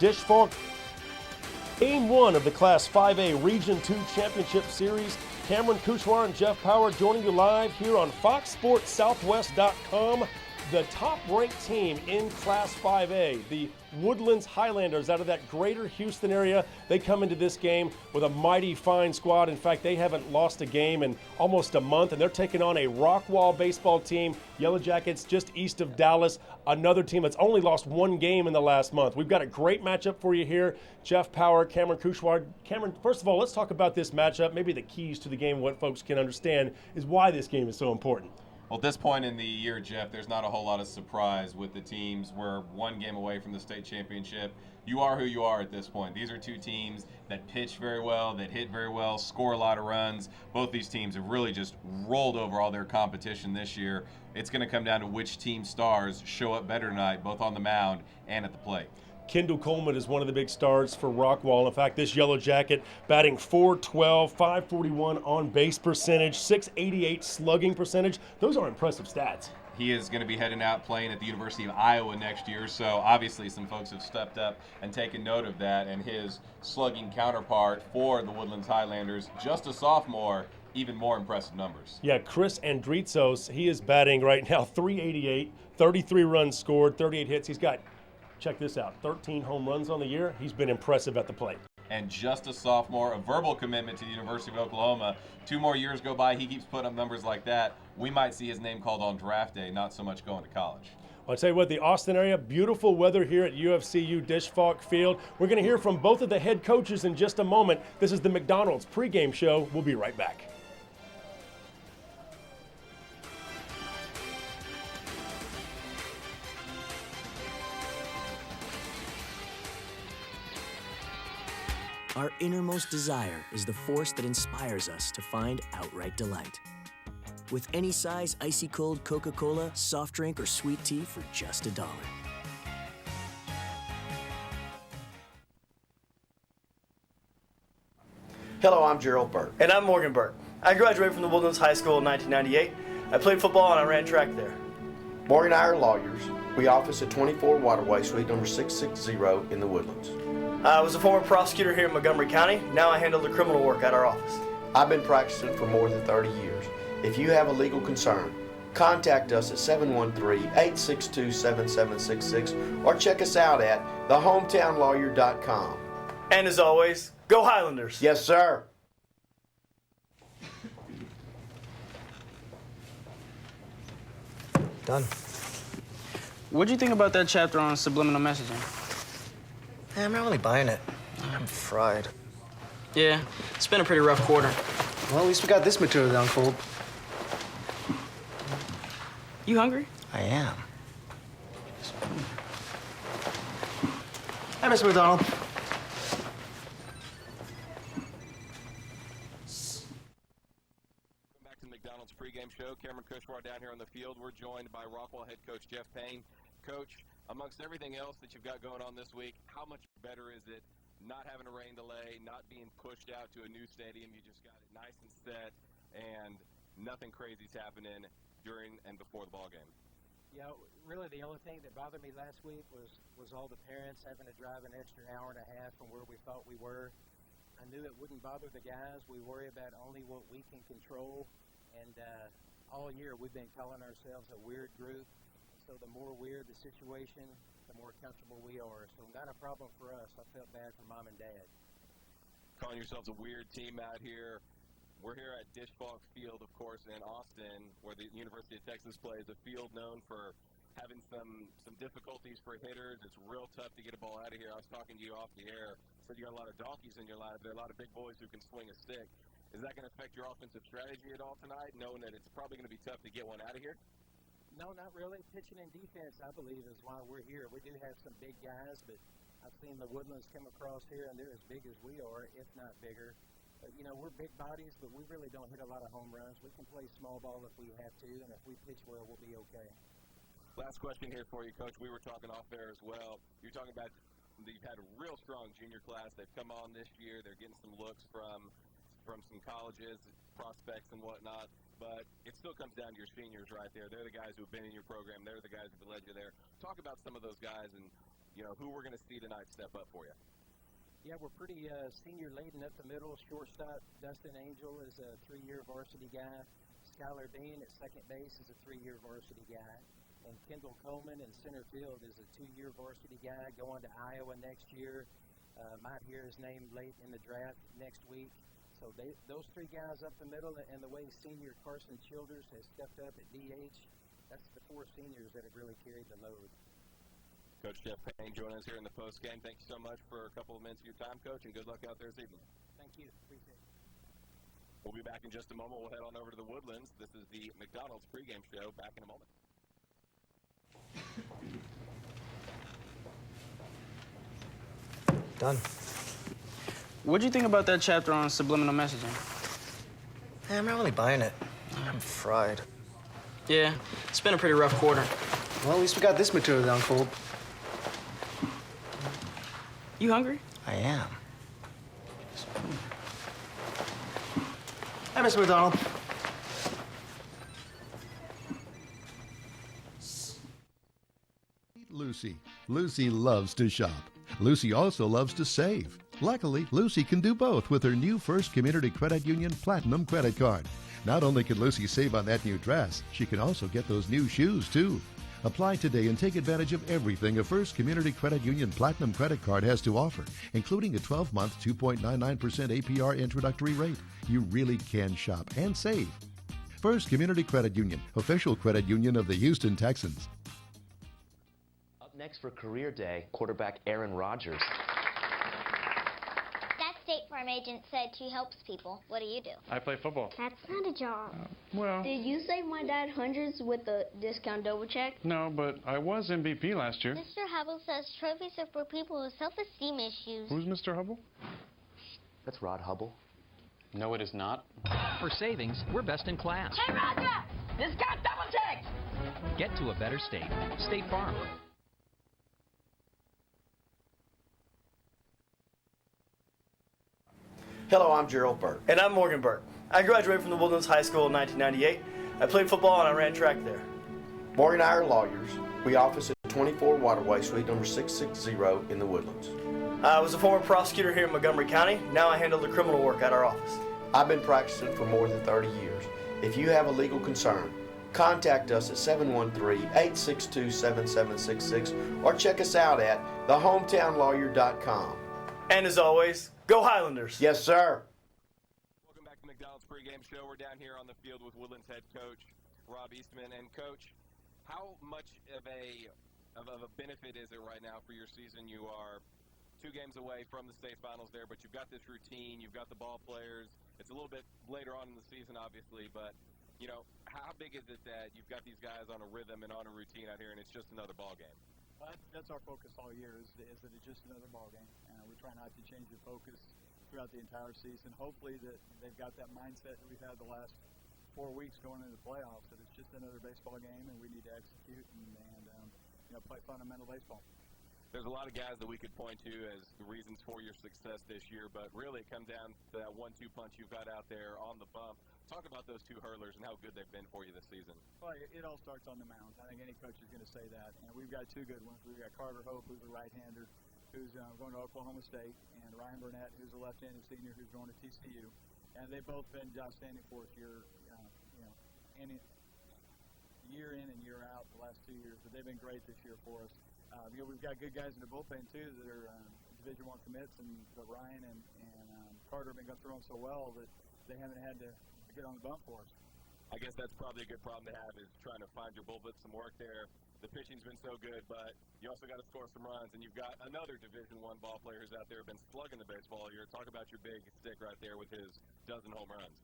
Dish Falk. Game 1 of the Class 5A Region 2 Championship Series. Cameron Kuchwar and Jeff Power joining you live here on FoxSportsSouthwest.com. The top-ranked team in Class 5A, the Woodlands Highlanders out of that greater Houston area, they come into this game with a mighty fine squad. In fact, they haven't lost a game in almost a month, and they're taking on a Rockwall baseball team, Yellowjackets, just east of Dallas, another team that's only lost one game in the last month. We've got a great matchup for you here. Jeff Power, Cameron Kuchwar. Cameron, first of all, let's talk about this matchup. Maybe the keys to the game, what folks can understand, is why this game is so important. Well, at this point in the year, Jeff, there's not a whole lot of surprise with the teams. We're one game away from the state championship. You are who you are at this point. These are two teams that pitch very well, that hit very well, score a lot of runs. Both these teams have really just rolled over all their competition this year. It's going to come down to which team stars show up better tonight, both on the mound and at the plate. Kendall Coleman is one of the big stars for Rockwall. In fact, this Yellow Jacket batting .412, .541 on base percentage, .688 slugging percentage. Those are impressive stats. He is going to be heading out playing at the University of Iowa next year, so obviously some folks have stepped up and taken note of that, and his slugging counterpart for the Woodlands Highlanders, just a sophomore, even more impressive numbers. Yeah, Chris Andrizos, he is batting right now .388, 33 runs scored, 38 hits. He's got, check this out, 13 home runs on the year. He's been impressive at the plate. And just a sophomore, a verbal commitment to the University of Oklahoma. 2 more years go by, he keeps putting up numbers like that. We might see his name called on draft day, not so much going to college. Well, I'll tell you what, the Austin area, beautiful weather here at UFCU Dish Falk Field. We're going to hear from both of the head coaches in just a moment. This is the McDonald's pregame show. We'll be right back. Our innermost desire is the force that inspires us to find outright delight. With any size icy cold Coca-Cola, soft drink, or sweet tea for just $1. Hello, I'm Gerald Burke. And I'm Morgan Burke. I graduated from the Woodlands High School in 1998. I played football and I ran track there. Morgan and I are lawyers. We office at 24 Waterway, Suite number 660 in the Woodlands. I was a former prosecutor here in Montgomery County. Now I handle the criminal work at our office. I've been practicing for more than 30 years. If you have a legal concern, contact us at 713-862-7766 or check us out at thehometownlawyer.com. And as always, go Highlanders! Yes, sir. Done. What'd you think about that chapter on subliminal messaging? I'm not really buying it. I'm fried. Yeah, it's been a pretty rough quarter. Well, at least we got this material down cold. You hungry? I am. Hi, Mr. McDonald. Welcome back to the McDonald's pregame show. Cameron Kuchwar down here on the field. We're joined by Rockwall head coach Jeff Payne. Coach, amongst everything else that you've got going on this week, how much better is it not having a rain delay, not being pushed out to a new stadium? You just got it nice and set, and nothing crazy's happening during and before the ball game. Yeah, really the only thing that bothered me last week was all the parents having to drive an extra hour and a half from where we thought we were. I knew it wouldn't bother the guys. We worry about only what we can control, and all year we've been calling ourselves a weird group. So the more weird the situation, the more comfortable we are. So not a problem for us. I felt bad for Mom and Dad. Calling yourselves a weird team out here. We're here at Dish Falk Field, of course, in Austin, where the University of Texas plays, a field known for having some difficulties for hitters. It's real tough to get a ball out of here. I was talking to you off the air. Said you got a lot of donkeys in your life. There are a lot of big boys who can swing a stick. Is that going to affect your offensive strategy at all tonight, knowing that it's probably going to be tough to get one out of here? No, not really. Pitching and defense, I believe, is why we're here. We do have some big guys, but I've seen the Woodlands come across here, and they're as big as we are, if not bigger. But, you know, we're big bodies, but we really don't hit a lot of home runs. We can play small ball if we have to, and if we pitch well, we'll be okay. Last question here for you, Coach. We were talking off there as well. You're talking about you've had a real strong junior class. They've come on this year. They're getting some looks from some colleges, prospects and whatnot, but it still comes down to your seniors right there. They're the guys who have been in your program. They're the guys who have led you there. Talk about some of those guys and who we're going to see tonight step up for you. Yeah, we're pretty senior-laden up the middle. Shortstop Dustin Angel is a 3-year varsity guy. Skylar Bean at second base is a 3-year varsity guy. And Kendall Coleman in center field is a 2-year varsity guy going to Iowa next year. Might hear his name late in the draft next week. So those 3 guys up the middle, and the way senior Carson Childers has stepped up at DH, that's the 4 seniors that have really carried the load. Coach Jeff Payne joining us here in the post game. Thank you so much for a couple of minutes of your time, Coach, and good luck out there this evening. Thank you. Appreciate it. We'll be back in just a moment. We'll head on over to the Woodlands. This is the McDonald's pregame show. Back in a moment. Done. What'd you think about that chapter on subliminal messaging? I'm not really buying it. I'm fried. Yeah, it's been a pretty rough quarter. Well, at least we got this material down cold. You hungry? I am. Hi, Mr. McDonald. Lucy. Lucy loves to shop. Lucy also loves to save. Luckily, Lucy can do both with her new First Community Credit Union Platinum Credit Card. Not only can Lucy save on that new dress, she can also get those new shoes, too. Apply today and take advantage of everything a First Community Credit Union Platinum Credit Card has to offer, including a 12-month 2.99% APR introductory rate. You really can shop and save. First Community Credit Union, official credit union of the Houston Texans. Up next for Career Day, quarterback Aaron Rodgers. That State Farm agent said she helps people. What do you do? I play football. That's not a job. Well, Did you save my dad hundreds with the discount double check? no, but I was MVP last year. Mr. Hubble says trophies are for people with self-esteem issues. Who's Mr. Hubble? That's Rod Hubble. No, it is not. For savings, we're best in class. Hey, Roger! Discount double check! Get to a better state. State Farm. Hello, I'm Gerald Burke. And I'm Morgan Burke. I graduated from the Woodlands High School in 1998. I played football and I ran track there. Morgan and I are lawyers. We office at 24 Waterway Suite number 660 in the Woodlands. I was a former prosecutor here in Montgomery County. Now I handle the criminal work at our office. I've been practicing for more than 30 years. If you have a legal concern, contact us at 713-862-7766 or check us out at thehometownlawyer.com. And as always, go Highlanders. Yes, sir. Welcome back to McDonald's pregame show. We're down here on the field with Woodlands head coach Rob Eastman. And coach, how much of a benefit is it right now for your season? You are 2 games away from the state finals there, but you've got this routine, you've got the ball players. It's a little bit later on in the season, obviously, but how big is it that you've got these guys on a rhythm and on a routine out here, and it's just another ball game? That's our focus all year, is that it's just another ball game. We try not to change the focus throughout the entire season. Hopefully that they've got that mindset that we've had the last 4 weeks going into the playoffs, that it's just another baseball game and we need to execute and play fundamental baseball. There's a lot of guys that we could point to as the reasons for your success this year, but really it comes down to that 1-2 punch you've got out there on the bump. Talk about those 2 hurlers and how good they've been for you this season. Well, it all starts on the mound. I think any coach is going to say that. And we've got 2 good ones. We've got Carter Hope, who's a right-hander, who's going to Oklahoma State, and Ryan Burnett, who's a left-handed senior, who's going to TCU. And they've both been outstanding for us year in and year out the last 2 years. But they've been great this year for us. We've got good guys in the bullpen, too, that are Division I commits, and Ryan and Carter have been throwing so well that they haven't had to get on the bump for us. I guess that's probably a good problem to have, is trying to find your bullpen some work there. The pitching's been so good, but you also got to score some runs, and you've got another Division I ball player who's out there been slugging the baseball all year. Talk about your big stick right there with his dozen home runs.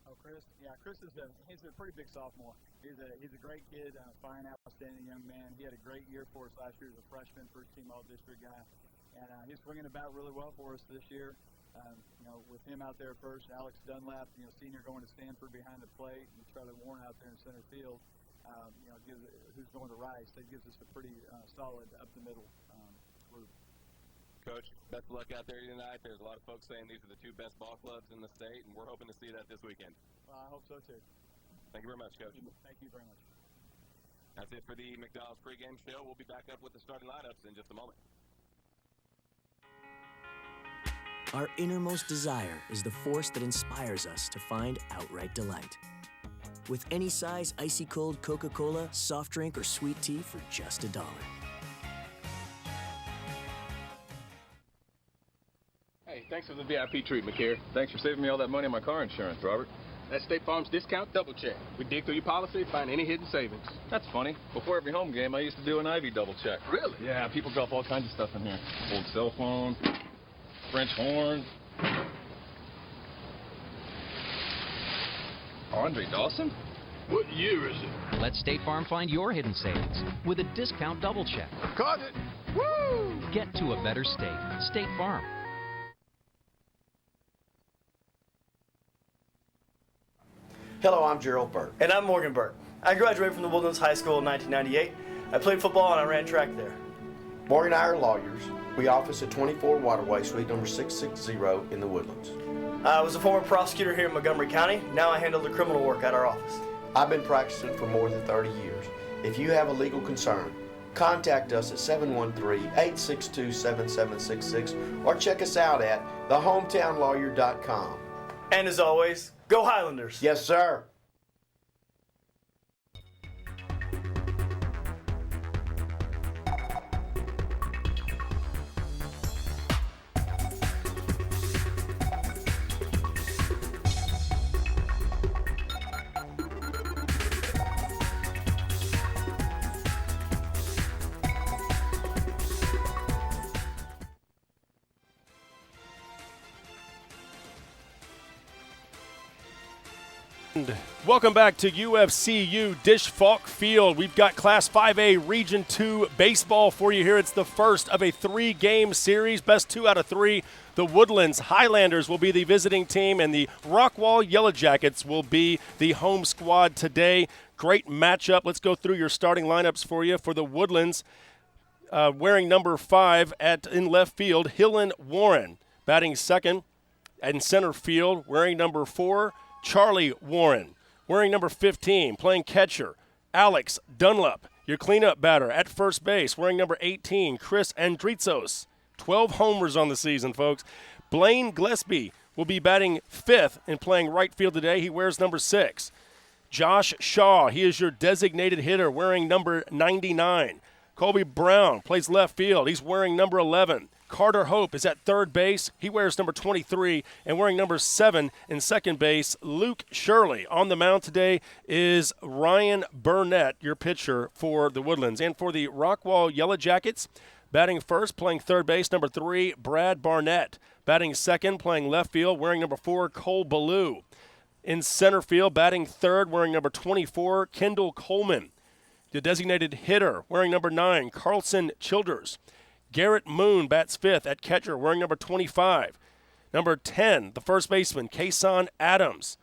Oh, Chris? Yeah, Chris he's a pretty big sophomore. He's a great kid, fine, outstanding young man. He had a great year for us last year as a freshman, first-team all-district guy. And he's swinging the bat really well for us this year. With him out there first, Alex Dunlap, senior, going to Stanford behind the plate, and Charlie Warren out there in center field, who's going to Rice. That gives us a pretty solid up-the-middle group. Coach, best of luck out there tonight. There's a lot of folks saying these are the 2 best ball clubs in the state, and we're hoping to see that this weekend. Well, I hope so, too. Thank you very much, Coach. Thank you very much. That's it for the McDonald's pregame show. We'll be back up with the starting lineups in just a moment. Our innermost desire is the force that inspires us to find outright delight. With any size icy cold Coca-Cola, soft drink, or sweet tea for just $1. Hey, thanks for the VIP treatment, here. Thanks for saving me all that money on my car insurance, Robert. That's State Farm's discount double check. We dig through your policy, find any hidden savings. That's funny. Before every home game, I used to do an Ivy double check. Really? Yeah, people drop all kinds of stuff in here. Old cell phone, French horn. Andre Dawson? What year is it? Let State Farm find your hidden savings with a discount double check. Caught it! Woo! Get to a better state. State Farm. Hello, I'm Gerald Burke. And I'm Morgan Burke. I graduated from the Woodlands High School in 1998. I played football and I ran track there. Morgan and I are lawyers. We office at 24 Waterway Suite number 660 in the Woodlands. I was a former prosecutor here in Montgomery County. Now I handle the criminal work at our office. I've been practicing for more than 30 years. If you have a legal concern, contact us at 713-862-7766 or check us out at thehometownlawyer.com. And as always, go Highlanders! Yes, sir. Welcome back to UFCU Dish Falk Field. We've got Class 5A Region 2 baseball for you here. It's the first of a 3-game series, best 2 out of 3. The Woodlands Highlanders will be the visiting team, and the Rockwall Yellowjackets will be the home squad today. Great matchup. Let's go through your starting lineups for you. For the Woodlands, wearing number 5 in left field, Hillen Warren. Batting second and center field, wearing number 4, Charlie Warren. Wearing number 15, playing catcher, Alex Dunlap. Your cleanup batter at first base, wearing number 18, Chris Andritzos. 12 homers on the season, folks. Blaine Gillespie will be batting 5th and playing right field today. He wears number 6. Josh Shaw, he is your designated hitter, wearing number 99. Colby Brown plays left field. He's wearing number 11. Carter Hope is at third base. He wears number 23, and wearing number 7 in second base, Luke Shirley. On the mound today is Ryan Burnett, your pitcher for the Woodlands. And for the Rockwall Yellowjackets, batting first, playing third base, number 3, Brad Barnett. Batting second, playing left field, wearing number 4, Cole Ballou. In center field, batting third, wearing number 24, Kendall Coleman. The designated hitter, wearing number 9, Carlson Childers. Garrett Moon bats 5th at catcher, wearing number 25. Number 10, the first baseman, Kason Adams.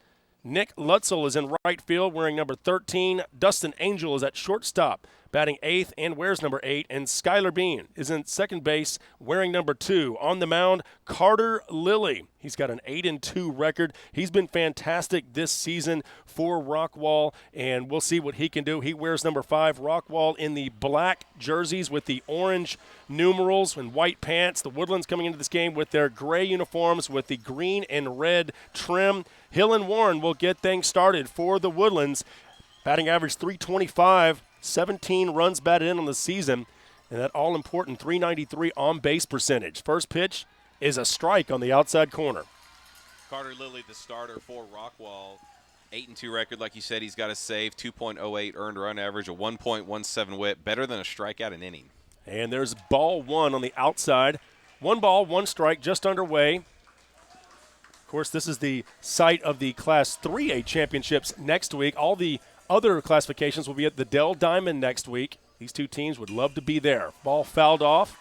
Nick Lutzel is in right field, wearing number 13. Dustin Angel is at shortstop, batting 8th and wears number 8. And Skylar Bean is in second base, wearing number 2. On the mound, Carter Lilly. He's got an 8-2 record. He's been fantastic this season for Rockwall, and we'll see what he can do. He wears number 5. Rockwall in the black jerseys with the orange numerals and white pants. The Woodlands coming into this game with their gray uniforms with the green and red trim. Hill and Warren will get things started for the Woodlands. Batting average .325, 17 runs batted in on the season, and that all-important .393 on-base percentage. First pitch is a strike on the outside corner. Carter Lilly, the starter for Rockwall. 8-2 record, like you said. He's got a save, 2.08 earned run average, a 1.17 whip, better than a strikeout an inning. And there's ball 1 on the outside. 1 ball, 1 strike, just underway. Of course, this is the site of the Class 3A championships next week. All the other classifications will be at the Dell Diamond next week. These two teams would love to be there. Ball fouled off.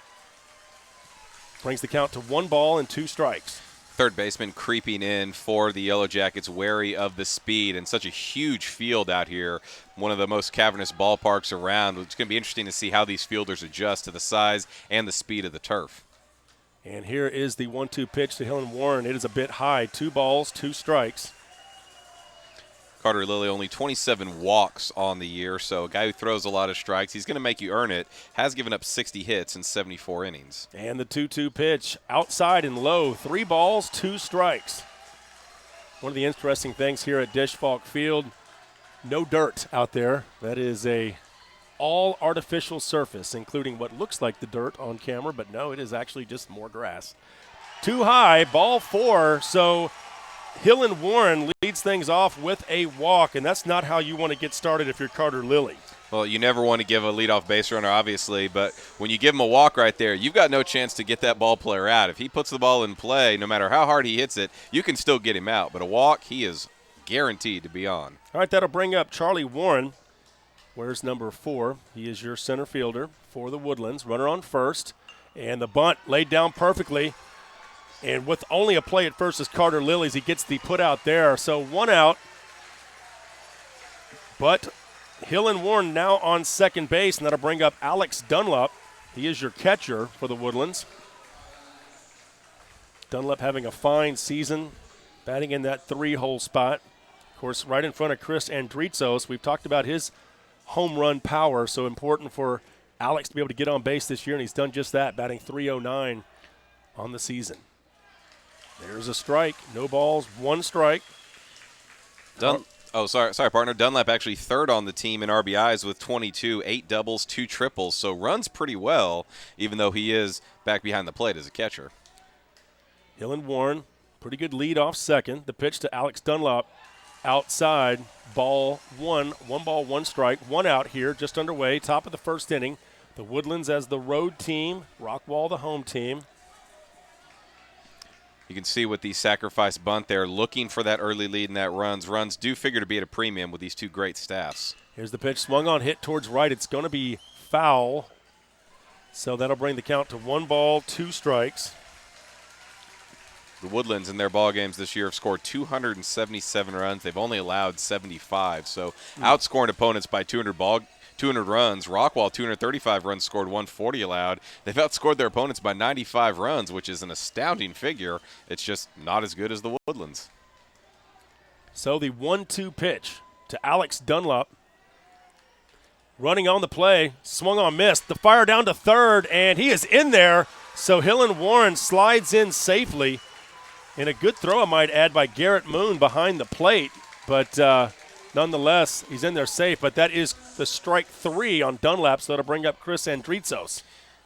Brings the count to 1 ball and 2 strikes. Third baseman creeping in for the Yellowjackets, wary of the speed, and such a huge field out here, one of the most cavernous ballparks around. It's going to be interesting to see how these fielders adjust to the size and the speed of the turf. And here is the 1-2 pitch to Hill and Warren. It is a bit high. 2 balls, 2 strikes. Carter Lilly, only 27 walks on the year, so a guy who throws a lot of strikes. He's going to make you earn it. Has given up 60 hits in 74 innings. And the 2-2 pitch, outside and low, 3 balls, 2 strikes. One of the interesting things here at Dish Falk Field, no dirt out there. That is a all artificial surface, including what looks like the dirt on camera, but no, it is actually just more grass. Too high, ball 4, so Hill and Warren leads things off with a walk, and that's not how you want to get started if you're Carter Lilly. Well, you never want to give a leadoff base runner, obviously, but when you give him a walk right there, you've got no chance to get that ball player out. If he puts the ball in play, no matter how hard he hits it, you can still get him out. But a walk, he is guaranteed to be on. All right, that'll bring up Charlie Warren. Where's number 4? He is your center fielder for the Woodlands. Runner on first, and the bunt laid down perfectly. And with only a play at first is Carter Lilly's, he gets the put out there. So 1 out. But Hill and Warren now on second base, and that'll bring up Alex Dunlap. He is your catcher for the Woodlands. Dunlap having a fine season, batting in that 3-hole spot. Of course, right in front of Chris Andritzos. We've talked about his home run power, so important for Alex to be able to get on base this year, and he's done just that, batting .309 on the season. There's a strike. No balls, 1 strike. Sorry, partner. Dunlap actually third on the team in RBIs with 22, 8 doubles, 2 triples, so runs pretty well, even though he is back behind the plate as a catcher. Hill and Warren, pretty good lead off second. The pitch to Alex Dunlap outside, ball 1, 1 ball, 1 strike, 1 out here, just underway, top of the first inning. The Woodlands as the road team, Rockwall the home team. You can see with the sacrifice bunt there, looking for that early lead and that runs. Runs do figure to be at a premium with these 2 great staffs. Here's the pitch, swung on, hit towards right. It's going to be foul. So that'll bring the count to 1 ball, 2 strikes. The Woodlands in their ball games this year have scored 277 runs. They've only allowed 75, so outscoring opponents by 200 runs. Rockwall, 235 runs scored, 140 allowed. They've outscored their opponents by 95 runs, which is an astounding figure. It's just not as good as the Woodlands. So the 1-2 pitch to Alex Dunlap. Running on the play, swung on, missed. The fire down to third, and he is in there. So Hill and Warren slides in safely. And a good throw, I might add, by Garrett Moon behind the plate. But nonetheless, he's in there safe. But that is the strike 3 on Dunlap, so that'll bring up Chris Andritzos.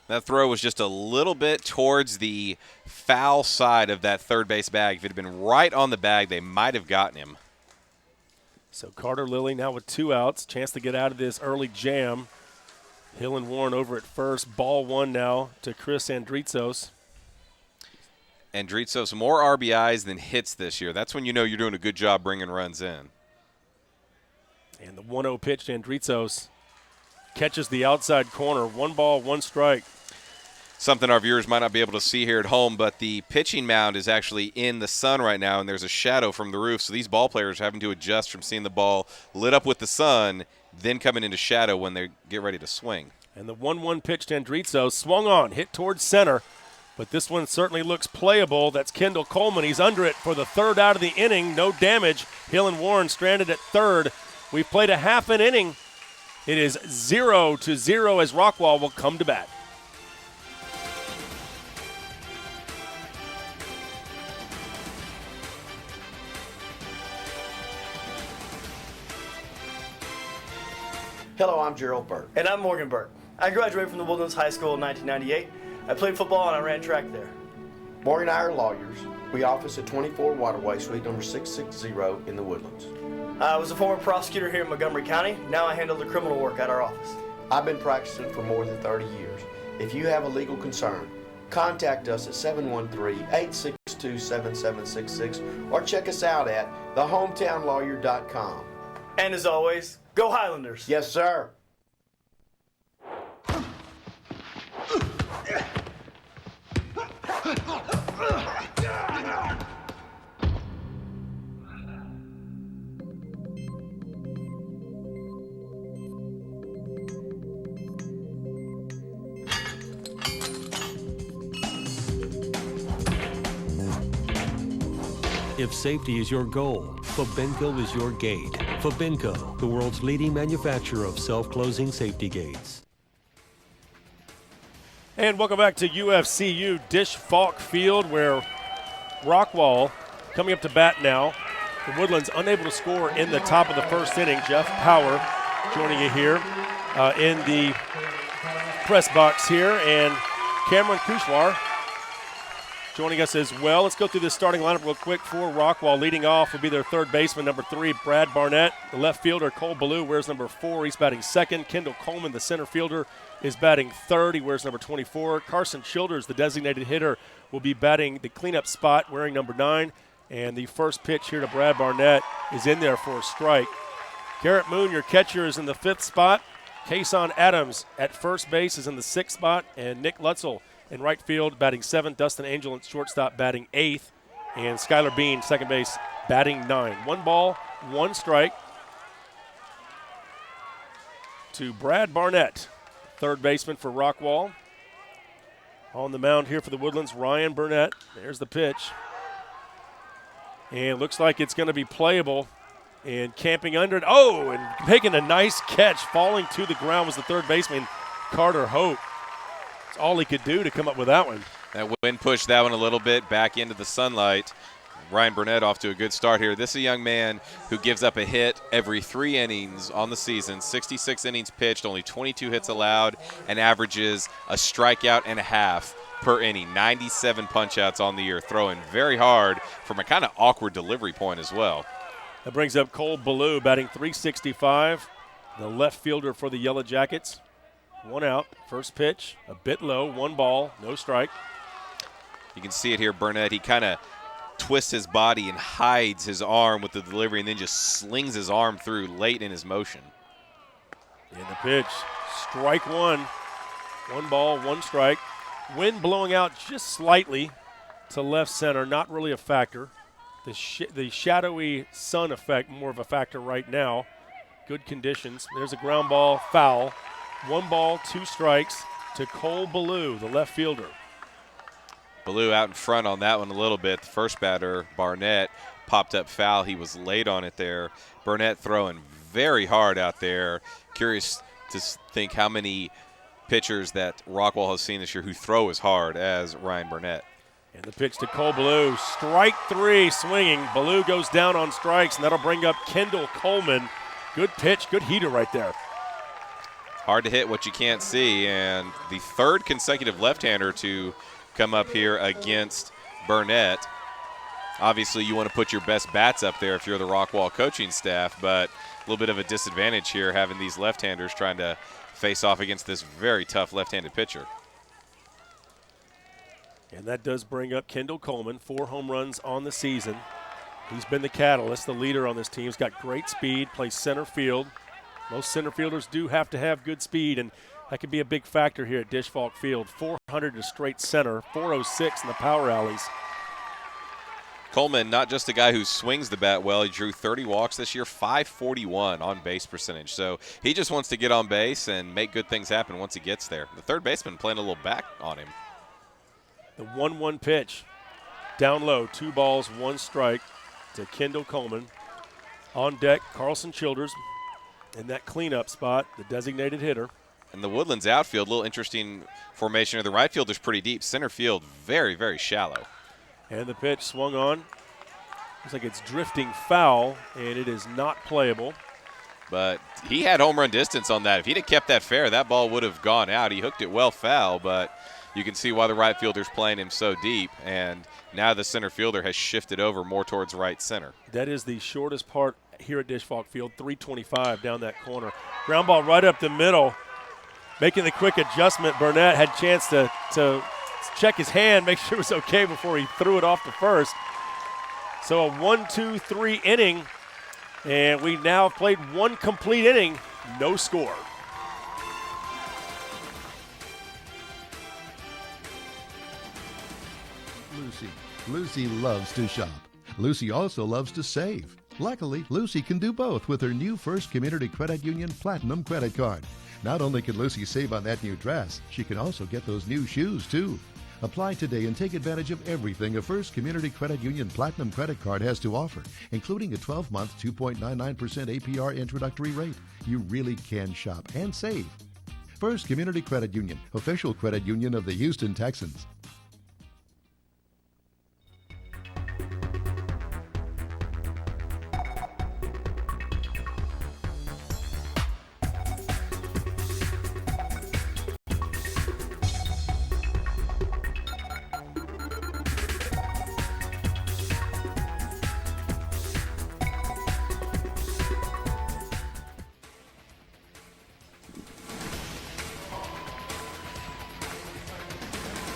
That throw was just a little bit towards the foul side of that third base bag. If it had been right on the bag, they might have gotten him. So Carter Lilly now with 2 outs. Chance to get out of this early jam. Hill and Warren over at first. Ball 1 now to Chris Andritzos. Andritzos, more RBIs than hits this year. That's when you know you're doing a good job bringing runs in. And the 1-0 pitch to Andritzos catches the outside corner. 1 ball, 1 strike. Something our viewers might not be able to see here at home, but the pitching mound is actually in the sun right now, and there's a shadow from the roof. So these ball players are having to adjust from seeing the ball lit up with the sun, then coming into shadow when they get ready to swing. And the 1-1 pitch to Andritzos, swung on, hit towards center. But this one certainly looks playable. That's Kendall Coleman. He's under it for the 3rd out of the inning. No damage. Hill and Warren stranded at 3rd. We've played a half an inning. It is 0-0 as Rockwall will come to bat. Hello, I'm Gerald Burke. And I'm Morgan Burke. I graduated from the Woodlands High School in 1998. I played football and I ran track there. Morgan and I are lawyers. We office at 24 Waterway Suite number 660 in the Woodlands. I was a former prosecutor here in Montgomery County. Now I handle the criminal work at our office. I've been practicing for more than 30 years. If you have a legal concern, contact us at 713-862-7766 or check us out at thehometownlawyer.com. And as always, go Highlanders. Yes, sir. If safety is your goal, Fabinco is your gate. Fabinco, the world's leading manufacturer of self-closing safety gates. And welcome back to UFCU Dish Falk Field, where Rockwall coming up to bat now. The Woodlands unable to score in the top of the first inning. Jeff Power joining you here in the press box here, and Cameron Kushlar joining us as well. Let's go through this starting lineup real quick for Rockwall. Leading off will be their third baseman, number 3, Brad Barnett. The left fielder, Cole Ballou, wears number 4. He's batting second. Kendall Coleman, the center fielder, is batting third. He wears number 24. Carson Childers, the designated hitter, will be batting the cleanup spot, wearing number 9. And the first pitch here to Brad Barnett is in there for a strike. Garrett Moon, your catcher, is in the 5th spot. Kason Adams at first base is in the 6th spot. And Nick Lutzel in right field batting 7th. Dustin Angel at shortstop batting 8th. And Skylar Bean, second base, batting 9. 1 ball, 1 strike to Brad Barnett, third baseman for Rockwall. On the mound here for the Woodlands, Ryan Burnett. There's the pitch. And looks like it's going to be playable. And camping under it. Oh, and making a nice catch. Falling to the ground was the third baseman, Carter Hope. That's all he could do to come up with that one. That wind pushed that one a little bit back into the sunlight. Ryan Burnett off to a good start here. This is a young man who gives up a hit every 3 innings on the season, 66 innings pitched, only 22 hits allowed, and averages a strikeout and a half per inning, 97 punch-outs on the year, throwing very hard from a kind of awkward delivery point as well. That brings up Cole Ballou, batting .365, the left fielder for the Yellowjackets. 1 out, first pitch, a bit low, 1 ball, no strike. You can see it here, Burnett. He kind of twists his body and hides his arm with the delivery and then just slings his arm through late in his motion. And the pitch, strike 1. 1 ball, 1 strike. Wind blowing out just slightly to left center, not really a factor. The shadowy sun effect, more of a factor right now. Good conditions. There's a ground ball, foul. 1 ball, 2 strikes to Cole Ballou, the left fielder. Ballou out in front on that one a little bit. The first batter, Barnett, popped up foul. He was late on it there. Burnett throwing very hard out there. Curious to think how many pitchers that Rockwall has seen this year who throw as hard as Ryan Burnett. And the pitch to Cole Ballou, strike 3 swinging. Ballou goes down on strikes, and that'll bring up Kendall Coleman. Good pitch, good heater right there. Hard to hit what you can't see, and the 3rd consecutive left-hander to come up here against Burnett. Obviously, you want to put your best bats up there if you're the Rockwall coaching staff, but a little bit of a disadvantage here having these left-handers trying to face off against this very tough left-handed pitcher. And that does bring up Kendall Coleman, 4 home runs on the season. He's been the catalyst, the leader on this team. He's got great speed, plays center field. Most center fielders do have to have good speed, and that could be a big factor here at Dish Falk Field. 400 to straight center, 406 in the power alleys. Coleman, not just a guy who swings the bat well. He drew 30 walks this year, 541 on base percentage. So he just wants to get on base and make good things happen once he gets there. The third baseman playing a little back on him. The 1-1 pitch, down low, 2 balls, 1 strike to Kendall Coleman. On deck, Carlson Childers in that cleanup spot, the designated hitter. And the Woodlands outfield, a little interesting formation here. The right field is pretty deep. Center field, very, very shallow. And the pitch swung on. Looks like it's drifting foul, and it is not playable. But he had home run distance on that. If he'd have kept that fair, that ball would have gone out. He hooked it well foul, but you can see why the right fielder's playing him so deep. And now the center fielder has shifted over more towards right center. That is the shortest part here at Dish Falk Field, 325 down that corner. Ground ball right up the middle. Making the quick adjustment, Burnett had a chance to check his hand, make sure it was okay before he threw it off to first. So a 1-2-3 inning, and we now have played 1 complete inning, no score. Lucy loves to shop. Lucy also loves to save. Luckily, Lucy can do both with her new First Community Credit Union Platinum Credit Card. Not only can Lucy save on that new dress, she can also get those new shoes, too. Apply today and take advantage of everything a First Community Credit Union Platinum Credit Card has to offer, including a 12-month 2.99% APR introductory rate. You really can shop and save. First Community Credit Union, official credit union of the Houston Texans.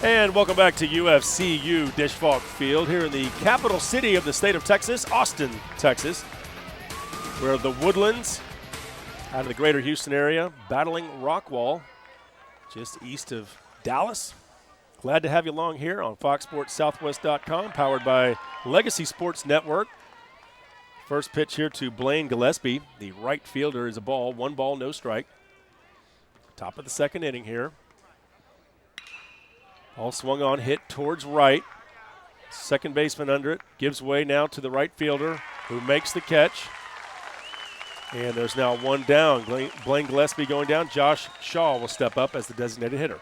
And welcome back to UFCU Disch-Falk Field here in the capital city of the state of Texas, Austin, Texas, where the Woodlands out of the greater Houston area battling Rockwall just east of Dallas. Glad to have you along here on FoxSportsSouthwest.com, powered by Legacy Sports Network. First pitch here to Blaine Gillespie. The right fielder is a ball, 1 ball, no strike. Top of the second inning here. All swung on, hit towards right. Second baseman under it. Gives way now to the right fielder who makes the catch. And there's now 1 down. Blaine Gillespie going down. Josh Shaw will step up as the designated hitter.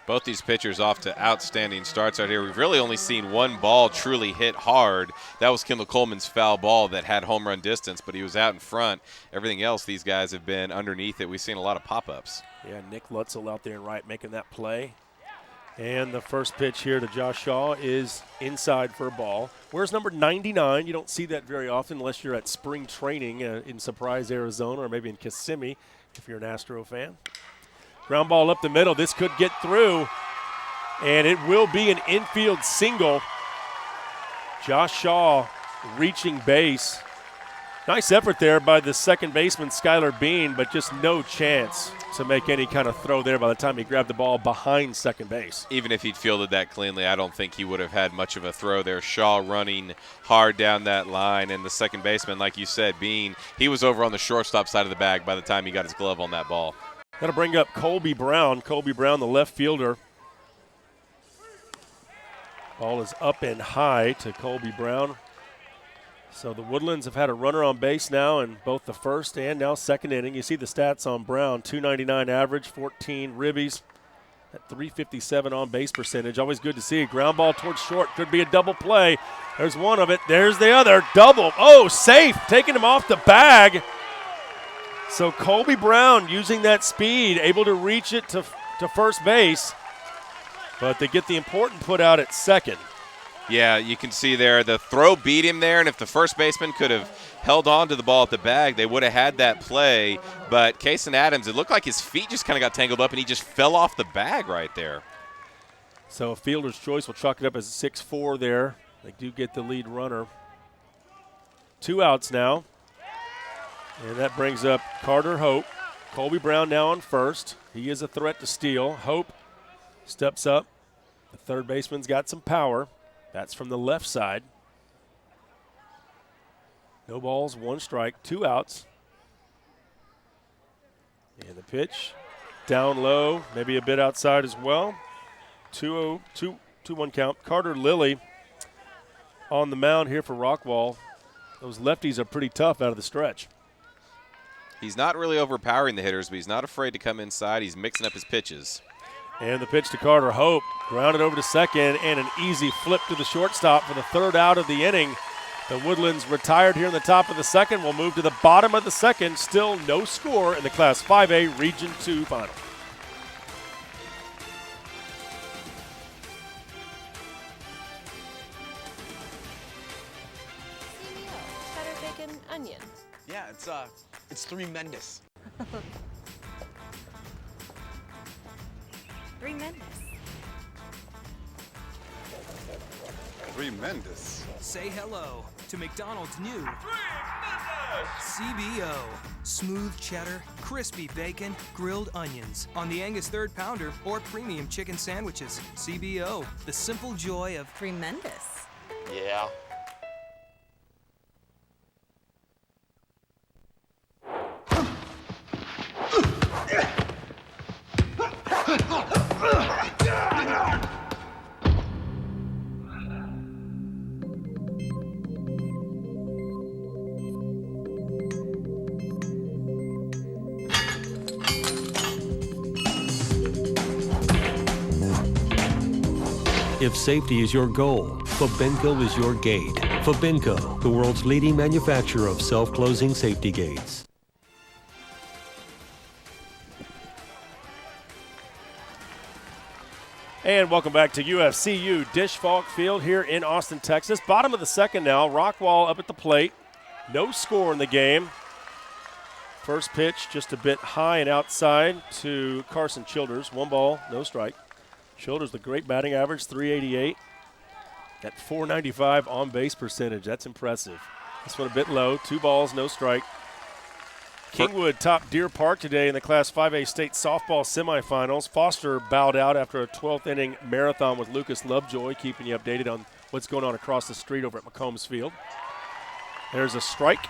Both these pitchers off to outstanding starts out here. We've really only seen 1 ball truly hit hard. That was Kendall Coleman's foul ball that had home run distance, but he was out in front. Everything else, these guys have been underneath it. We've seen a lot of pop-ups. Yeah, Nick Lutzel out there in right making that play. And the first pitch here to Josh Shaw is inside for a ball. Where's number 99? You don't see that very often unless you're at spring training in Surprise, Arizona, or maybe in Kissimmee if you're an Astro fan. Ground ball up the middle. This could get through, and it will be an infield single. Josh Shaw reaching base. Nice effort there by the second baseman, Skylar Bean, but just no chance to make any kind of throw there by the time he grabbed the ball behind second base. Even if he'd fielded that cleanly, I don't think he would have had much of a throw there. Shaw running hard down that line, and the second baseman, like you said, Bean, he was over on the shortstop side of the bag by the time he got his glove on that ball. That'll bring up Colby Brown. Colby Brown, the left fielder. Ball is up and high to Colby Brown. So the Woodlands have had a runner on base now in both the first and now second inning. You see the stats on Brown, 299 average, 14 ribbies, at 357 on base percentage. Always good to see. Ground ball towards short. Could be a double play. There's one of it. There's the other. Double. Oh, safe. Taking him off the bag. So Colby Brown using that speed, able to reach it to first base. But they get the important put out at second. Yeah, you can see there the throw beat him there, and if the first baseman could have held on to the ball at the bag, they would have had that play. But Kason Adams, it looked like his feet just kind of got tangled up, and he just fell off the bag right there. So a fielder's choice will chalk it up as a 6-4 there. They do get the lead runner. 2 outs now. And that brings up Carter Hope. Colby Brown now on first. He is a threat to steal. Hope steps up. The third baseman's got some power. That's from the left side. No balls, 1 strike, 2 outs. And the pitch down low, maybe a bit outside as well. 2-1 count. Carter Lilly on the mound here for Rockwall. Those lefties are pretty tough out of the stretch. He's not really overpowering the hitters, but he's not afraid to come inside. He's mixing up his pitches. And the pitch to Carter Hope, grounded over to second, and an easy flip to the shortstop for the 3rd out of the inning. The Woodlands retired here in the top of the second. We'll move to the bottom of the second. Still no score in the Class 5A Region 2 final. Cheddar, bacon, onion. Yeah, it's tremendous. Tremendous. Tremendous. Say hello to McDonald's new CBO. Smooth cheddar, crispy bacon, grilled onions on the Angus 3rd Pounder or premium chicken sandwiches. CBO, the simple joy of tremendous. Yeah. If safety is your goal, Fabinco is your gate. Fabinco, the world's leading manufacturer of self-closing safety gates. And welcome back to UFCU Dish Falk Field here in Austin, Texas. Bottom of the second now. Rockwall up at the plate. No score in the game. First pitch just a bit high and outside to Carson Childers. 1 ball, no strike. Childers, the great batting average, 388. At 495 on base percentage. That's impressive. This one a bit low. 2 balls, no strike. Kingwood topped Deer Park today in the Class 5A state softball semifinals. Foster bowed out after a 12th inning marathon with Lucas Lovejoy, keeping you updated on what's going on across the street over at McCombs Field. There's a strike.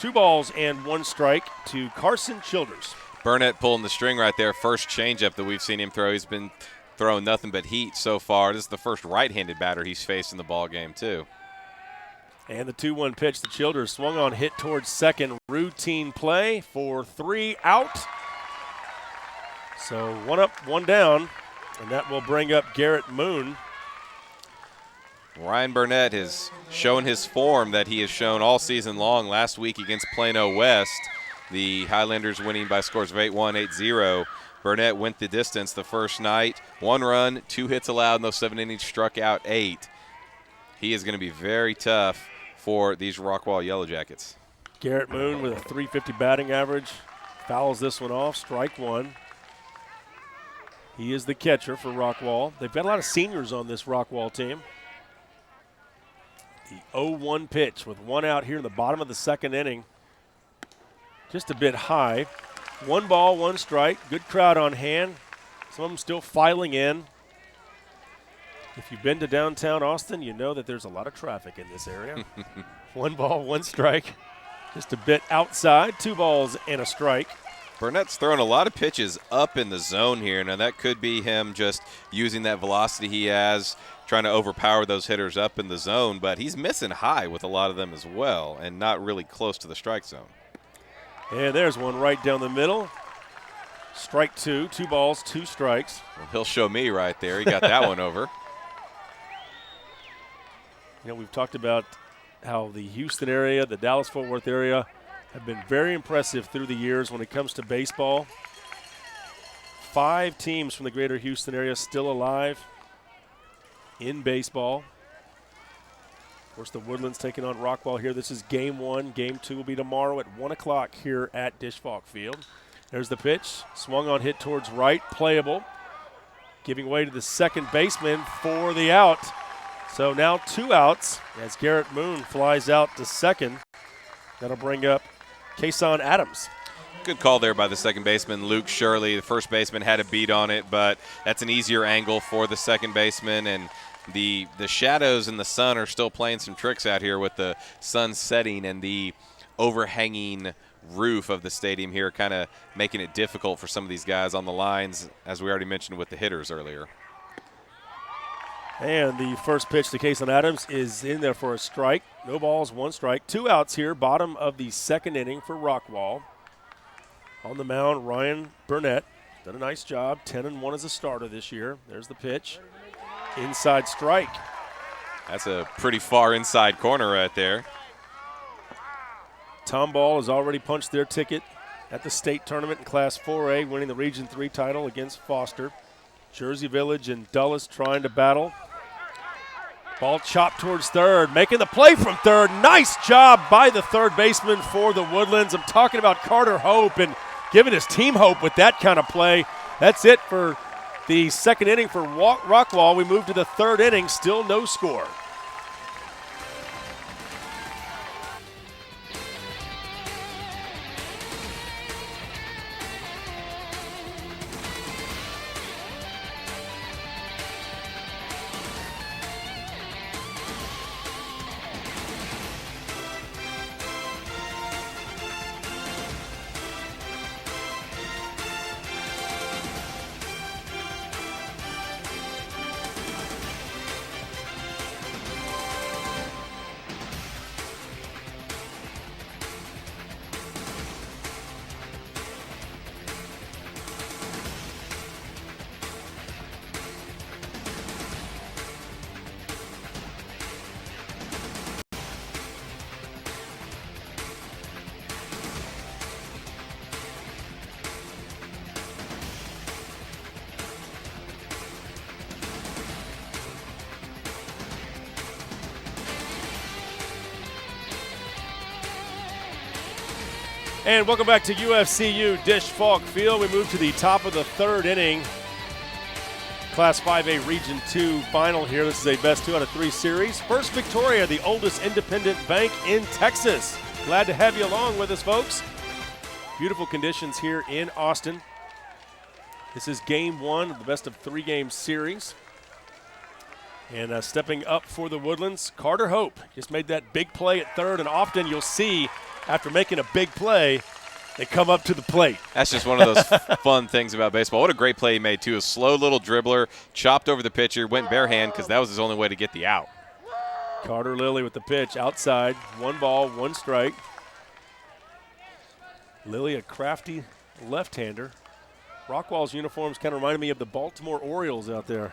2 balls and 1 strike to Carson Childers. Burnett pulling the string right there. First changeup that we've seen him throw. He's been throwing nothing but heat so far. This is the first right-handed batter he's faced in the ball game too. And the 2-1 pitch to Childers. Swung on, hit towards second. Routine play for 3 out. So 1 up, 1 down. And that will bring up Garrett Moon. Ryan Burnett has shown his form that he has shown all season long. Last week against Plano West, the Highlanders winning by scores of 8-1, 8-0. Burnett went the distance the first night. 1 run, 2 hits allowed in those 7 innings, struck out 8. He is going to be very tough for these Rockwall Yellowjackets. Garrett Moon with a 350 batting average. Fouls this one off, strike 1. He is the catcher for Rockwall. They've got a lot of seniors on this Rockwall team. The 0-1 pitch with 1 out here in the bottom of the second inning. Just a bit high. 1 ball, 1 strike. Good crowd on hand. Some of them still filing in. If you've been to downtown Austin, you know that there's a lot of traffic in this area. 1 ball, 1 strike. Just a bit outside. 2 balls and a strike. Burnett's throwing a lot of pitches up in the zone here. Now, that could be him just using that velocity he has, trying to overpower those hitters up in the zone, but he's missing high with a lot of them as well and not really close to the strike zone. And there's one right down the middle. Strike 2, 2 balls, 2 strikes. Well, he'll show me right there. He got that one over. You know, we've talked about how the Houston area, the Dallas-Fort Worth area have been very impressive through the years when it comes to baseball. 5 teams from the greater Houston area still alive in baseball. Of course, the Woodlands taking on Rockwall here. This is game 1. Game 2 will be tomorrow at 1 o'clock here at Dish Falk Field. There's the pitch. Swung on, hit towards right. Playable. Giving way to the second baseman for the out. So now 2 outs as Garrett Moon flies out to second. That'll bring up Kason Adams. Good call there by the second baseman, Luke Shirley. The first baseman had a beat on it, but that's an easier angle for the second baseman. And the shadows and the sun are still playing some tricks out here with the sun setting and the overhanging roof of the stadium here, kind of making it difficult for some of these guys on the lines, as we already mentioned with the hitters earlier. And the first pitch to Kason Adams is in there for a strike. No balls, 1 strike. 2 outs here, bottom of the second inning for Rockwall. On the mound, Ryan Burnett done a nice job. 10-1 as a starter this year. There's the pitch. Inside strike. That's a pretty far inside corner right there. Tomball has already punched their ticket at the state tournament in Class 4A, winning the Region 3 title against Foster. Jersey Village and Dulles trying to battle. Ball chopped towards third, making the play from third. Nice job by the third baseman for the Woodlands. I'm talking about Carter Hope and giving his team hope with that kind of play. That's it for the second inning for Rockwall. We move to the third inning, still no score. And welcome back to UFCU Dish Falk Field. We move to the top of the third inning. Class 5A Region 2 final here. This is a best 2-out-of-3 series. First Victoria, the oldest independent bank in Texas. Glad to have you along with us, folks. Beautiful conditions here in Austin. This is game one of the best of 3 game series. And stepping up for the Woodlands, Carter Hope just made that big play at third, and often you'll see after making a big play, they come up to the plate. That's just one of those fun things about baseball. What a great play he made, too. A slow little dribbler, chopped over the pitcher, went bare hand because that was his only way to get the out. Carter Lilly with the pitch outside. 1 ball, 1 strike. Lilly, a crafty left-hander. Rockwall's uniforms kind of reminded me of the Baltimore Orioles out there.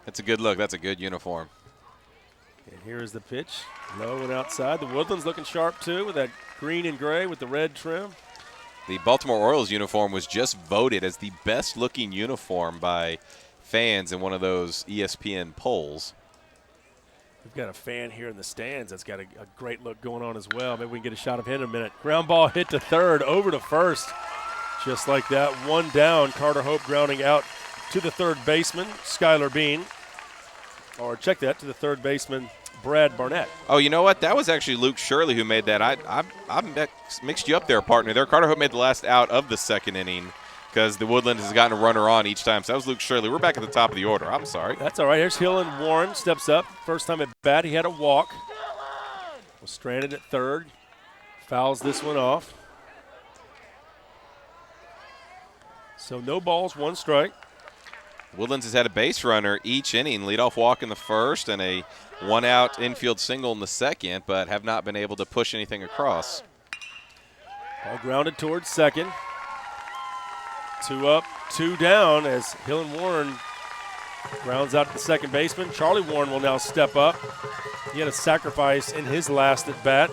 That's a good look. That's a good uniform. And here is the pitch. Low and outside. The Woodlands looking sharp, too, with that green and gray with the red trim. The Baltimore Orioles uniform was just voted as the best-looking uniform by fans in one of those ESPN polls. We've got a fan here in the stands that's got a great look going on as well. Maybe we can get a shot of him in a minute. Ground ball hit to third, over to first. Just like that, 1 down. Carter Hope grounding out to the third baseman, Skylar Bean. Or check that, to the third baseman, Brad Barnett. Oh, you know what? That was actually Luke Shirley who made that. I mixed you up there, partner. There, Carter Hope made the last out of the second inning because the Woodlands has gotten a runner on each time. So that was Luke Shirley. We're back at the top of the order. I'm sorry. That's all right. Here's Hillen Warren, steps up. First time at bat, he had a walk. Was stranded at third. Fouls this one off. So no balls, 1 strike. Woodlands has had a base runner each inning, leadoff walk in the first and a 1-out infield single in the second, but have not been able to push anything across. Ball grounded towards second. 2 up, 2 down as Hillen Warren grounds out to the second baseman. Charlie Warren will now step up. He had a sacrifice in his last at bat.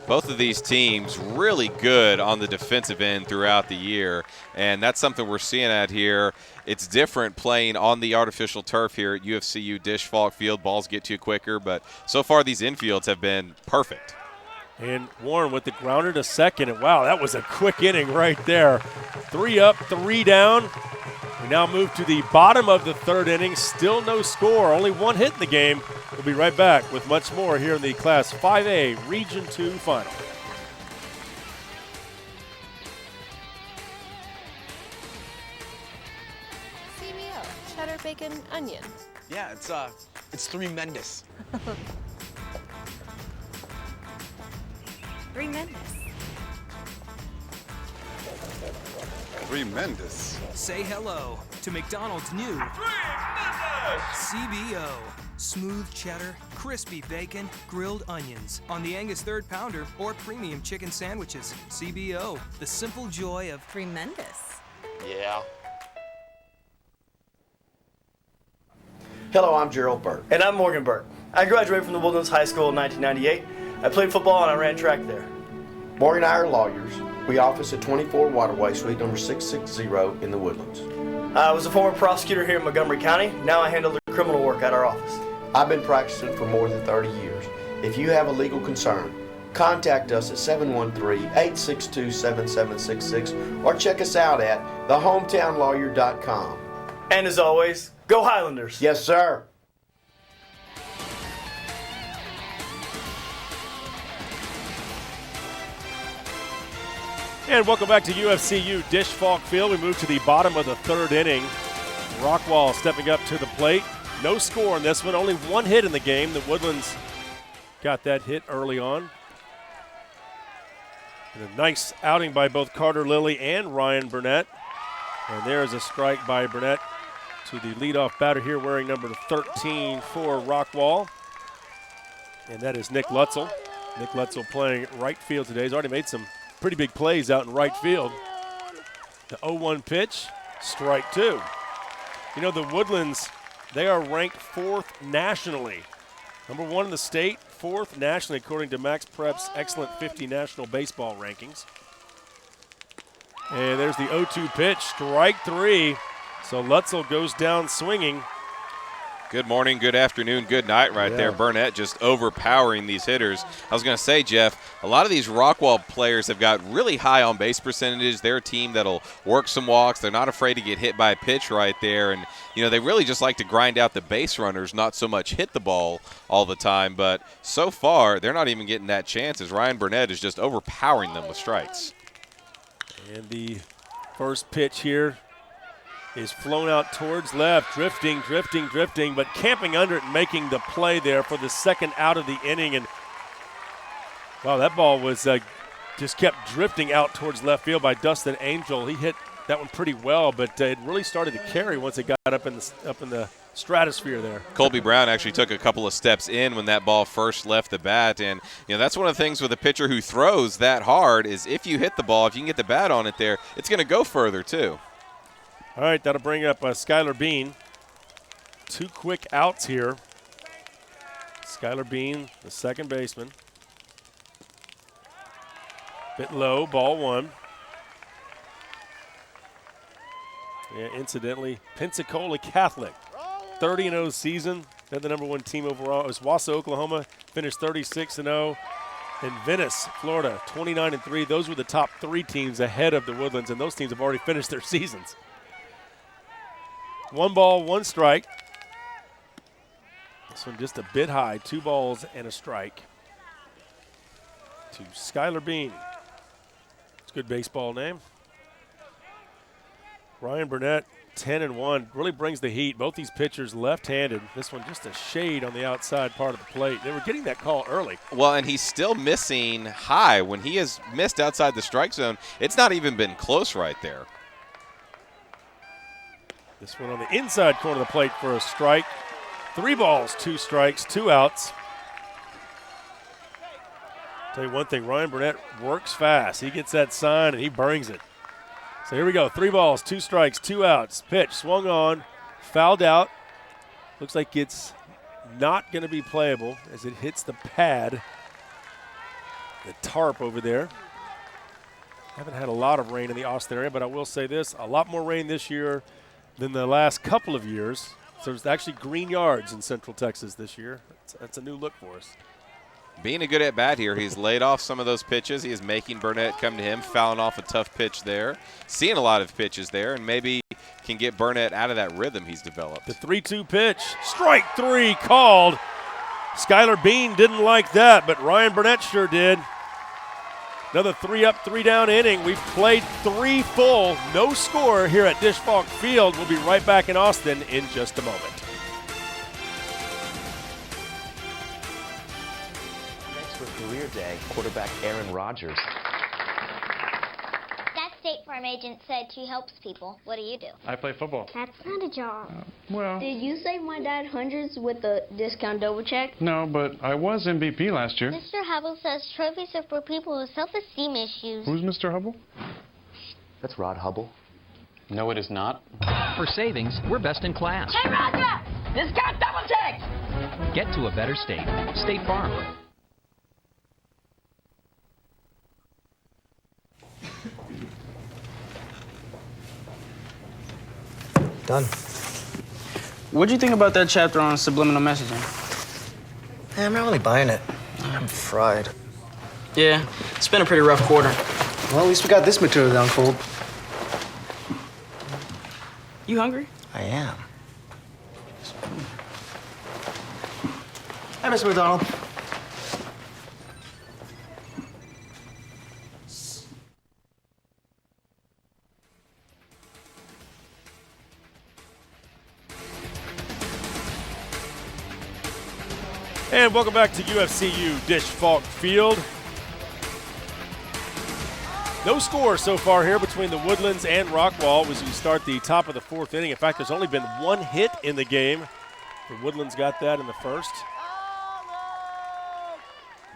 Both of these teams really good on the defensive end throughout the year, and that's something we're seeing out here. It's different playing on the artificial turf here at UFCU Dish Falk Field. Balls get to you quicker, but so far these infields have been perfect. And Warren with the grounder to second, and wow, that was a quick inning right there. 3 up, 3 down. We now move to the bottom of the third inning. Still no score, only 1 hit in the game. We'll be right back with much more here in the Class 5A Region 2 final. CBO, cheddar, bacon, onion. Yeah, it's tremendous. Tremendous. Tremendous. Say hello to McDonald's new CBO. Smooth cheddar, crispy bacon, grilled onions on the Angus 3rd pounder or premium chicken sandwiches. CBO, the simple joy of Tremendous. Yeah. Hello, I'm Gerald Burke. And I'm Morgan Burke. I graduated from the Woodlands High School in 1998. I played football and I ran track there. Morgan and I are lawyers. We office at 24 Waterway Suite number 660 in the Woodlands. I was a former prosecutor here in Montgomery County. Now I handle the criminal work at our office. I've been practicing for more than 30 years. If you have a legal concern, contact us at 713-862-7766 or check us out at thehometownlawyer.com. And as always, go Highlanders. Yes, sir. And welcome back to UFCU Dish Falk Field. We move to the bottom of the third inning. Rockwall stepping up to the plate. No score in this one, only 1 hit in the game. The Woodlands got that hit early on. And a nice outing by both Carter Lilly and Ryan Burnett. And there's a strike by Burnett to the leadoff batter here wearing number 13 for Rockwall. And that is Nick Lutzel. Nick Lutzel playing right field today. He's already made some pretty big plays out in right field. The 0-1 pitch, strike 2. You know, the Woodlands, they are ranked 4th nationally. Number 1 in the state, 4th nationally according to Max Prep's excellent 50 national baseball rankings. And there's the 0-2 pitch, strike 3. So Lutzel goes down swinging. Good morning, good afternoon, good night right there. Burnett just overpowering these hitters. I was going to say, Jeff, a lot of these Rockwall players have got really high on-base percentages. They're a team that'll work some walks. They're not afraid to get hit by a pitch right there. And, they really just like to grind out the base runners, not so much hit the ball all the time. But so far, they're not even getting that chance as Ryan Burnett is just overpowering them with strikes. And the first pitch here is flown out towards left, drifting, but camping under it and making the play there for the second out of the inning. And, wow, that ball was just kept drifting out towards left field by Dustin Angel. He hit that one pretty well, but it really started to carry once it got up in the stratosphere there. Colby Brown actually took a couple of steps in when that ball first left the bat, and that's one of the things with a pitcher who throws that hard is if you hit the ball, if you can get the bat on it there, it's going to go further too. All right, that'll bring up Skylar Bean. 2 quick outs here. Skylar Bean, the second baseman. Bit low, ball 1. Yeah, incidentally, Pensacola Catholic, 30-0 season. They're the #1 team overall. It was Wausau, Oklahoma, finished 36-0. And Venice, Florida, 29-3. Those were the top 3 teams ahead of the Woodlands, and those teams have already finished their seasons. 1 ball, 1 strike. This one just a bit high. 2 balls and a strike to Skylar Bean. It's a good baseball name. Ryan Burnett, 10-1, really brings the heat. Both these pitchers left-handed. This one just a shade on the outside part of the plate. They were getting that call early. Well, and he's still missing high. When he has missed outside the strike zone, it's not even been close right there. This one on the inside corner of the plate for a strike. 3 balls, 2 strikes, 2 outs. Tell you one thing, Ryan Burnett works fast. He gets that sign and he brings it. So here we go, 3 balls, 2 strikes, 2 outs. Pitch swung on, fouled out. Looks like it's not going to be playable as it hits the pad, the tarp over there. Haven't had a lot of rain in the Austin area, but I will say this, a lot more rain this year than the last couple of years. So there's actually green yards in Central Texas this year. That's a new look for us. Being a good at-bat here, he's laid off some of those pitches. He is making Burnett come to him, fouling off a tough pitch there. Seeing a lot of pitches there, and maybe can get Burnett out of that rhythm he's developed. The 3-2 pitch, strike 3 called. Skylar Bean didn't like that, but Ryan Burnett sure did. Another 3-up, 3-down inning. We've played 3 full, no score here at Dish Falk Field. We'll be right back in Austin in just a moment. Next for career day, quarterback Aaron Rodgers. That State Farm agent said she helps people. What do you do? I play football. That's not a job. Well, Did you save my dad hundreds with the discount double check? no, but I was MVP last year. Mr. Hubble says trophies are for people with self-esteem issues. Who's Mr. Hubble? That's Rod Hubble. No, it is not. For savings, we're best in class. Hey, Roger! Discount double check! Get to a better state. State Farm. Done. What'd you think about that chapter on subliminal messaging? I'm not really buying it. I'm fried. Yeah, it's been a pretty rough quarter. Well, at least we got this material down cold. You hungry? I am. Hi, Mr. McDonald. And welcome back to UFCU Dish Falk Field. No score so far here between the Woodlands and Rockwall as we start the top of the 4th inning. In fact, there's only been 1 hit in the game. The Woodlands got that in the first.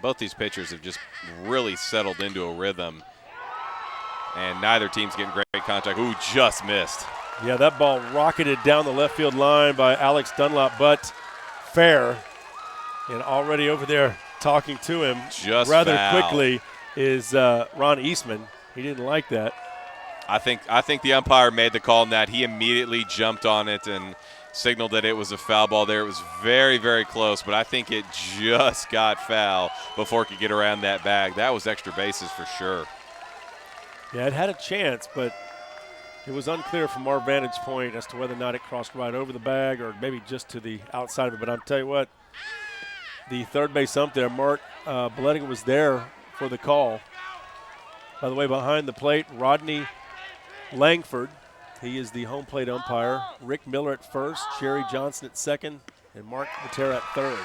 Both these pitchers have just really settled into a rhythm, and neither team's getting great contact. Ooh, just missed. Yeah, that ball rocketed down the left field line by Alex Dunlop, but fair. And already over there talking to him just rather foul. quickly is Ron Eastman. He didn't like that. I think the umpire made the call on that. He immediately jumped on it and signaled that it was a foul ball there. It was very, very close, but I think it just got foul before it could get around that bag. That was extra bases for sure. Yeah, it had a chance, but it was unclear from our vantage point as to whether or not it crossed right over the bag or maybe just to the outside of it. But I'll tell you what, the third base ump there, Mark Bleding, was there for the call. By the way, behind the plate, Rodney Langford. He is the home plate umpire. Rick Miller at first, Jerry Johnson at second, and Mark Matera at third.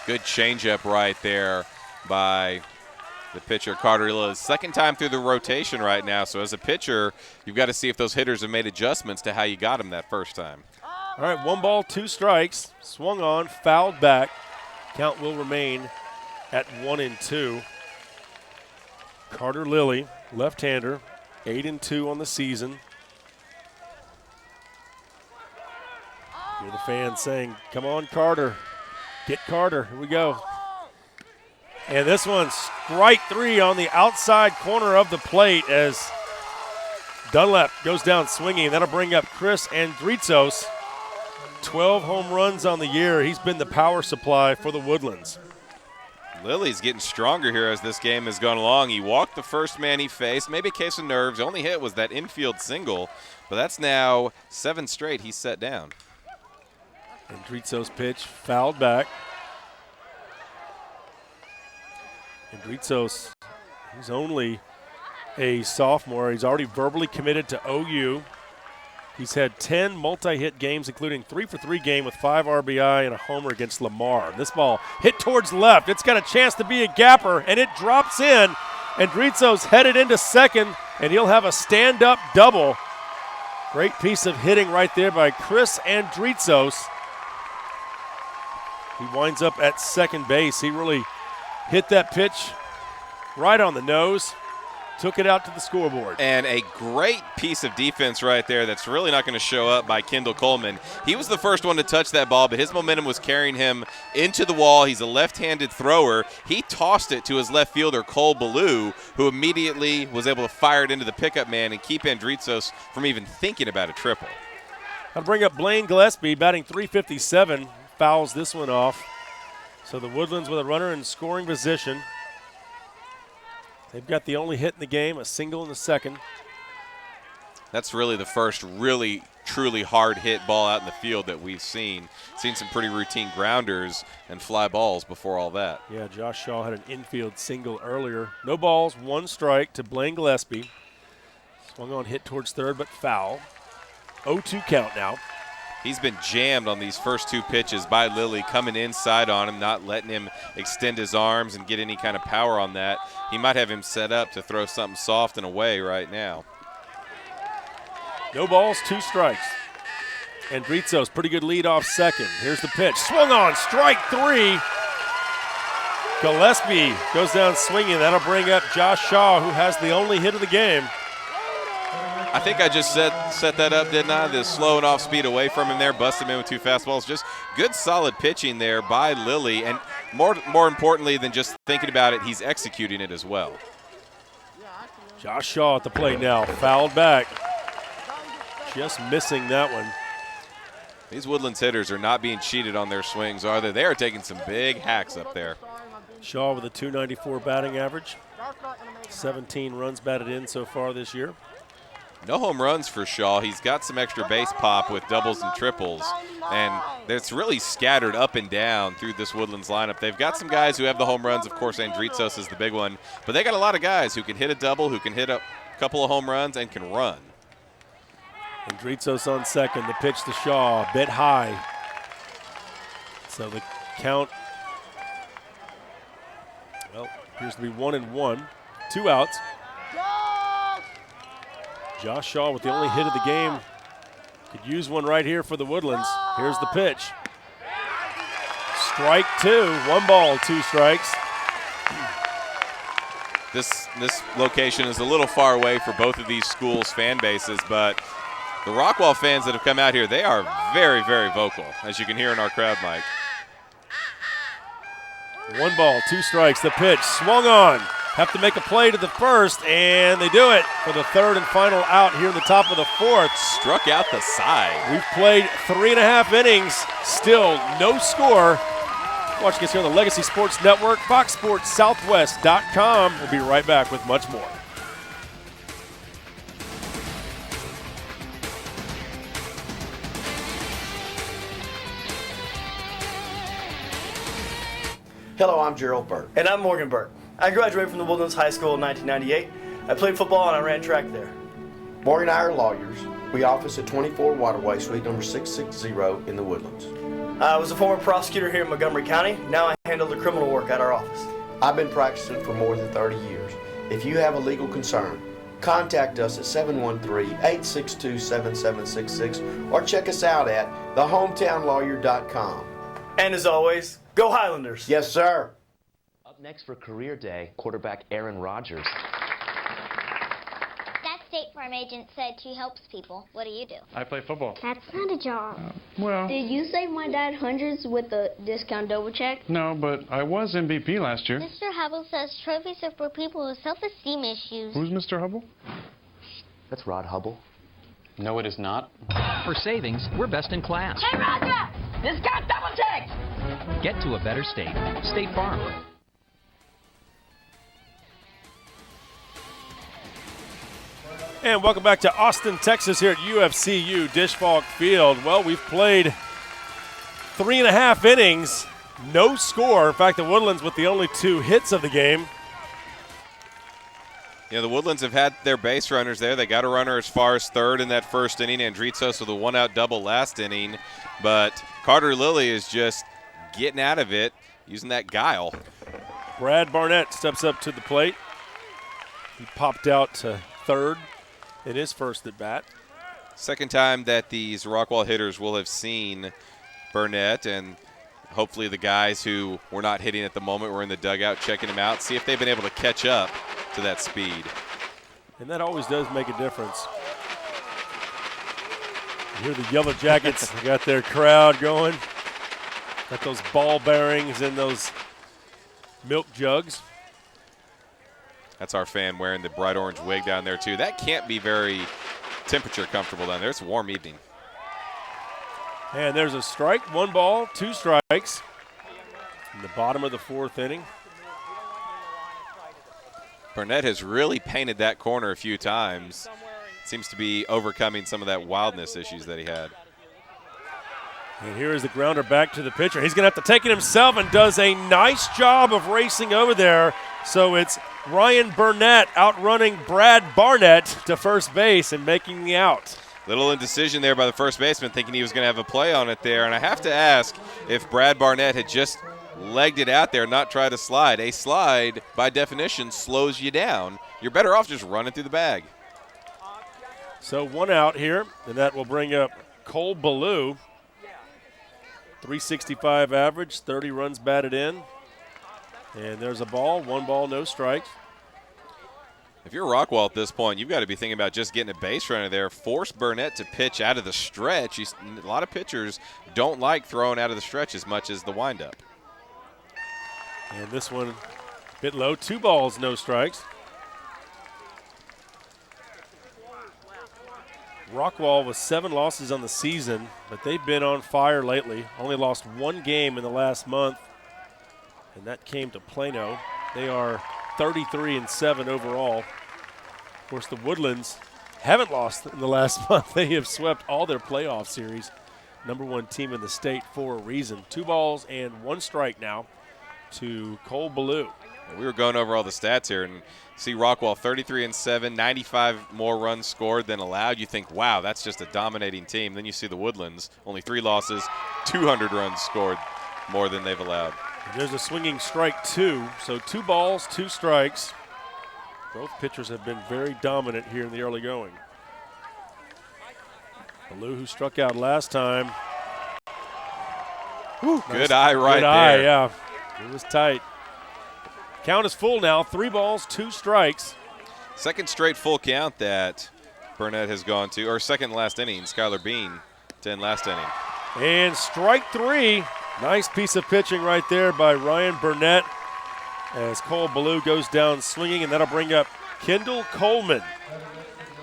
Good changeup right there by the pitcher, Carter Lillis. Second time through the rotation right now, so as a pitcher, you've got to see if those hitters have made adjustments to how you got them that first time. All right, 1 ball, 2 strikes. Swung on, fouled back. Count will remain at 1-2. Carter Lilly, left-hander, 8-2 on the season. Hear the fans saying, come on, Carter. Get Carter. Here we go. And this one's strike 3 on the outside corner of the plate as Dunlap goes down swinging. That'll bring up Chris Andritzos. 12 home runs on the year. He's been the power supply for the Woodlands. Lilly's getting stronger here as this game has gone along. He walked the first man he faced, maybe a case of nerves. The only hit was that infield single, but that's now 7 straight he's set down. Andritzos pitch fouled back. Andritzos, he's only a sophomore. He's already verbally committed to OU. He's had 10 multi-hit games, including 3-for-3 game with 5 RBI and a homer against Lamar. This ball hit towards left. It's got a chance to be a gapper, and it drops in. Andritzos headed into second, and he'll have a stand-up double. Great piece of hitting right there by Chris Andritzos. He winds up at second base. He really hit that pitch right on the nose. Took it out to the scoreboard. And a great piece of defense right there that's really not going to show up by Kendall Coleman. He was the first one to touch that ball, but his momentum was carrying him into the wall. He's a left-handed thrower. He tossed it to his left fielder, Cole Ballou, who immediately was able to fire it into the pickup man and keep Andritzos from even thinking about a triple. I'll bring up Blaine Gillespie, batting .357, fouls this one off. So the Woodlands with a runner in scoring position. They've got the only hit in the game, a single in the second. That's really the first really, truly hard hit ball out in the field that we've seen. Seen some pretty routine grounders and fly balls before all that. Yeah, Josh Shaw had an infield single earlier. No balls, 1 strike to Blaine Gillespie. Swung on, hit towards third, but foul. 0-2 count now. He's been jammed on these first 2 pitches by Lilly, coming inside on him, not letting him extend his arms and get any kind of power on that. He might have him set up to throw something soft and away right now. No balls, 2 strikes. Andritzos, pretty good lead off second. Here's the pitch. Swung on, strike 3. Gillespie goes down swinging. That'll bring up Josh Shaw, who has the only hit of the game. I think I just set that up, didn't I? The slow and off speed away from him there, busted him in with 2 fastballs. Just good, solid pitching there by Lilly, and more importantly than just thinking about it, he's executing it as well. Josh Shaw at the plate now, fouled back. Just missing that one. These Woodlands hitters are not being cheated on their swings, are they? They are taking some big hacks up there. Shaw with a .294 batting average. 17 runs batted in so far this year. No home runs for Shaw. He's got some extra base pop with doubles and triples, and it's really scattered up and down through this Woodlands lineup. They've got some guys who have the home runs. Of course, Andritzos is the big one, but they got a lot of guys who can hit a double, who can hit a couple of home runs, and can run. Andritzos on second. The pitch to Shaw, a bit high. So the count, well, appears to be 1-1. 2 outs. Josh Shaw with the only hit of the game. Could use one right here for the Woodlands. Here's the pitch. Strike 2. 1 ball, 2 strikes. This location is a little far away for both of these schools' fan bases, but the Rockwall fans that have come out here, they are very, very vocal, as you can hear in our crowd mic. 1 ball, 2 strikes. The pitch swung on, have to make a play to the first, and they do it for the third and final out here in the top of the fourth. Struck out the side. We've played 3.5 innings, still no score. Watching us here on the Legacy Sports Network, FoxSportsSouthwest.com. We'll be right back with much more. Hello, I'm Gerald Burke. And I'm Morgan Burke. I graduated from the Woodlands High School in 1998. I played football and I ran track there. Morgan and I are lawyers. We office at 24 Waterway, Suite number 660 in the Woodlands. I was a former prosecutor here in Montgomery County. Now I handle the criminal work at our office. I've been practicing for more than 30 years. If you have a legal concern, contact us at 713-862-7766 or check us out at thehometownlawyer.com. And as always, go Highlanders. Yes, sir. Up next for Career Day, quarterback Aaron Rodgers. That State Farm agent said she helps people. What do you do? I play football. That's not a job. Well, Did you save my dad hundreds with the discount double check? no, but I was MVP last year. Mr. Hubble says trophies are for people with self-esteem issues. Who's Mr. Hubble? That's Rod Hubble. No, it is not. For savings, we're best in class. Hey, Roger! Discount double check! Get to a better state. State Farm. And welcome back to Austin, Texas here at UFCU Disch-Falk Field. Well, we've played 3.5 innings, no score. In fact, the Woodlands with the only 2 hits of the game. You know, the Woodlands have had their base runners there. They got a runner as far as third in that first inning. Andrizos with a 1-out double last inning. But Carter Lilly is just getting out of it, using that guile. Brad Barnett steps up to the plate. He popped out to third in his first at bat. Second time that these Rockwall hitters will have seen Burnett, and hopefully the guys who were not hitting at the moment were in the dugout checking him out, see if they've been able to catch up to that speed. And that always does make a difference. You hear the Yellowjackets got their crowd going. Got those ball bearings in those milk jugs. That's our fan wearing the bright orange wig down there, too. That can't be very temperature comfortable down there. It's a warm evening. And there's a strike, 1 ball, 2 strikes in the bottom of the 4th inning. Burnett has really painted that corner a few times. Seems to be overcoming some of that wildness issues that he had. And here is the grounder back to the pitcher. He's going to have to take it himself and does a nice job of racing over there. So it's Ryan Burnett outrunning Brad Barnett to first base and making the out. Little indecision there by the first baseman, thinking he was going to have a play on it there. And I have to ask if Brad Barnett had just legged it out there, not tried to slide. A slide, by definition, slows you down. You're better off just running through the bag. So 1 out here, and that will bring up Cole Ballou. 365 average, 30 runs batted in. And there's a ball, 1 ball, no strikes. If you're Rockwall at this point, you've got to be thinking about just getting a base runner there. Force Burnett to pitch out of the stretch. A lot of pitchers don't like throwing out of the stretch as much as the windup. And this one a bit low, 2 balls, no strikes. Rockwall with 7 losses on the season, but they've been on fire lately. Only lost 1 game in the last month, and that came to Plano. They are 33-7 overall. Of course, the Woodlands haven't lost in the last month. They have swept all their playoff series. #1 team in the state for a reason. 2 balls and 1 strike now to Cole Ballou. We were going over all the stats here and see Rockwall 33-7, 95 more runs scored than allowed. You think, wow, that's just a dominating team. Then you see the Woodlands, only 3 losses, 200 runs scored more than they've allowed. And there's a swinging strike 2, so 2 balls, 2 strikes. Both pitchers have been very dominant here in the early going. Ballou, who struck out last time. Whew, good eye right good there. Eye, yeah. It was tight. Count is full now, 3 balls, 2 strikes. Second straight full count that Burnett has gone to, or second last inning, Skylar Bean to end last inning. And strike 3. Nice piece of pitching right there by Ryan Burnett. as Cole Ballou goes down swinging, and that'll bring up Kendall Coleman.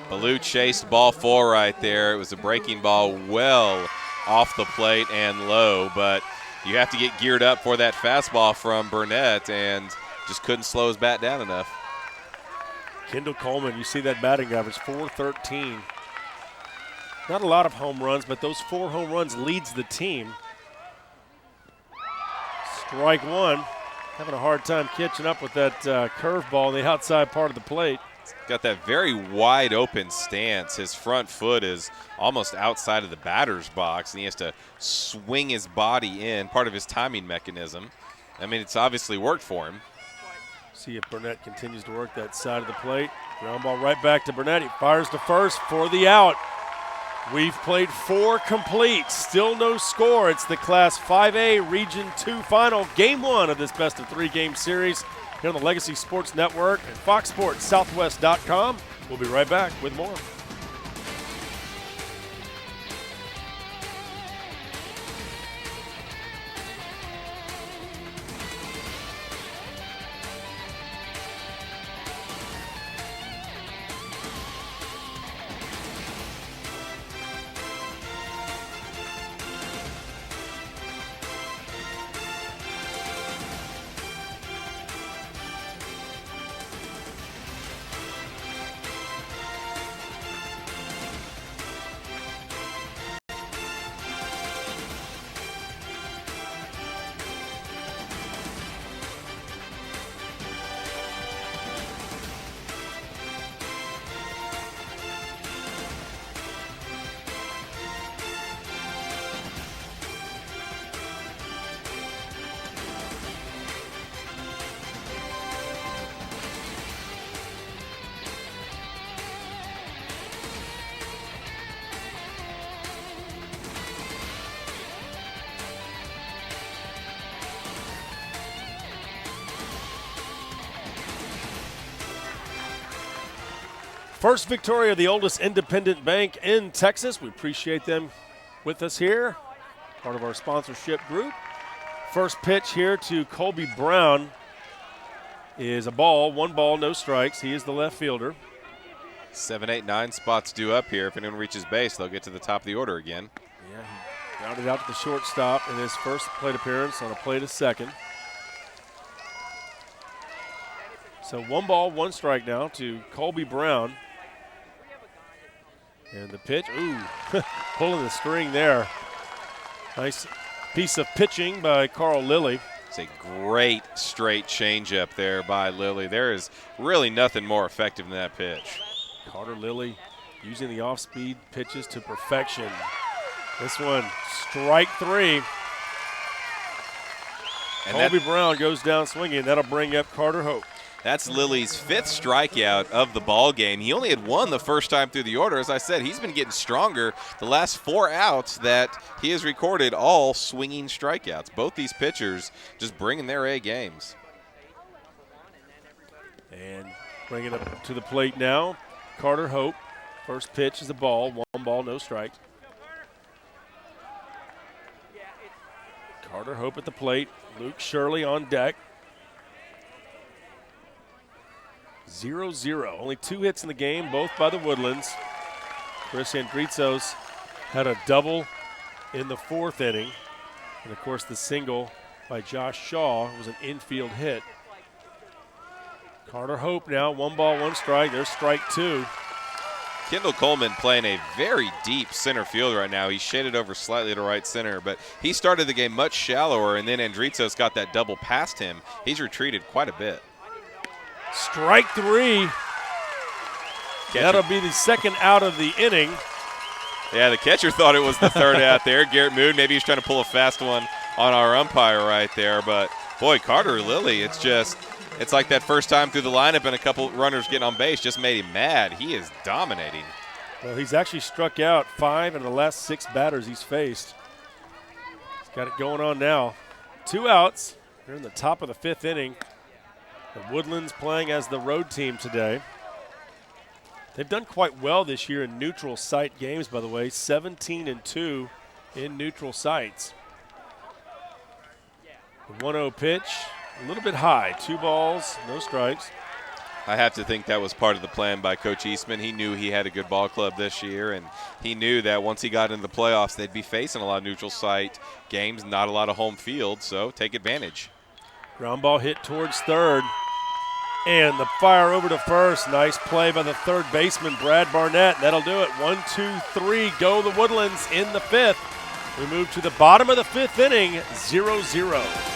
Ballou chased ball 4 right there. It was a breaking ball well off the plate and low, but you have to get geared up for that fastball from Burnett, and just couldn't slow his bat down enough. Kendall Coleman, you see that batting average, .413. Not a lot of home runs, but those 4 home runs leads the team. Strike 1. Having a hard time catching up with that curveball on the outside part of the plate. He's got that very wide open stance. His front foot is almost outside of the batter's box, and he has to swing his body in, part of his timing mechanism. I mean, it's obviously worked for him. See if Burnett continues to work that side of the plate. Ground ball right back to Burnett. He fires to first for the out. We've played 4 complete. Still no score. It's the Class 5A Region 2 final, Game 1 of this best-of-3 game series here on the Legacy Sports Network and FoxSportsSouthwest.com. We'll be right back with more. First Victoria, the oldest independent bank in Texas. We appreciate them with us here, part of our sponsorship group. First pitch here to Colby Brown is a ball, 1 ball, no strikes. He is the left fielder. 7, 8, 9 spots due up here. If anyone reaches base, they'll get to the top of the order again. Yeah, he grounded out to the shortstop in his first plate appearance on a play to second. So 1 ball, 1 strike now to Colby Brown. And the pitch, pulling the string there. Nice piece of pitching by Carl Lilly. It's a great straight changeup there by Lilly. There is really nothing more effective than that pitch. Carter Lilly using the off-speed pitches to perfection. This one, strike 3. And Colby Brown goes down swinging. That'll bring up Carter Hope. That's Lilly's 5th strikeout of the ball game. He only had 1 the first time through the order. As I said, he's been getting stronger. The last 4 outs that he has recorded, all swinging strikeouts. Both these pitchers just bringing their A games. And bringing up to the plate now, Carter Hope. First pitch is a ball, 1 ball, no strikes. Carter Hope at the plate. Luke Shirley on deck. 0-0. Only 2 hits in the game, both by the Woodlands. Chris Andrizos had a double in the 4th inning. And, of course, the single by Josh Shaw was an infield hit. Carter Hope now, 1 ball, 1 strike. There's strike 2. Kendall Coleman playing a very deep center field right now. He's shaded over slightly to right center, but he started the game much shallower, and then Andrizos got that double past him. He's retreated quite a bit. Strike 3. That'll be the 2nd out of the inning. Yeah, the catcher thought it was the 3rd out there. Garrett Moon, maybe he's trying to pull a fast one on our umpire right there. But, boy, Carter Lilly, it's like that first time through the lineup and a couple runners getting on base just made him mad. He is dominating. Well, he's actually struck out 5 in the last 6 batters he's faced. He's got it going on now. 2 outs. They're in the top of the 5th inning. The Woodlands playing as the road team today. They've done quite well this year in neutral site games, by the way, 17-2 in neutral sites. The 1-0 pitch a little bit high. 2 balls, no strikes. I have to think that was part of the plan by Coach Eastman. He knew he had a good ball club this year, and he knew that once he got into the playoffs, they'd be facing a lot of neutral site games, not a lot of home field, so take advantage. Ground ball hit towards third, and the fire over to first. Nice play by the third baseman, Brad Barnett. That'll do it. 1, 2, 3, go the Woodlands in the 5th. We move to the bottom of the 5th inning, 0-0.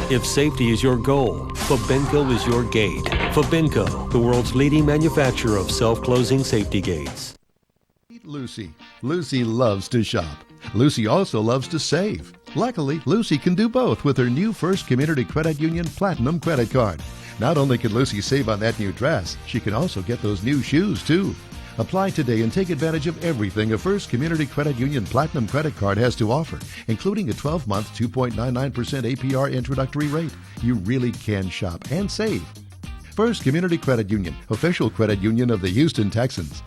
If safety is your goal, Fabenco is your gate. Fabenco, the world's leading manufacturer of self-closing safety gates. Meet Lucy. Lucy loves to shop. Lucy also loves to save. Luckily, Lucy can do both with her new First Community Credit Union Platinum Credit Card. Not only can Lucy save on that new dress, she can also get those new shoes, too. Apply today and take advantage of everything a First Community Credit Union Platinum Credit Card has to offer, including a 12-month 2.99% APR introductory rate. You really can shop and save. First Community Credit Union, official credit union of the Houston Texans.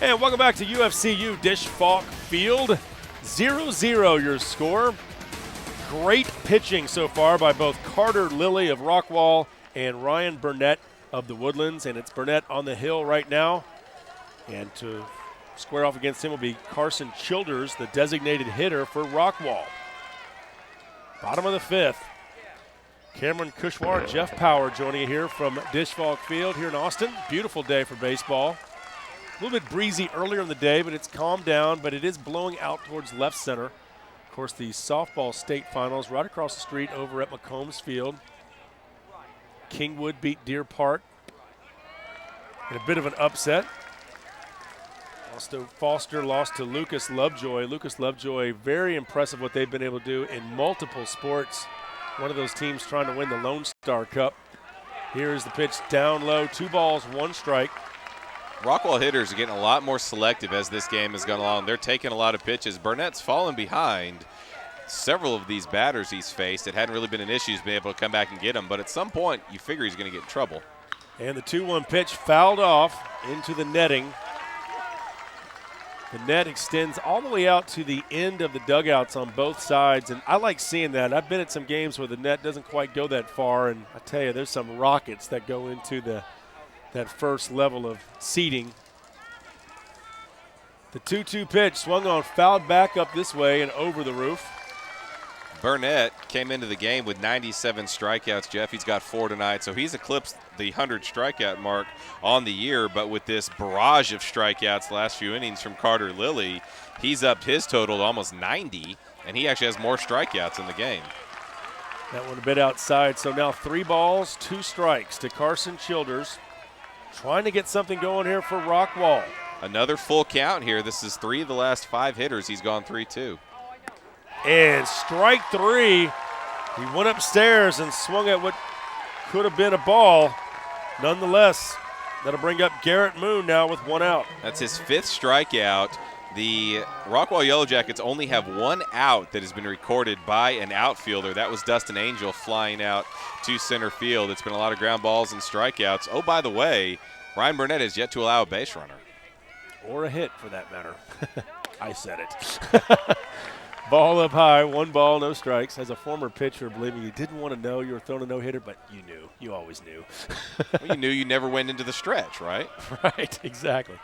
And welcome back to UFCU Dish Falk Field. 0-0 your score. Great pitching so far by both Carter Lilly of Rockwall and Ryan Burnett of the Woodlands, and it's Burnett on the hill right now. And to square off against him will be Carson Childers, the designated hitter for Rockwall. Bottom of the 5th. Cameron Kushwar, Jeff Power joining you here from Dish Falk Field here in Austin. Beautiful day for baseball. A little bit breezy earlier in the day, but it's calmed down, but it is blowing out towards left center. Of course, the softball state finals right across the street over at McCombs Field. Kingwood beat Deer Park in a bit of an upset. Also, Foster lost to Lucas Lovejoy. Lucas Lovejoy, very impressive what they've been able to do in multiple sports. One of those teams trying to win the Lone Star Cup. Here is the pitch down low, 2 balls, 1 strike. Rockwall hitters are getting a lot more selective as this game has gone along. They're taking a lot of pitches. Burnett's fallen behind several of these batters he's faced. It hadn't really been an issue. He's been able to come back and get them, but at some point you figure he's going to get in trouble. And the 2-1 pitch fouled off into the netting. The net extends all the way out to the end of the dugouts on both sides, and I like seeing that. I've been at some games where the net doesn't quite go that far, and I tell you, there's some rockets that go into that first level of seating. The 2-2 pitch swung on, fouled back up this way and over the roof. Burnett came into the game with 97 strikeouts, Jeff. He's got 4 tonight, so he's eclipsed the 100 strikeout mark on the year. But with this barrage of strikeouts the last few innings from Carter Lilly, he's upped his total to almost 90, and he actually has more strikeouts in the game. That one a bit outside, so now 3 balls, 2 strikes to Carson Childers. Trying to get something going here for Rockwall. Another full count here. This is 3 of the last 5 hitters. He's gone 3-2. And strike 3. He went upstairs and swung at what could have been a ball. Nonetheless, that'll bring up Garrett Moon now with 1 out. That's his 5th strikeout. The Rockwall Yellowjackets only have 1 out that has been recorded by an outfielder. That was Dustin Angel flying out to center field. It's been a lot of ground balls and strikeouts. Oh, by the way, Ryan Burnett has yet to allow a base runner. Or a hit, for that matter. I said it. Ball up high, 1 ball, no strikes. As a former pitcher, believe me, you didn't want to know you were throwing a no-hitter, but you knew. You always knew. Well, you knew you never went into the stretch, right? Right, exactly.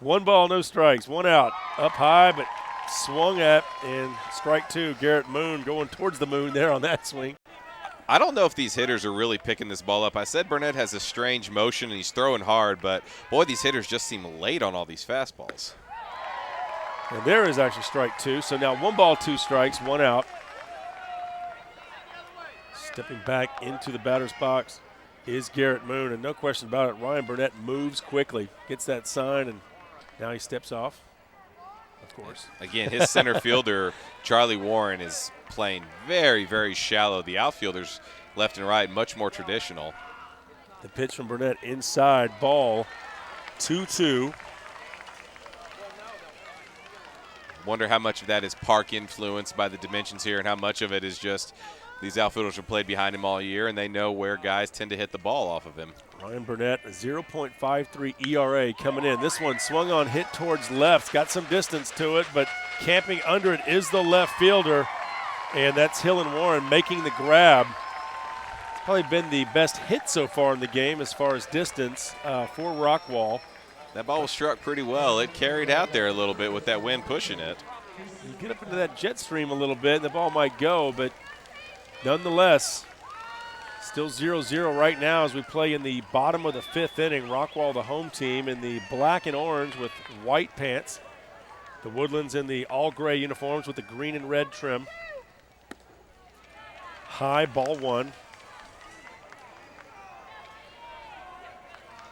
1 ball, no strikes, 1 out. Up high, but swung at, and strike 2. Garrett Moon going towards the moon there on that swing. I don't know if these hitters are really picking this ball up. I said Burnett has a strange motion and he's throwing hard, but boy, these hitters just seem late on all these fastballs. And there is actually strike 2. So now 1 ball, 2 strikes, 1 out. Stepping back into the batter's box is Garrett Moon, and no question about it, Ryan Burnett moves quickly, gets that sign, and now he steps off. of course. Again, his center fielder, Charlie Warren, is playing very, very shallow. The outfielders left and right, much more traditional. The pitch from Burnett inside, ball 2-2. Wonder how much of that is park influenced by the dimensions here and how much of it is just these outfielders have played behind him all year and they know where guys tend to hit the ball off of him. Ryan Burnett, a 0.53 ERA coming in. This one swung on, hit towards left, got some distance to it, but camping under it is the left fielder, and that's Hillen Warren making the grab. It's probably been the best hit so far in the game as far as distance for Rockwall. That ball was struck pretty well. It carried out there a little bit with that wind pushing it. You get up into that jet stream a little bit, and the ball might go, but nonetheless, still 0-0 right now as we play in the bottom of the 5th inning. Rockwall, the home team, in the black and orange with white pants. The Woodlands in the all-gray uniforms with the green and red trim. High, ball 1.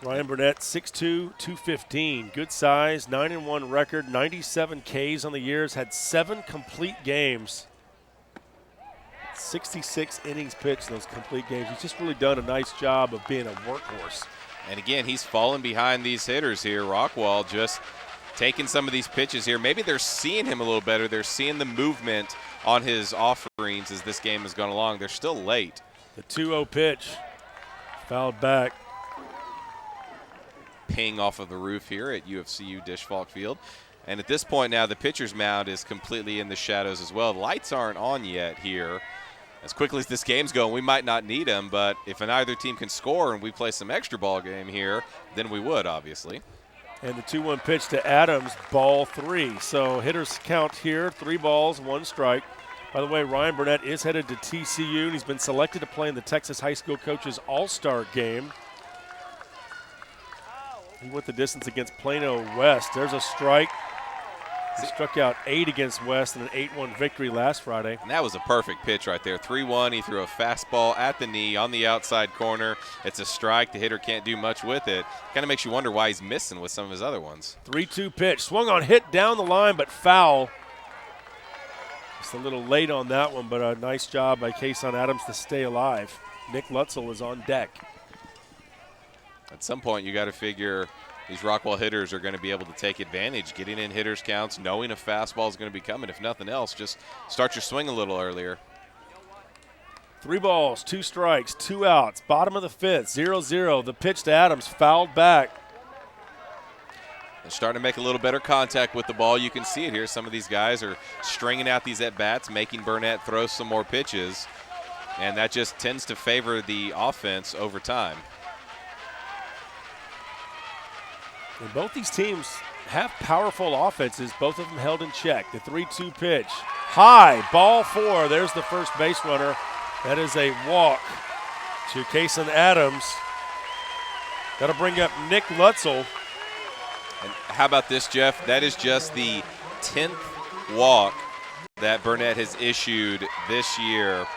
Ryan Burnett, 6'2", 215. Good size, 9-1 record, 97 Ks on the years, had 7 complete games. 66 innings pitched in those complete games. He's just really done a nice job of being a workhorse. And again, he's fallen behind these hitters here. Rockwall just taking some of these pitches here. Maybe they're seeing him a little better. They're seeing the movement on his offerings as this game has gone along. They're still late. The 2-0 pitch, fouled back. Ping off of the roof here at UFCU Dish Falk Field. And at this point now, the pitcher's mound is completely in the shadows as well. The lights aren't on yet here. As quickly as this game's going, we might not need them, but if either team can score and we play some extra ball game here, then we would, obviously. And the 2-1 pitch to Adams, ball 3. So hitters count here, 3 balls, 1 strike. By the way, Ryan Burnett is headed to TCU, and he's been selected to play in the Texas High School Coaches All-Star Game. He went the distance against Plano West. There's a strike. He struck out 8 against West in an 8-1 victory last Friday. And that was a perfect pitch right there. 3-1, he threw a fastball at the knee on the outside corner. It's a strike. The hitter can't do much with it. Kind of makes you wonder why he's missing with some of his other ones. 3-2 pitch. Swung on, hit down the line, but foul. Just a little late on that one, but a nice job by Kason Adams to stay alive. Nick Lutzel was on deck. At some point, you got to figure these Rockwall hitters are going to be able to take advantage, getting in hitters' counts, knowing a fastball is going to be coming. If nothing else, just start your swing a little earlier. 3 balls, 2 strikes, 2 outs. Bottom of the 5th, 0-0. The pitch to Adams, fouled back. They're starting to make a little better contact with the ball. You can see it here. Some of these guys are stringing out these at-bats, making Burnett throw some more pitches, and that just tends to favor the offense over time. And both these teams have powerful offenses, both of them held in check. The 3-2 pitch. High, ball 4. There's the first base runner. That is a walk to Kason Adams. That'll bring up Nick Lutzel. And how about this, Jeff? That is just the 10th walk that Burnett has issued this year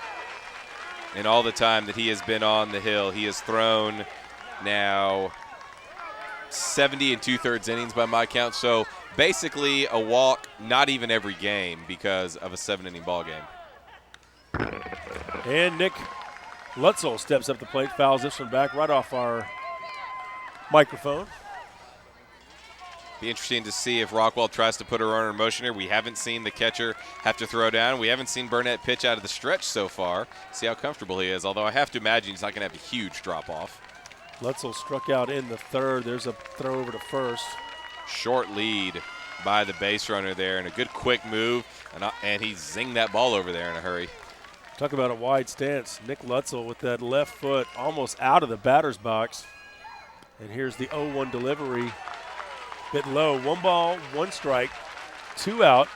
in all the time that he has been on the hill. He has thrown now 70 2/3 innings by my count. So basically a walk not even every game because of a 7-inning ball game. And Nick Lutzel steps up the plate, fouls this one back right off our microphone. Be interesting to see if Rockwall tries to put a runner in motion here. We haven't seen the catcher have to throw down. We haven't seen Burnett pitch out of the stretch so far. See how comfortable he is, although I have to imagine he's not going to have a huge drop-off. Lutzel struck out in the 3rd. There's a throw over to 1st. Short lead by the base runner there, and a good quick move, and he zinged that ball over there in a hurry. Talk about a wide stance. Nick Lutzel with that left foot almost out of the batter's box. And here's the 0-1 delivery. Bit low. 1 ball, 1 strike, 2 out.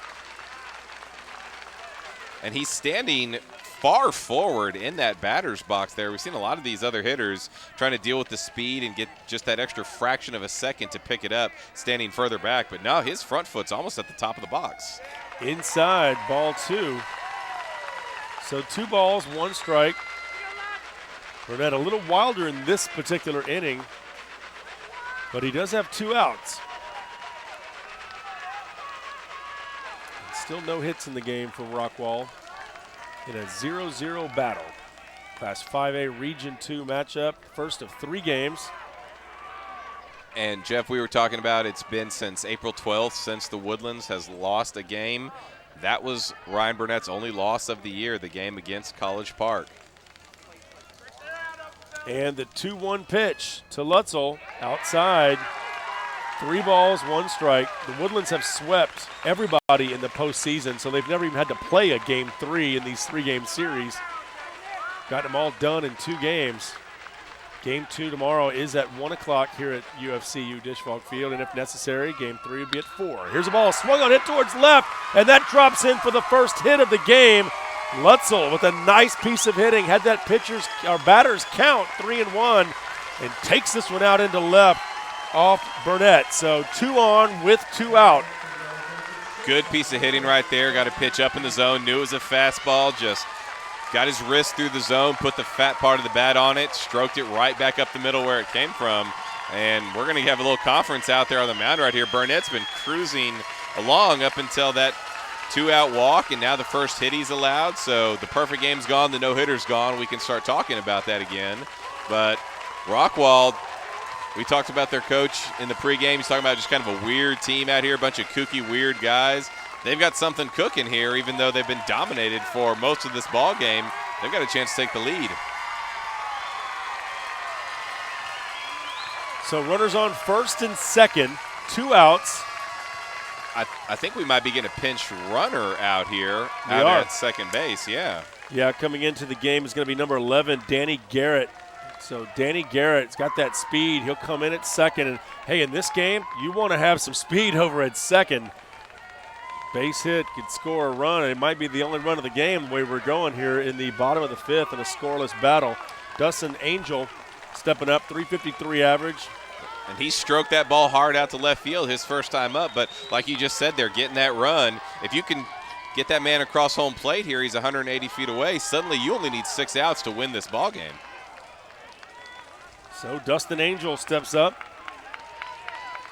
And he's standing far forward in that batter's box there. We've seen a lot of these other hitters trying to deal with the speed and get just that extra fraction of a second to pick it up, standing further back. But now his front foot's almost at the top of the box. Inside, ball 2. So 2 balls, 1 strike. Burnett a little wilder in this particular inning, but he does have 2 outs. Still no hits in the game for Rockwall in a 0-0 battle. Class 5A Region 2 matchup, first of 3 games. And, Jeff, we were talking about it's been since April 12th since the Woodlands has lost a game. That was Ryan Burnett's only loss of the year, the game against College Park. And the 2-1 pitch to Lutzel outside. 3 balls, 1 strike. The Woodlands have swept everybody in the postseason, so they've never even had to play a game 3 in these 3-game series. Got them all done in 2 games. Game 2 tomorrow is at 1 o'clock here at UFCU Disch-Falk Field, and if necessary, game 3 will be at 4. Here's a ball swung on, hit towards left, and that drops in for the first hit of the game. Lutzel with a nice piece of hitting, had that batter's count 3-1, and takes this one out into left off Burnett. So 2 on with 2 out. Good piece of hitting right there. Got a pitch up in the zone. Knew it was a fastball. Just got his wrist through the zone, put the fat part of the bat on it, stroked it right back up the middle where it came from. And we're going to have a little conference out there on the mound right here. Burnett's been cruising along up until that 2-out walk, and now the first hit he's allowed. So the perfect game's gone, the no-hitter's gone. We can start talking about that again. But Rockwall, we talked about their coach in the pregame. He's talking about just kind of a weird team out here, a bunch of kooky, weird guys. They've got something cooking here, even though they've been dominated for most of this ball game. They've got a chance to take the lead. So runners on first and second, 2 outs. I think we might be getting a pinch runner out here at second base, yeah. Yeah, coming into the game is going to be number 11, Danny Garrett. So Danny Garrett's got that speed. He'll come in at second. And, hey, in this game, you want to have some speed over at second. Base hit could score a run. It might be the only run of the game the way we're going here in the bottom of the 5th in a scoreless battle. Dustin Angel stepping up, .353 average. And he stroked that ball hard out to left field his first time up. But like you just said, they're getting that run. If you can get that man across home plate here, he's 180 feet away. Suddenly you only need 6 outs to win this ball game. So Dustin Angel steps up.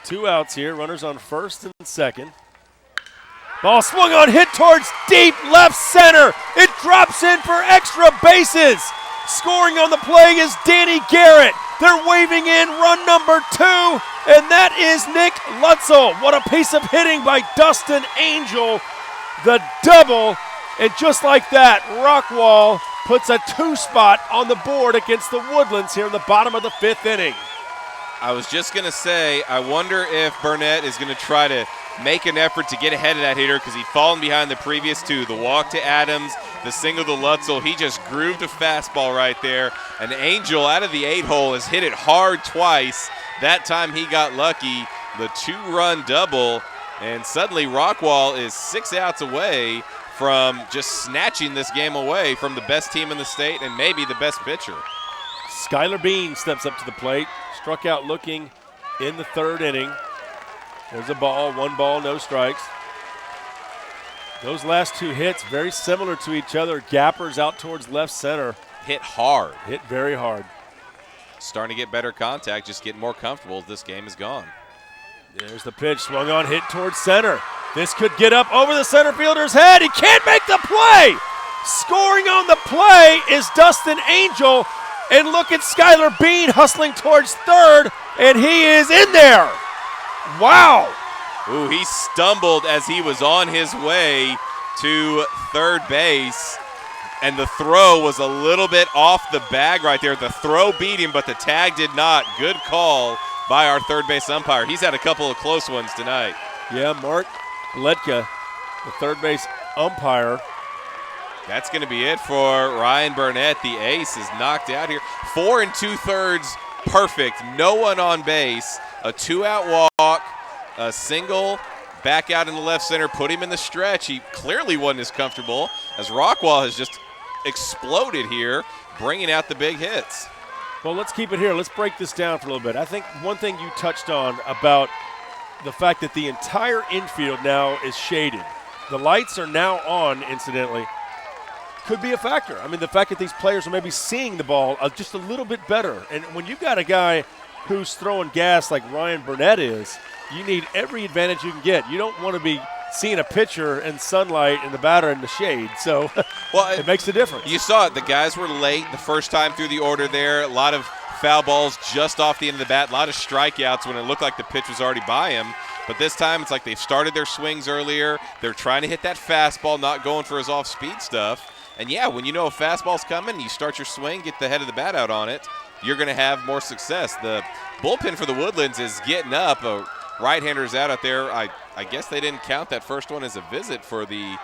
2 outs here, runners on first and second. Ball swung on, hit towards deep left center. It drops in for extra bases. Scoring on the play is Danny Garrett. They're waving in run number 2, and that is Nick Lutzel. What a piece of hitting by Dustin Angel. The double, and just like that, Rockwall puts a 2 spot on the board against the Woodlands here in the bottom of the 5th inning. I was just going to say, I wonder if Burnett is going to try to make an effort to get ahead of that hitter because he'd fallen behind the previous 2. The walk to Adams, the single to Lutzel. He just grooved a fastball right there. And Angel out of the 8-hole has hit it hard twice. That time he got lucky. The 2-run double. And suddenly Rockwall is 6 outs away from just snatching this game away from the best team in the state and maybe the best pitcher. Skylar Bean steps up to the plate. Struck out looking in the 3rd inning. There's a ball, 1 ball, no strikes. Those last 2 hits, very similar to each other. Gappers out towards left center. Hit hard. Hit very hard. Starting to get better contact, just getting more comfortable as this game is gone. There's the pitch, swung on, hit towards center. This could get up over the center fielder's head. He can't make the play. Scoring on the play is Dustin Angel. And look at Skylar Bean hustling towards 3rd, and he is in there. Wow. Ooh, he stumbled as he was on his way to 3rd base, and the throw was a little bit off the bag right there. The throw beat him, but the tag did not. Good call by our 3rd base umpire. He's had a couple of close ones tonight. Yeah, Mark Letka, the 3rd base umpire. That's going to be it for Ryan Burnett. The ace is knocked out here. 4 2/3 perfect. No one on base. A 2-out walk, a single, back out in the left center, put him in the stretch. He clearly wasn't as comfortable as Rockwall has just exploded here, bringing out the big hits. Well, let's keep it here. Let's break this down for a little bit. I think one thing you touched on about the fact that the entire infield now is shaded. The lights are now on, incidentally. Could be a factor. I mean, the fact that these players are maybe seeing the ball just a little bit better. And when you've got a guy who's throwing gas like Ryan Burnett is, you need every advantage you can get. You don't want to be seeing a pitcher in sunlight and the batter in the shade. So it makes a difference. You saw it. The guys were late the first time through the order there. A lot of foul balls just off the end of the bat. A lot of strikeouts when it looked like the pitch was already by him. But this time it's like they've started their swings earlier. They're trying to hit that fastball, not going for his off-speed stuff. And, yeah, when you know a fastball's coming, you start your swing, get the head of the bat out on it, you're going to have more success. The bullpen for the Woodlands is getting up. Right-handers out there. I guess they didn't count that first one as a visit for the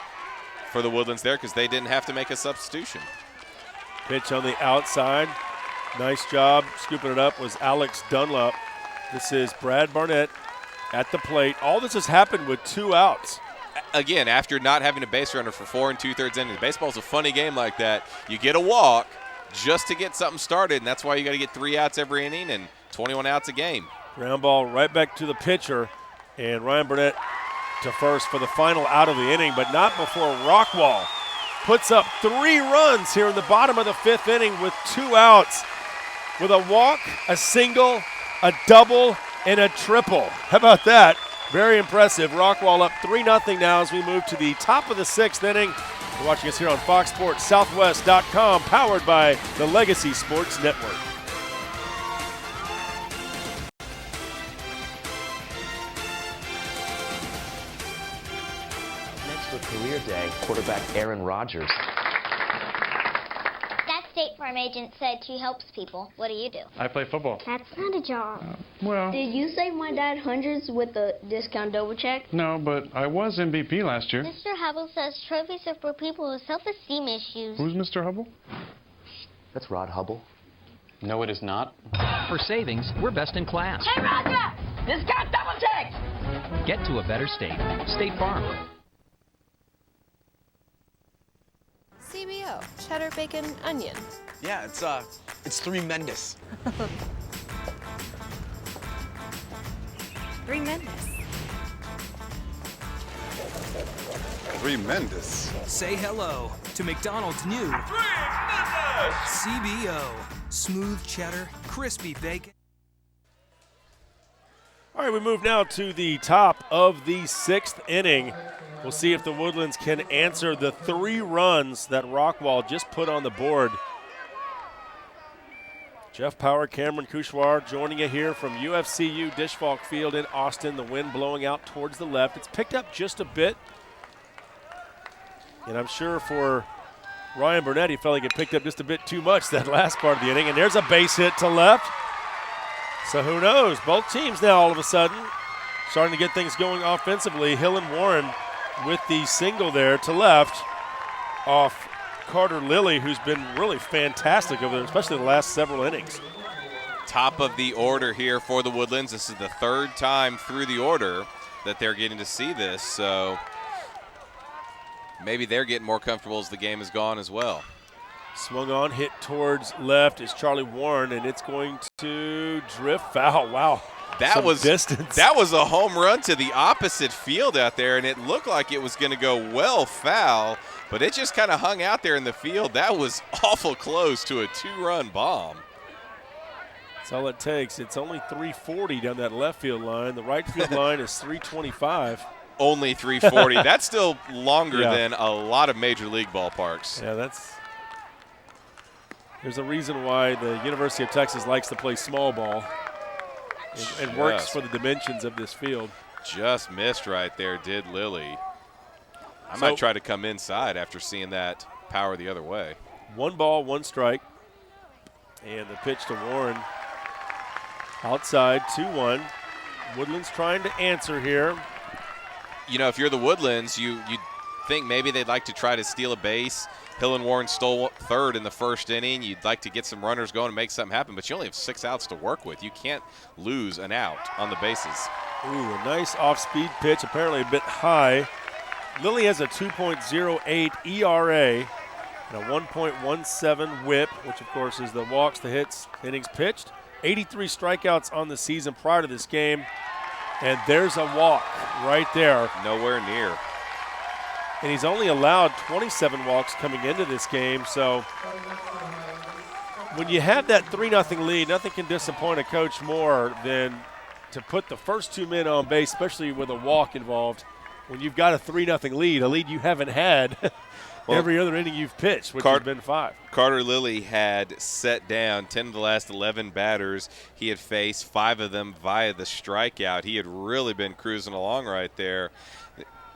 Woodlands there because they didn't have to make a substitution. Pitch on the outside. Nice job scooping it up was Alex Dunlop. This is Brad Barnett at the plate. All this has happened with 2 outs. Again, after not having a base runner for 4 2/3 innings. Baseball's a funny game like that. You get a walk just to get something started, and that's why you got to get 3 outs every inning and 21 outs a game. Ground ball right back to the pitcher, and Ryan Burnett to first for the final out of the inning, but not before Rockwall puts up 3 runs here in the bottom of the 5th inning with 2 outs with a walk, a single, a double, and a triple. How about that? Very impressive. Rockwall up 3-0 now as we move to the top of the 6th inning. You're watching us here on Fox Sports Southwest.com, powered by the Legacy Sports Network. Next for Career Day, quarterback Aaron Rodgers. That State Farm agent said she helps people. What do you do? I play football. That's not a job. Well, Did you save my dad hundreds with the discount double check? no, but I was MVP last year. Mr. Hubble says trophies are for people with self-esteem issues. Who's Mr. Hubble? That's Rod Hubble. No, it is not. For savings, we're best in class. Hey, Roger! Discount double check! Get to a better state. State Farm. CBO, cheddar, bacon, onion. Yeah, it's tremendous. Tremendous. Tremendous. Say hello to McDonald's new CBO. Smooth cheddar, crispy bacon. All right, we move now to the top of the 6th inning. We'll see if the Woodlands can answer the 3 runs that Rockwall just put on the board. Jeff Power, Cameron Kushwar joining you here from UFCU Dishfalk Field in Austin. The wind blowing out towards the left. It's picked up just a bit. And I'm sure for Ryan Burnett, he felt like it picked up just a bit too much that last part of the inning. And there's a base hit to left. So who knows? Both teams now all of a sudden starting to get things going offensively. Hill and Warren with the single there to left off Carter Lilly, who's been really fantastic over there, especially the last several innings. Top of the order here for the Woodlands. This is the 3rd time through the order that they're getting to see this, so maybe they're getting more comfortable as the game has gone as well. Swung on, hit towards left is Charlie Warren, and it's going to drift foul. Wow. That was distance. That was a home run to the opposite field out there, and it looked like it was going to go well foul, but it just kind of hung out there in the field. That was awful close to a 2-run bomb. That's all it takes. It's only 340 down that left field line. The right field line is 325. Only 340. That's still longer than a lot of major league ballparks. Yeah, there's a reason why the University of Texas likes to play small ball. It works for the dimensions of this field. Just missed right there, did Lilly. I might try to come inside after seeing that power the other way. 1 ball, 1 strike. And the pitch to Warren. Outside, 2-1. Woodlands trying to answer here. You know, if you're the Woodlands, you'd think maybe they'd like to try to steal a base. Hill and Warren stole 3rd in the 1st inning. You'd like to get some runners going and make something happen, but you only have 6 outs to work with. You can't lose an out on the bases. Ooh, a nice off-speed pitch, apparently a bit high. Lilly has a 2.08 ERA and a 1.17 whip, which, of course, is the walks, the hits, innings pitched. 83 strikeouts on the season prior to this game, and there's a walk right there. Nowhere near. And he's only allowed 27 walks coming into this game. So when you have that 3-0 lead, nothing can disappoint a coach more than to put the first 2 men on base, especially with a walk involved, when you've got a 3-0 lead, a lead you haven't had every other inning you've pitched, which has been 5. Carter Lilly had set down 10 of the last 11 batters he had faced, 5 of them via the strikeout. He had really been cruising along right there.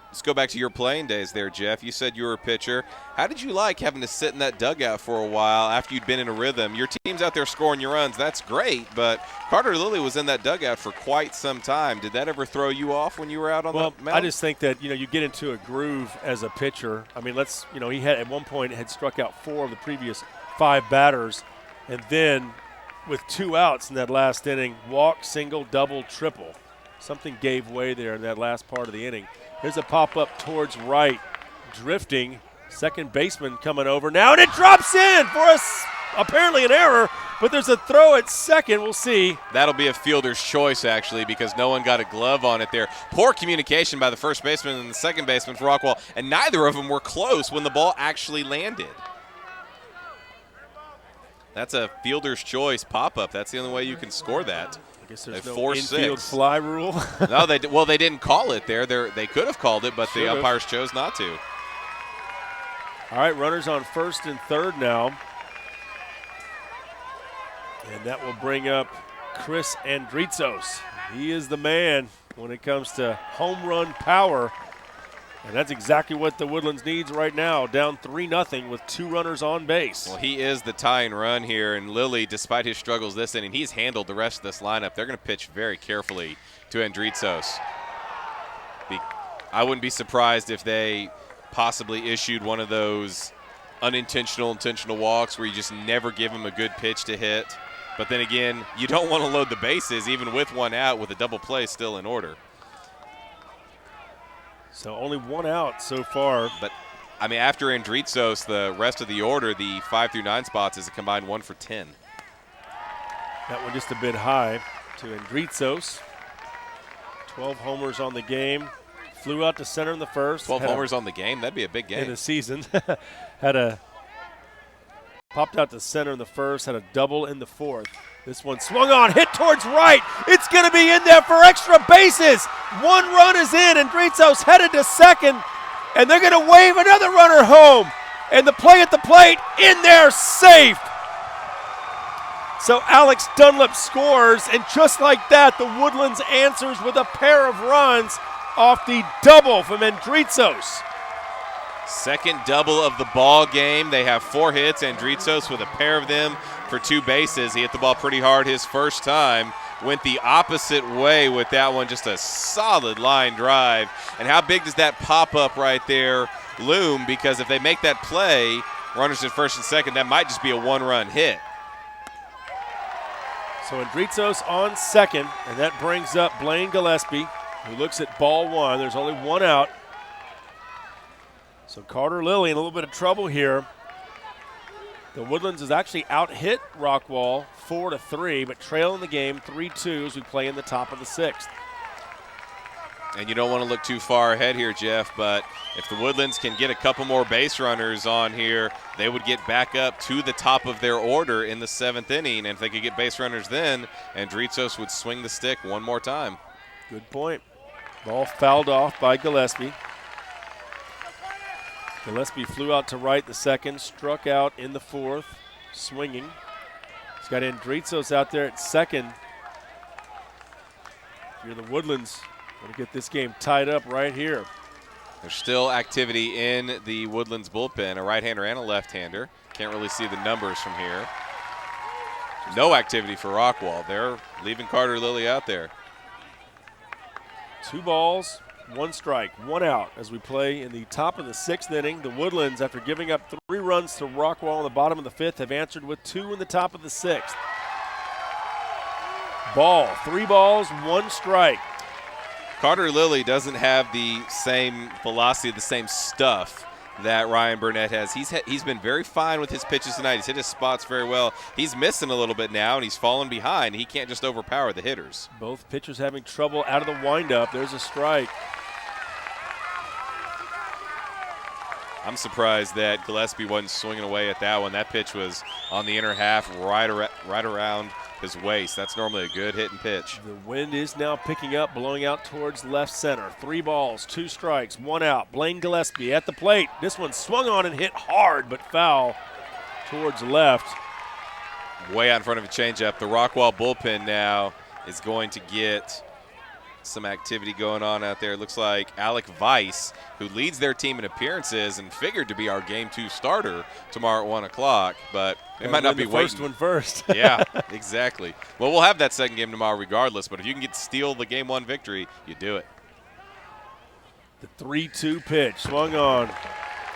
Let's go back to your playing days there, Jeff. You said you were a pitcher. How did you like having to sit in that dugout for a while after you'd been in a rhythm? Your team's out there scoring your runs. That's great, but Carter Lilly was in that dugout for quite some time. Did that ever throw you off when you were out on the mound? I just think that, you get into a groove as a pitcher. I mean, he had at one point had struck out 4 of the previous 5 batters, and then with 2 outs in that last inning, walk, single, double, triple. Something gave way there in that last part of the inning. Here's a pop-up towards right, drifting. Second baseman coming over now, and it drops in for us. Apparently an error, but there's a throw at second. We'll see. That'll be a fielder's choice, actually, because no one got a glove on it there. Poor communication by the first baseman and the second baseman for Rockwall, and neither of them were close when the ball actually landed. That's a fielder's choice pop-up. That's the only way you can score that. I guess there's no infield fly rule. No, they didn't call it there. They could have called it, but the umpires chose not to. All right, runners on first and third now. And that will bring up Chris Andritzos. He is the man when it comes to home run power. And that's exactly what the Woodlands needs right now, down 3-0 with 2 runners on base. Well, he is the tying run here, and Lilly, despite his struggles this inning, he's handled the rest of this lineup. They're going to pitch very carefully to Andritzos. I wouldn't be surprised if they possibly issued one of those intentional walks where you just never give him a good pitch to hit. But then again, you don't want to load the bases, even with 1 out, with a double play still in order. So only 1 out so far. But, I mean, after Andritzos, the rest of the order, the 5 through 9 spots, is a combined 1 for 10. That one just a bit high to Andritzos. 12 homers on the game. Flew out to center in the first. 12 homers on the game? That'd be a big game. In the season. Popped out to center in the first, had a double in the fourth. This one swung on, hit towards right. It's going to be in there for extra bases. 1 run is in, and Andritzos headed to second, and they're going to wave another runner home. And the play at the plate, in there, safe. So Alex Dunlap scores, and just like that, the Woodlands answers with a pair of runs off the double from Andritzos. Second double of the ball game. They have 4 hits. Andritzos with a pair of them for 2 bases. He hit the ball pretty hard his first time. Went the opposite way with that one. Just a solid line drive. And how big does that pop up right there loom? Because if they make that play, runners at first and second, that might just be a 1-run hit. So Andritzos on second, and that brings up Blaine Gillespie, who looks at ball 1. There's only 1 out. So Carter Lilly in a little bit of trouble here. The Woodlands has actually out-hit Rockwall 4-3, but trailing the game 3-2 as we play in the top of the 6th. And you don't want to look too far ahead here, Jeff, but if the Woodlands can get a couple more base runners on here, they would get back up to the top of their order in the 7th inning. And if they could get base runners then, Andritzos would swing the stick one more time. Good point. Ball fouled off by Gillespie. Gillespie flew out to right the second, struck out in the 4th, swinging. He's got Andritzos out there at second. If you're the Woodlands, want to get this game tied up right here. There's still activity in the Woodlands bullpen, a right-hander and a left-hander. Can't really see the numbers from here. No activity for Rockwall. They're leaving Carter Lilly out there. 2 balls, 1 strike, 1 out as we play in the top of the 6th inning. The Woodlands, after giving up 3 runs to Rockwall in the bottom of the 5th, have answered with 2 in the top of the 6th. Ball, 3 balls, 1 strike. Carter Lilly doesn't have the same velocity, the same stuff that Ryan Burnett has. He's been very fine with his pitches tonight. He's hit his spots very well. He's missing a little bit now, and he's fallen behind. He can't just overpower the hitters. Both pitchers having trouble out of the windup. There's a strike. I'm surprised that Gillespie wasn't swinging away at that one. That pitch was on the inner half, right around his waist. That's normally a good hit and pitch. The wind is now picking up, blowing out towards left center. 3 balls, 2 strikes, 1 out. Blaine Gillespie at the plate. This one swung on and hit hard, but foul towards left. Way out in front of a changeup. The Rockwall bullpen now is going to get some activity going on out there. It looks like Alec Weiss, who leads their team in appearances and figured to be our Game 2 starter tomorrow at 1 o'clock, but it might not be waiting. First one first. Yeah, exactly. Well, we'll have that second game tomorrow regardless, but if you can steal the Game 1 victory, you do it. The 3-2 pitch swung on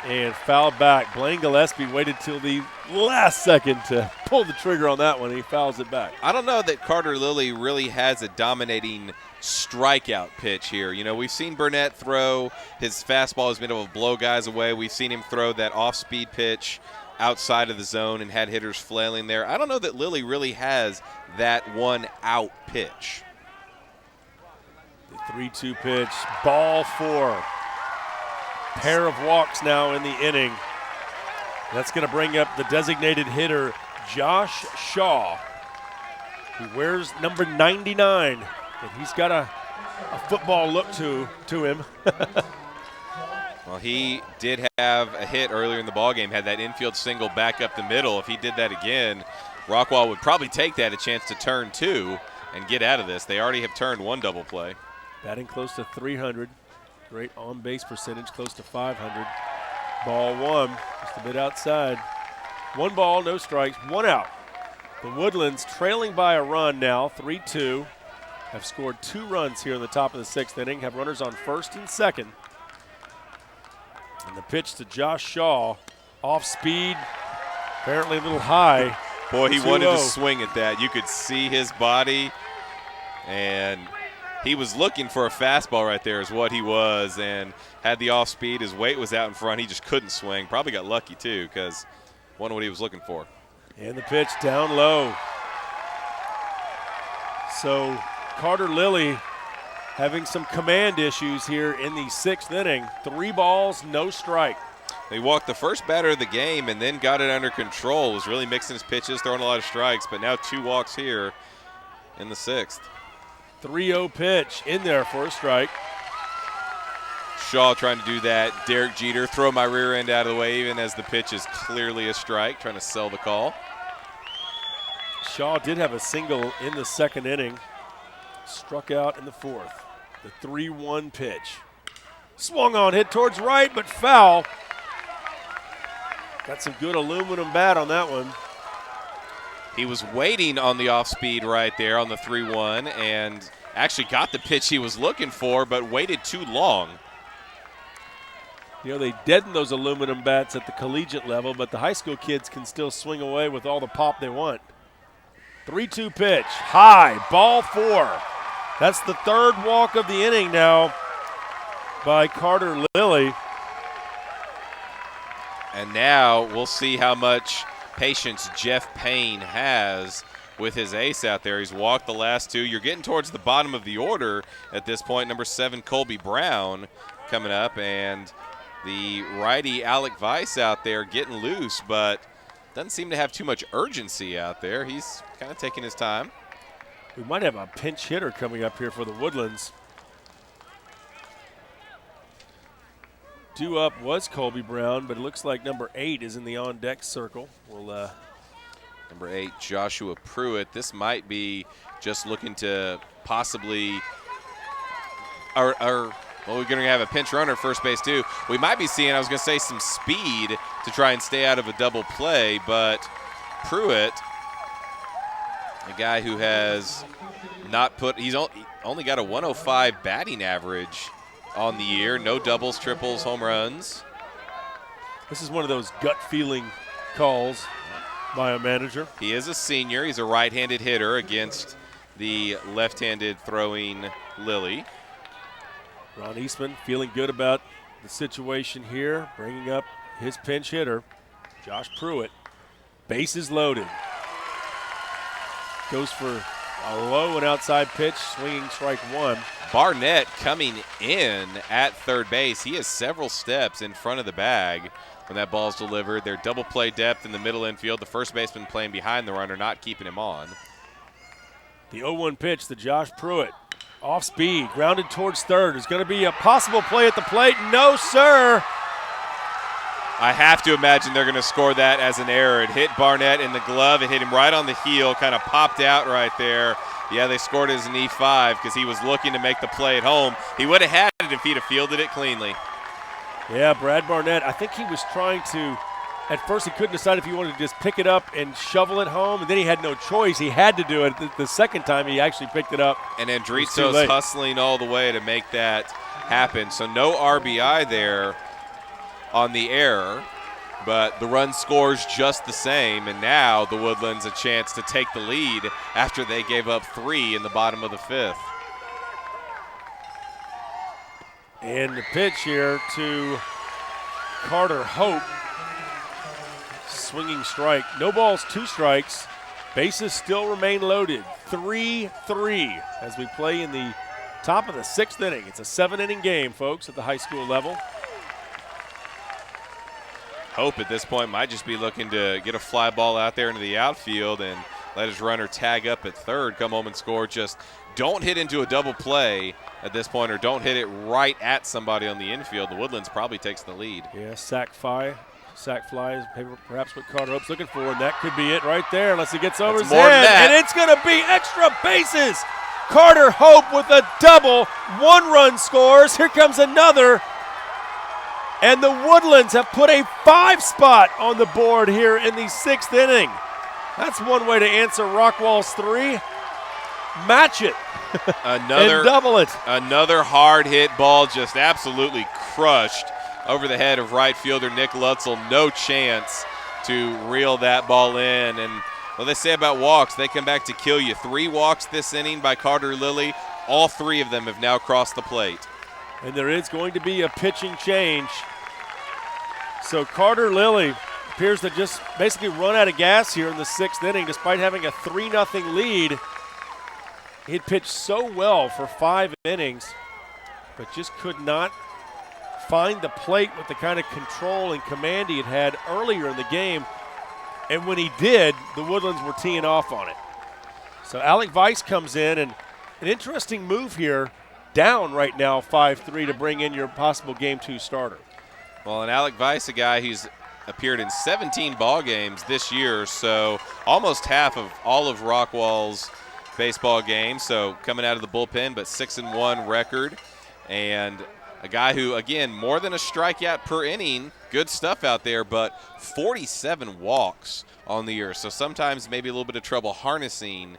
and fouled back. Blaine Gillespie waited till the last second to pull the trigger on that one. He fouls it back. I don't know that Carter Lilly really has a dominating strikeout pitch here. You know, we've seen Burnett throw his fastball has been able to blow guys away. We've seen him throw that off-speed pitch outside of the zone and had hitters flailing there. I don't know that Lilly really has that one-out pitch. The 3-2 pitch, ball 4. Pair of walks now in the inning. That's going to bring up the designated hitter, Josh Shaw, who wears number 99. And he's got a football look to him. Well, he did have a hit earlier in the ballgame, had that infield single back up the middle. If he did that again, Rockwall would probably take that a chance to turn 2 and get out of this. They already have turned 1 double play. Batting close to 300. Great on-base percentage, close to 500. Ball 1, just a bit outside. 1 ball, no strikes, 1 out. The Woodlands trailing by a run now, 3-2. Have scored 2 runs here in the top of the 6th inning, have runners on first and second. And the pitch to Josh Shaw, off speed, apparently a little high. Boy, he wanted to swing at that. You could see his body, and he was looking for a fastball right there is what he was, and had the off speed. His weight was out in front. He just couldn't swing. Probably got lucky, too, because wasn't what he was looking for. And the pitch down low. So Carter Lilly having some command issues here in the 6th inning. 3 balls, no strike. He walked the first batter of the game and then got it under control. Was really mixing his pitches, throwing a lot of strikes, but now 2 walks here in the 6th. 3-0 pitch in there for a strike. Shaw trying to do that. Derek Jeter, throw my rear end out of the way even as the pitch is clearly a strike, trying to sell the call. Shaw did have a single in the 2nd inning. Struck out in the 4th. The 3-1 pitch. Swung on, hit towards right, but foul. Got some good aluminum bat on that one. He was waiting on the off-speed right there on the 3-1 and actually got the pitch he was looking for, but waited too long. You know, they deaden those aluminum bats at the collegiate level, but the high school kids can still swing away with all the pop they want. 3-2 pitch, high, ball 4. That's the 3rd walk of the inning now by Carter Lilly. And now we'll see how much patience Jeff Payne has with his ace out there. He's walked the last 2. You're getting towards the bottom of the order at this point. Number 7, Colby Brown coming up, and the righty Alec Weiss out there getting loose, but doesn't seem to have too much urgency out there. He's kind of taking his time. We might have a pinch hitter coming up here for the Woodlands. Due up was Colby Brown, but it looks like number 8 is in the on-deck circle. We'll Number 8, Joshua Pruitt. This might be just looking to possibly well, we're going to have a pinch runner at first base too. We might be seeing, I was going to say, some speed to try and stay out of a double play, but Pruitt, a guy who has not put, he's only got a 105 batting average on the year. No doubles, triples, home runs. This is one of those gut feeling calls by a manager. He is a senior. He's a right-handed hitter against the left-handed throwing Lilly. Ron Eastman feeling good about the situation here, bringing up his pinch hitter, Josh Pruitt. Bases loaded. Goes for a low and outside pitch, swinging strike 1. Barnett coming in at third base. He has several steps in front of the bag when that ball's delivered. They're double play depth in the middle infield. The first baseman playing behind the runner, not keeping him on. The 0-1 pitch to Josh Pruitt. Off speed, grounded towards third. There's going to be a possible play at the plate. No, sir. I have to imagine they're going to score that as an error. It hit Barnett in the glove. It hit him right on the heel, kind of popped out right there. Yeah, they scored it as an E5 because he was looking to make the play at home. He would have had it if he'd have fielded it cleanly. Yeah, Brad Barnett, I think he was trying to, at first he couldn't decide if he wanted to just pick it up and shovel it home, and then he had no choice. He had to do it. The second time he actually picked it up. And Andritzo's hustling all the way to make that happen. So no RBI there on the error, but the run scores just the same, and now the Woodlands a chance to take the lead after they gave up 3 in the bottom of the 5th. And the pitch here to Carter Hope. Swinging strike. No balls, 2 strikes. Bases still remain loaded. 3-3 as we play in the top of the 6th inning. It's a 7-inning game, folks, at the high school level. Hope at this point might just be looking to get a fly ball out there into the outfield and let his runner tag up at third, come home and score. Just don't hit into a double play at this point, or don't hit it right at somebody on the infield. The Woodlands probably takes the lead. Yeah, sac fly is perhaps what Carter Hope's looking for, and that could be it right there unless he gets over his head. And it's going to be extra bases. Carter Hope with a double. 1 run scores. Here comes another. And the Woodlands have put a 5 spot on the board here in the 6th inning. That's one way to answer Rockwall's 3. Match it and double it. Another hard hit ball, just absolutely crushed over the head of right fielder Nick Lutzel. No chance to reel that ball in. And what they say about walks, they come back to kill you. 3 walks this inning by Carter Lilly. All 3 of them have now crossed the plate. And there is going to be a pitching change. So Carter Lilly appears to just basically run out of gas here in the 6th inning despite having a 3-0 lead. He'd pitched so well for 5 innings, but just could not find the plate with the kind of control and command he had earlier in the game. And when he did, the Woodlands were teeing off on it. So Alec Weiss comes in, and an interesting move here, down right now 5-3 to bring in your possible Game 2 starter. Well, and Alec Weiss, a guy who's appeared in 17 ball games this year, so almost half of all of Rockwall's baseball games. So coming out of the bullpen, but 6-1 record, and a guy who, again, more than a strikeout per inning, good stuff out there, but 47 walks on the year. So sometimes maybe a little bit of trouble harnessing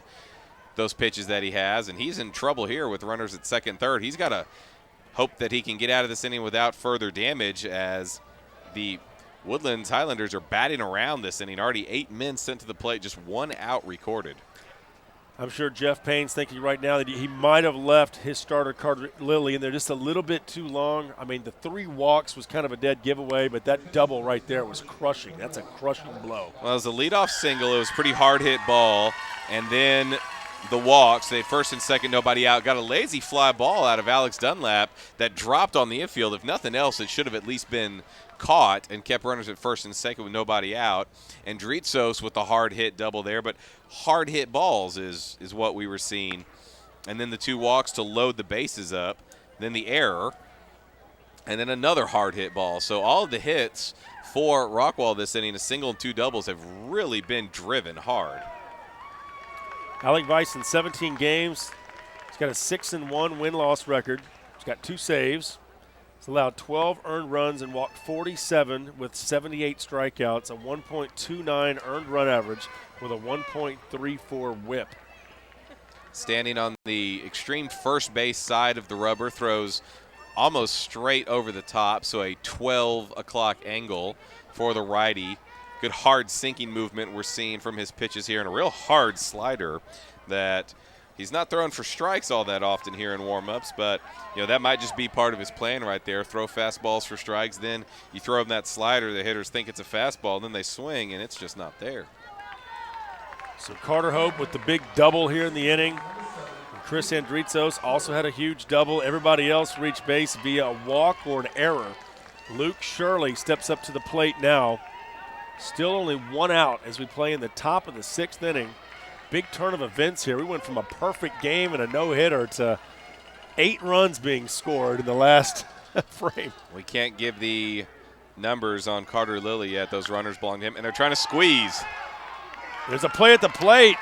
those pitches that he has, and he's in trouble here with runners at second, third. He's got to hope that he can get out of this inning without further damage, as the Woodlands Highlanders are batting around this inning. Already 8 men sent to the plate, just 1 out recorded. I'm sure Jeff Payne's thinking right now that he might have left his starter Carter Lilly in there just a little bit too long. I mean, the 3 walks was kind of a dead giveaway, but that double right there was crushing. That's a crushing blow. Well, it was a leadoff single. It was a pretty hard hit ball, and then the walks. They had first and second, nobody out. Got a lazy fly ball out of Alex Dunlap that dropped on the infield. If nothing else, it should have at least been caught and kept runners at first and second with nobody out. And Dritzos with the hard hit double there, but hard hit balls is what we were seeing. And then the 2 walks to load the bases up, then the error, and then another hard hit ball. So all of the hits for Rockwall this inning, a single and 2 doubles, have really been driven hard. Alec Weiss in 17 games. He's got a 6-1 win-loss record. He's got 2 saves. He's allowed 12 earned runs and walked 47 with 78 strikeouts, a 1.29 earned run average with a 1.34 whip. Standing on the extreme first base side of the rubber, throws almost straight over the top, so a 12 o'clock angle for the righty. Good hard sinking movement we're seeing from his pitches here, and a real hard slider that he's not throwing for strikes all that often here in warm-ups, but that might just be part of his plan right there. Throw fastballs for strikes, then you throw him that slider, the hitters think it's a fastball, then they swing, and it's just not there. So Carter Hope with the big double here in the inning. And Chris Andritsos also had a huge double. Everybody else reached base via a walk or an error. Luke Shirley steps up to the plate now. Still only 1 out as we play in the top of the 6th inning. big turn of events here. We went from a perfect game and a no-hitter to 8 runs being scored in the last frame. We can't give the numbers on Carter Lilly yet. Those runners belong to him, and they're trying to squeeze. There's a play at the plate.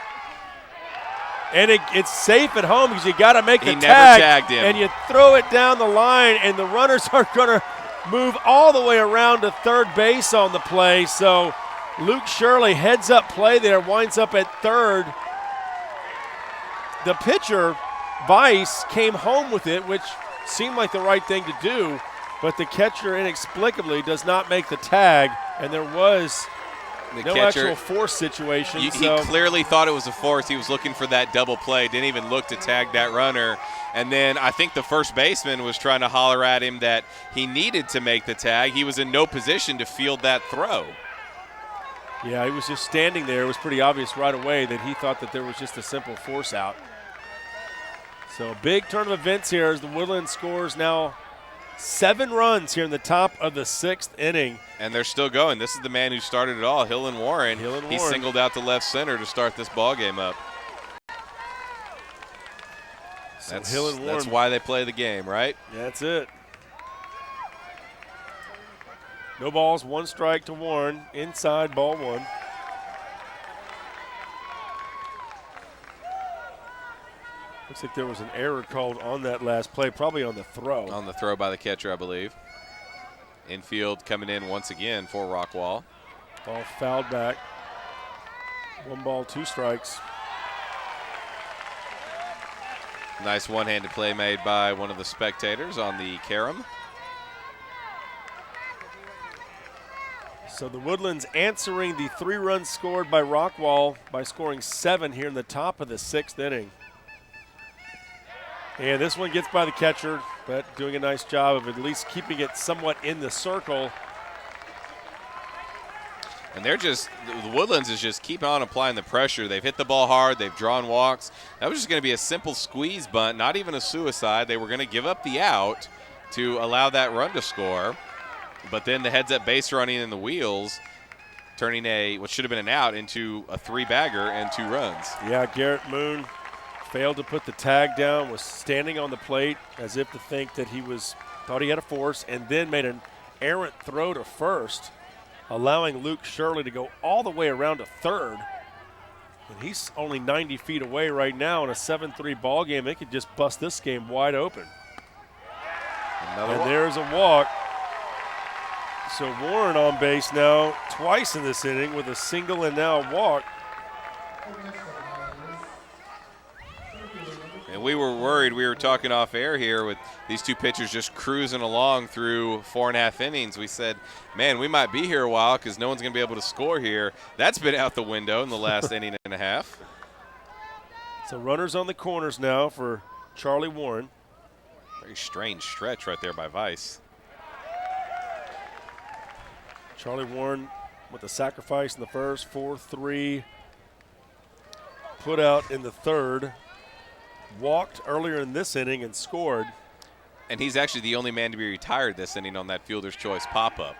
And it's safe at home because you got to make the tag. He never tagged him. And you throw it down the line, and the runners are going to move all the way around to third base on the play. So Luke Shirley heads up play there, winds up at third. The pitcher, Vice, came home with it, which seemed like the right thing to do, but the catcher inexplicably does not make the tag, and there was no actual force situation. He clearly thought it was a force. He was looking for that double play, didn't even look to tag that runner. And then I think the first baseman was trying to holler at him that he needed to make the tag. He was in no position to field that throw. Yeah, he was just standing there. It was pretty obvious right away that he thought that there was just a simple force out. So a big turn of events here as the Woodlands scores now 7 runs here in the top of the 6th inning. And they're still going. This is the man who started it all, Hillen Warren. He singled out to left center to start this ball game up. So that's why they play the game, right? That's it. No balls, 1 strike to Warren. Inside, ball 1. Looks like there was an error called on that last play, probably on the throw. On the throw by the catcher, I believe. Infield coming in once again for Rockwall. Ball fouled back. 1 ball, 2 strikes. Nice one-handed play made by one of the spectators on the carom. So the Woodlands answering the 3 runs scored by Rockwall by scoring 7 here in the top of the 6th inning. And this one gets by the catcher, but doing a nice job of at least keeping it somewhat in the circle. And the Woodlands is just keep on applying the pressure. They've hit the ball hard. They've drawn walks. That was just going to be a simple squeeze bunt, not even a suicide. They were going to give up the out to allow that run to score. But then the heads-up base running in the wheels, turning what should have been an out into a 3-bagger and 2 runs. Yeah, Garrett Moon failed to put the tag down, was standing on the plate as if to think that thought he had a force, and then made an errant throw to first, allowing Luke Shirley to go all the way around to third. And he's only 90 feet away right now in a 7-3 ball game. They could just bust this game wide open. There's a walk. So Warren on base now twice in this inning with a single and now a walk. And we were worried. We were talking off air here with these 2 pitchers just cruising along through 4.5 innings. We said, man, we might be here a while because no one's going to be able to score here. That's been out the window in the last inning and a half. So runners on the corners now for Charlie Warren. Very strange stretch right there by Vice. Charlie Warren with a sacrifice in the first, 4-3. Put out in the third. Walked earlier in this inning and scored. And he's actually the only man to be retired this inning on that fielder's choice pop-up.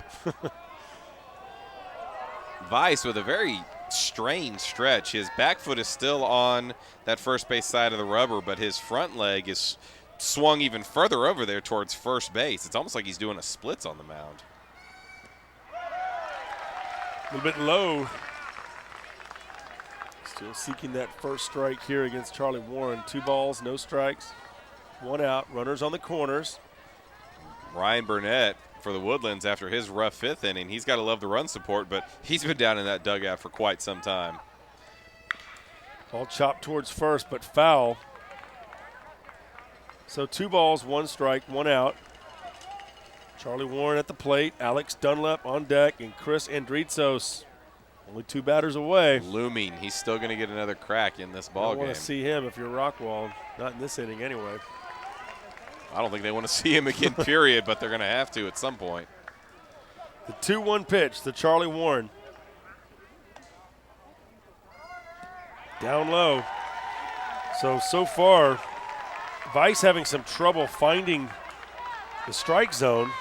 Vice with a very strange stretch. His back foot is still on that first base side of the rubber, but his front leg is swung even further over there towards first base. It's almost like he's doing a splits on the mound. A little bit low. Still seeking that first strike here against Charlie Warren. 2 balls, no strikes, 1 out. Runners on the corners. Ryan Burnett for the Woodlands after his rough 5th inning. He's got to love the run support, but he's been down in that dugout for quite some time. Ball chopped towards first, but foul. So 2 balls, 1 strike, 1 out. Charlie Warren at the plate, Alex Dunlap on deck, and Chris Andrizos only 2 batters away. Looming. He's still going to get another crack in this ball game. I want to see him if you're Rockwall. Not in this inning anyway. I don't think they want to see him again, period, but they're going to have to at some point. The 2-1 pitch to Charlie Warren. Down low. So far, Vice having some trouble finding the strike zone.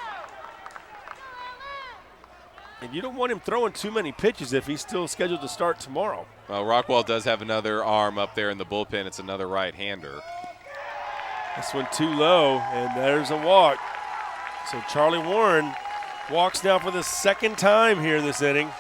And you don't want him throwing too many pitches if he's still scheduled to start tomorrow. Well, Rockwall does have another arm up there in the bullpen. It's another right-hander. This one too low, and there's a walk. So Charlie Warren walks now for the second time here this inning.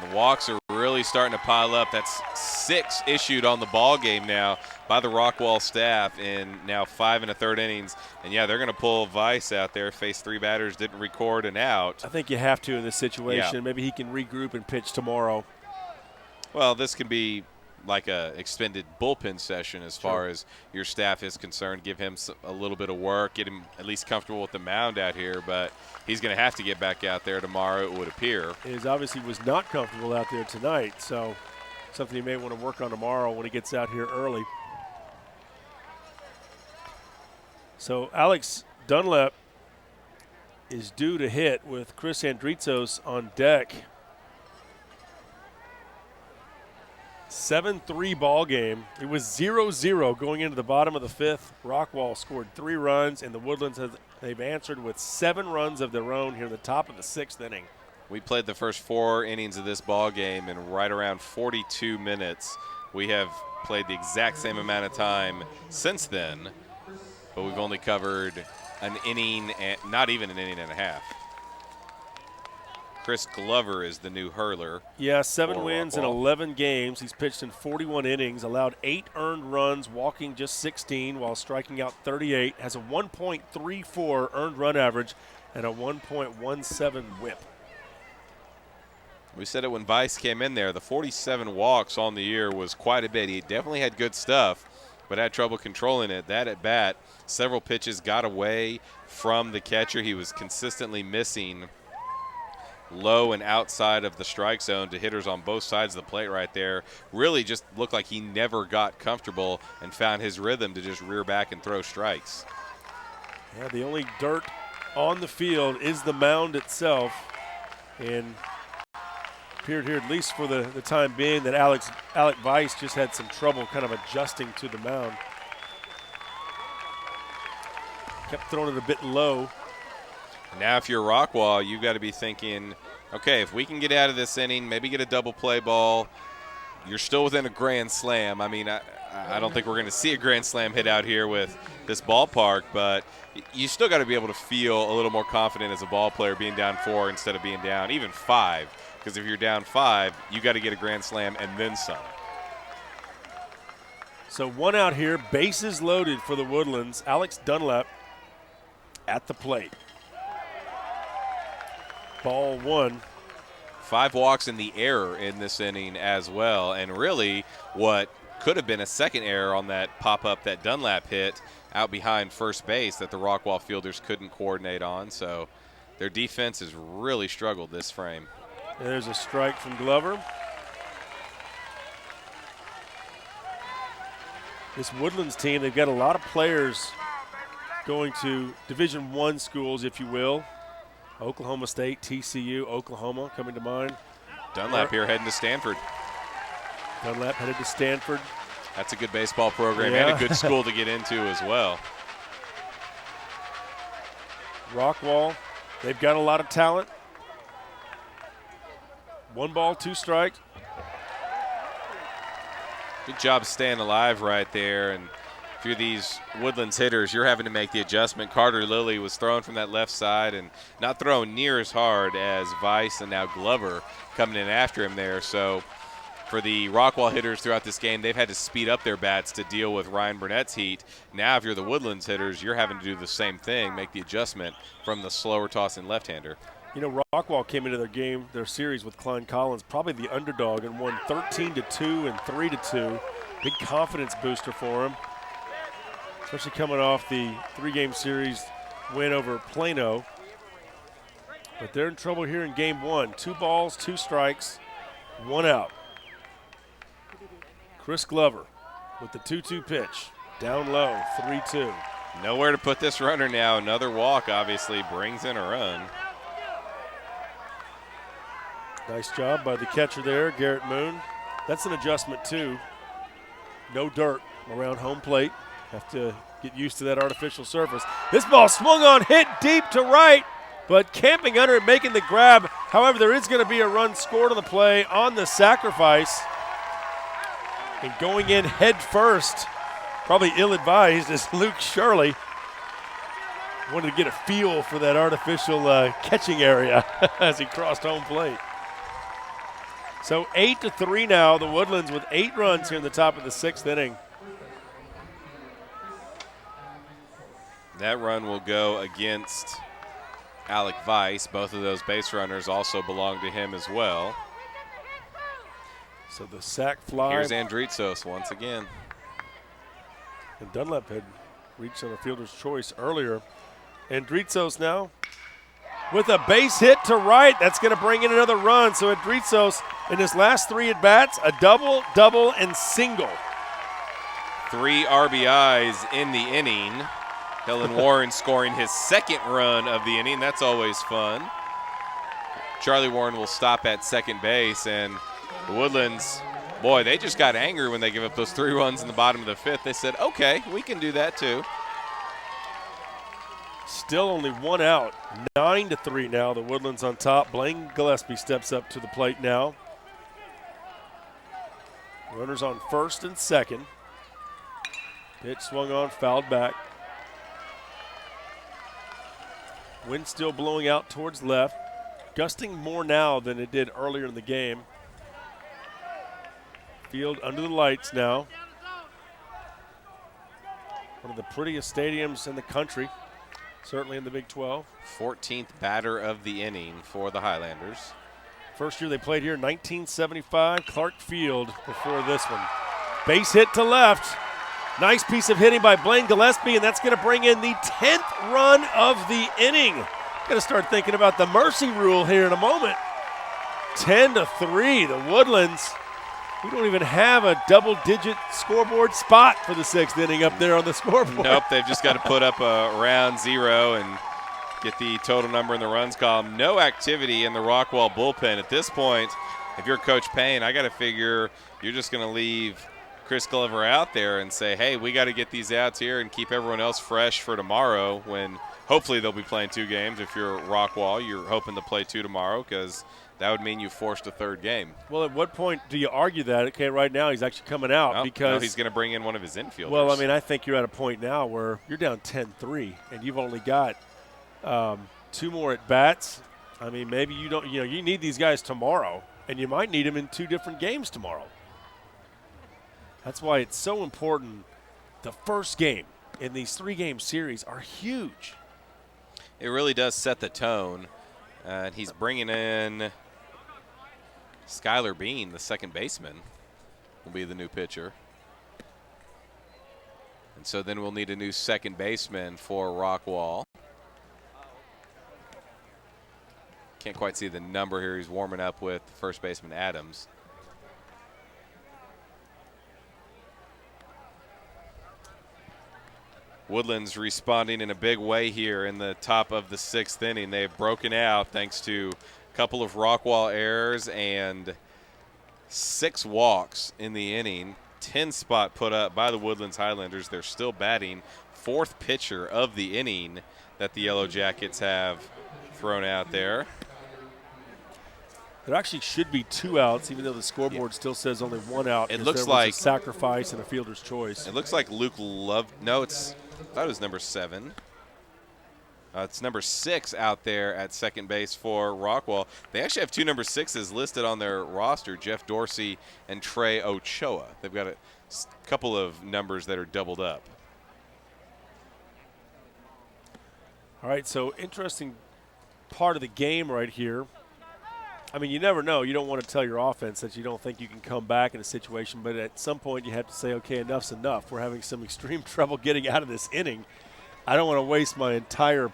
And the walks are really starting to pile up. That's 6 issued on the ball game now by the Rockwall staff in now 5 1/3 innings. And, yeah, they're going to pull Vice out there, face 3 batters, didn't record an out. I think you have to in this situation. Yeah. Maybe he can regroup and pitch tomorrow. Well, this can be like a extended bullpen session as far as your staff is concerned. Give him a little bit of work, get him at least comfortable with the mound out here, but he's going to have to get back out there tomorrow, it would appear. He obviously was not comfortable out there tonight, so something he may want to work on tomorrow when he gets out here early. So Alex Dunlap is due to hit with Chris Andrizos on deck. 7-3 ball game. It was 0-0 going into the bottom of the 5th. Rockwall scored 3 runs, and the Woodlands they've answered with 7 runs of their own here in the top of the 6th inning. We played the first 4 innings of this ball game in right around 42 minutes. We have played the exact same amount of time since then, but we've only covered an inning, and not even an inning and a half. Chris Glover is the new hurler. Yeah, 7 wins Rockwall. in 11 games. He's pitched in 41 innings, allowed 8 earned runs, walking just 16 while striking out 38. Has a 1.34 earned run average and a 1.17 whip. We said it when Vice came in there. The 47 walks on the year was quite a bit. He definitely had good stuff, but had trouble controlling it. That at bat, several pitches got away from the catcher. He was consistently missing low and outside of the strike zone to hitters on both sides of the plate right there. Really just looked like he never got comfortable and found his rhythm to just rear back and throw strikes. Yeah, the only dirt on the field is the mound itself, and appeared here, at least for the time being, that Alec Vice just had some trouble kind of adjusting to the mound. Kept throwing it a bit low. Now if you're Rockwall, you've got to be thinking, okay, if we can get out of this inning, maybe get a double play ball, you're still within a grand slam. I mean, I don't think we're going to see a grand slam hit out here with this ballpark, but you still got to be able to feel a little more confident as a ball player being down 4 instead of being down even 5, because if you're down 5, you got to get a grand slam and then some. So 1 out here, bases loaded for the Woodlands. Alex Dunlap at the plate. Ball 1. 5 walks in the error in this inning as well, and really what could have been a second error on that pop-up that Dunlap hit out behind first base that the Rockwall fielders couldn't coordinate on. So their defense has really struggled this frame. And there's a strike from Glover. This Woodlands team, they've got a lot of players going to Division I schools, if you will. Oklahoma State, TCU, Oklahoma coming to mind. Dunlap here heading to Stanford. Dunlap headed to Stanford. That's a good baseball program Yeah. and a good school to get into as well. Rockwall, they've got a lot of talent. 1 ball, 2 strikes. Good job staying alive right there. And if you're these Woodlands hitters, you're having to make the adjustment. Carter Lilly was thrown from that left side and not thrown near as hard as Vice and now Glover coming in after him there. So for the Rockwall hitters throughout this game, they've had to speed up their bats to deal with Ryan Burnett's heat. Now if you're the Woodlands hitters, you're having to do the same thing, make the adjustment from the slower tossing left-hander. You know, Rockwall came into their series with Klein Collins, probably the underdog, and won 13-2 and 3-2. Big confidence booster for him, especially coming off the 3-game series win over Plano. But they're in trouble here in game 1. 2 balls, 2 strikes, 1 out. Chris Glover with the 2-2 pitch. Down low, 3-2. Nowhere to put this runner now. Another walk obviously brings in a run. Nice job by the catcher there, Garrett Moon. That's an adjustment too. No dirt around home plate. Have to get used to that artificial surface. This ball swung on, hit deep to right, but camping under it, making the grab. However, there is going to be a run scored on the play on the sacrifice. And going in head first, probably ill-advised, is Luke Shirley. Wanted to get a feel for that artificial catching area as he crossed home plate. So 8-3 now, the Woodlands with 8 runs here in the top of the 6th inning. That run will go against Alec Weiss. Both of those base runners also belong to him as well. So the sac fly. Here's Andritsos once again. And Dunlap had reached on a fielder's choice earlier. Andritsos now with a base hit to right. That's going to bring in another run. So Andritsos in his last 3 at-bats, a double, double, and single. 3 RBIs in the inning. Helen Warren scoring his 2nd run of the inning. That's always fun. Charlie Warren will stop at second base, and the Woodlands, boy, they just got angry when they give up those 3 runs in the bottom of the 5th. They said, okay, we can do that too. Still only 1 out. 9-3 now. The Woodlands on top. Blaine Gillespie steps up to the plate now. Runners on first and second. Pitch swung on, fouled back. Wind still blowing out towards left. Gusting more now than it did earlier in the game. Field under the lights now. One of the prettiest stadiums in the country, certainly in the Big 12. 14th batter of the inning for the Highlanders. First year they played here, 1975, Clark Field before this one. Base hit to left. Nice piece of hitting by Blaine Gillespie, and that's going to bring in the 10th run of the inning. Got to start thinking about the mercy rule here in a moment. 10-3, the Woodlands. We don't even have a double-digit scoreboard spot for the 6th inning up there on the scoreboard. Nope, they've just got to put up a round 0 and get the total number in the runs column. No activity in the Rockwall bullpen. At this point, if you're Coach Payne, I got to figure you're just going to leave Chris Glover out there and say, hey, we got to get these outs here and keep everyone else fresh for tomorrow, when hopefully they'll be playing 2 games. If you're Rockwall, you're hoping to play 2 tomorrow, because that would mean you forced a 3rd game. Well, at what point do you argue that? Okay, right now he's actually coming out because he's going to bring in one of his infielders. Well, I mean, I think you're at a point now where you're down 10-3 and you've only got 2 more at bats. I mean, maybe you don't. You know, you need these guys tomorrow, and you might need them in 2 different games tomorrow. That's why it's so important. The first game in these 3-game series are huge. It really does set the tone. And he's bringing in Skylar Bean, the second baseman, will be the new pitcher. And so then we'll need a new second baseman for Rockwall. Can't quite see the number here. He's warming up with first baseman Adams. Woodlands responding in a big way here in the top of the 6th inning. They've broken out thanks to a couple of Rockwall errors and 6 walks in the inning. 10 spot put up by the Woodlands Highlanders. They're still batting. 4th pitcher of the inning that the Yellowjackets have thrown out there. There actually should be 2 outs, even though the scoreboard still says only 1 out. It looks there was like a sacrifice and a fielder's choice. It looks like Luke Love. No, I thought it was number 7. It's number 6 out there at second base for Rockwall. They actually have 2 number 6s listed on their roster, Jeff Dorsey and Trey Ochoa. They've got a couple of numbers that are doubled up. All right, so interesting part of the game right here. I mean, you never know. You don't want to tell your offense that you don't think you can come back in a situation, but at some point you have to say, okay, enough's enough. We're having some extreme trouble getting out of this inning. I don't want to waste my entire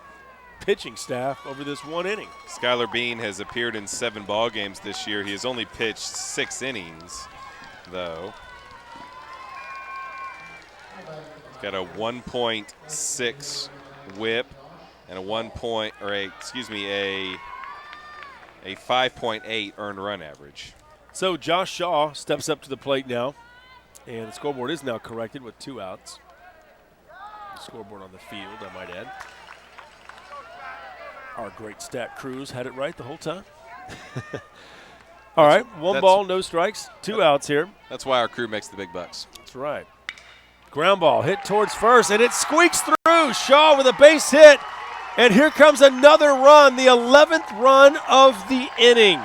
pitching staff over this 1 inning. Skylar Bean has appeared in 7 ball games this year. He has only pitched 6 innings, though. Got a 1.6 whip and a 5.8 earned run average. So Josh Shaw steps up to the plate now, and the scoreboard is now corrected with 2 outs. The scoreboard on the field, I might add. Our great stat crews had it right the whole time. All right, one ball, no strikes, 2 outs here. That's why our crew makes the big bucks. That's right. Ground ball hit towards first, and it squeaks through. Shaw with a base hit, and here comes another run, the 11th run of the inning.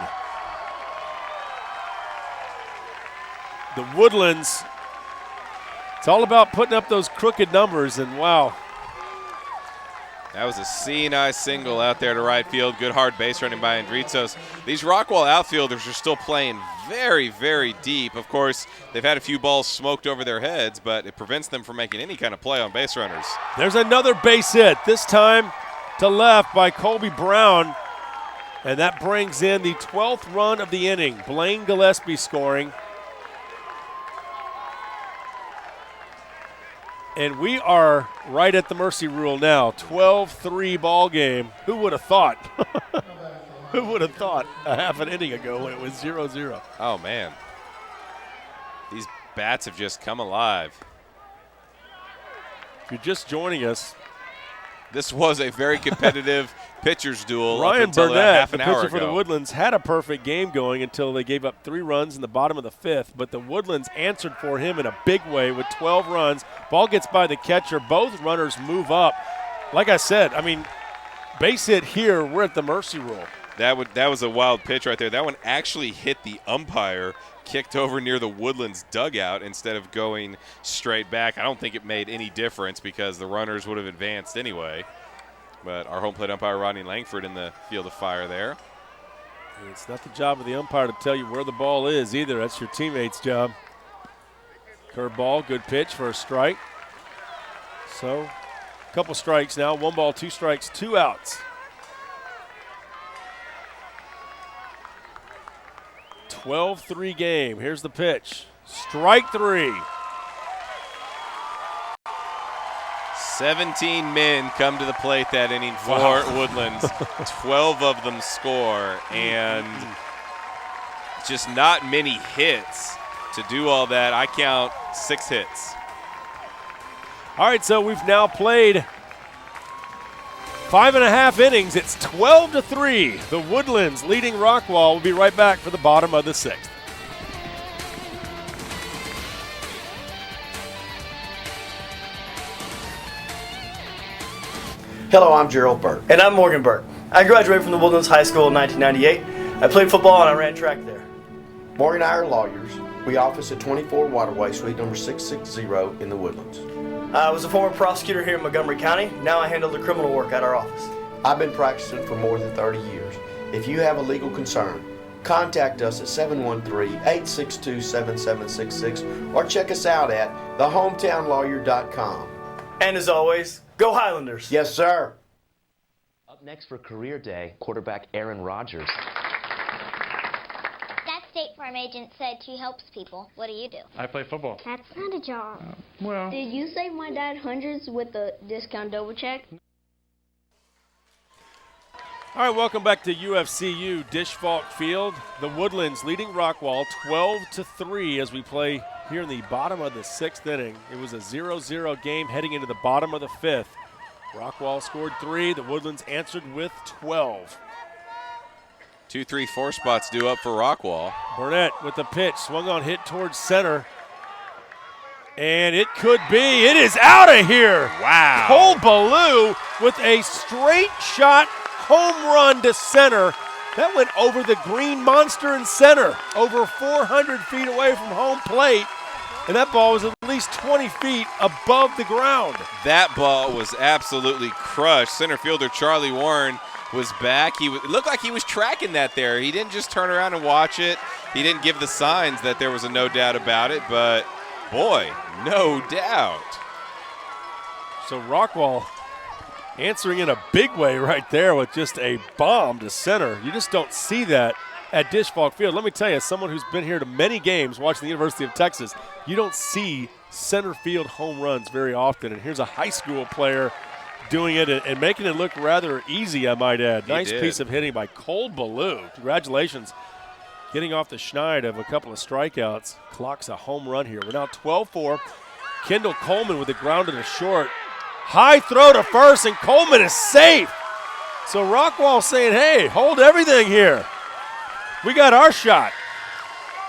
The Woodlands, it's all about putting up those crooked numbers, and wow. That was a C-nice single out there to right field. Good hard base running by Andritzos. These Rockwall outfielders are still playing very, very deep. Of course, they've had a few balls smoked over their heads, but it prevents them from making any kind of play on base runners. There's another base hit, this time to left by Colby Brown, and that brings in the 12th run of the inning. Blaine Gillespie scoring. And we are right at the mercy rule now. 12-3 ball game. Who would have thought? Who would have thought a half an inning ago when it was 0-0? Oh, man. These bats have just come alive. If you're just joining us, this was a very competitive pitcher's duel. Ryan up until Burnett, half an the hour pitcher for ago. the Woodlands, had a perfect game going until they gave up 3 runs in the bottom of the 5th. But the Woodlands answered for him in a big way with 12 runs. Ball gets by the catcher. Both runners move up. Like I said, I mean, base hit here, we're at the mercy rule. That was a wild pitch right there. That one actually hit the umpire, kicked over near the Woodlands dugout instead of going straight back. I don't think it made any difference because the runners would have advanced anyway. But our home plate umpire, Rodney Langford, in the field of fire there. And it's not the job of the umpire to tell you where the ball is either. That's your teammate's job. Curveball, good pitch for a strike. So, a couple strikes now. 1 ball, 2 strikes, 2 outs. 12-3 game. Here's the pitch. Strike 3. 17 men come to the plate that inning for Woodlands. 12 of them score, and just not many hits. To do all that, I count 6 hits. All right, so we've now played 5.5 innings. It's 12-3. The Woodlands leading Rockwall. We'll be right back for the bottom of the 6th. Hello, I'm Gerald Burke. And I'm Morgan Burke. I graduated from the Woodlands High School in 1998. I played football and I ran track there. Morgan and I are lawyers. We office at 24 Waterway, suite number 660 in the Woodlands. I was a former prosecutor here in Montgomery County. Now I handle the criminal work at our office. I've been practicing for more than 30 years. If you have a legal concern, contact us at 713-862-7766 or check us out at thehometownlawyer.com. And as always, go Highlanders. Yes, sir. Up next for Career Day, quarterback Aaron Rodgers. That State Farm agent said she helps people. What do you do? I play football. That's not a job. Well. Did you save my dad hundreds with the discount double check? All right, welcome back to UFCU Dish Falk Field. The Woodlands leading Rockwall 12-3 as we play here in the bottom of the 6th inning. It was a 0-0 game heading into the bottom of the 5th. Rockwall scored 3. The Woodlands answered with 12. 2, 3, 4 spots due up for Rockwall. Burnett with the pitch, swung on, hit towards center. And it could be. It is out of here. Wow. Cole Ballou with a straight shot home run to center. That went over the green monster in center, over 400 feet away from home plate. And that ball was at least 20 feet above the ground. That ball was absolutely crushed. Center fielder Charlie Warren was back. It looked like he was tracking that there. He didn't just turn around and watch it. He didn't give the signs that there was a no doubt about it, but boy, no doubt. So Rockwall answering in a big way right there with just a bomb to center. You just don't see that at Dish Falk Field. Let me tell you, as someone who's been here to many games watching the University of Texas, you don't see center field home runs very often. And here's a high school player doing it and making it look rather easy, I might add. Nice piece of hitting by Cole Ballou. Congratulations. Getting off the schneid of a couple of strikeouts. Clocks a home run here. We're now 12-4. Kendall Coleman with the ground to short. High throw to first, and Coleman is safe. So Rockwall saying, hey, hold everything here. We got our shot.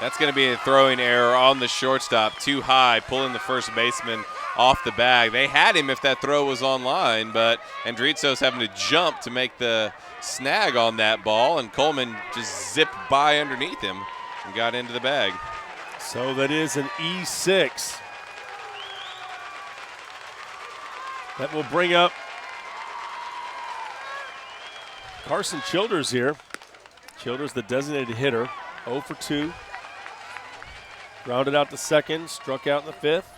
That's going to be a throwing error on the shortstop, too high, pulling the first baseman off the bag. They had him if that throw was on line, but Andritzo's having to jump to make the snag on that ball, and Coleman just zipped by underneath him and got into the bag. So that is an E6. That will bring up Carson Childers here. Childers, the designated hitter, 0 for 2. Rounded out the second, struck out in the fifth.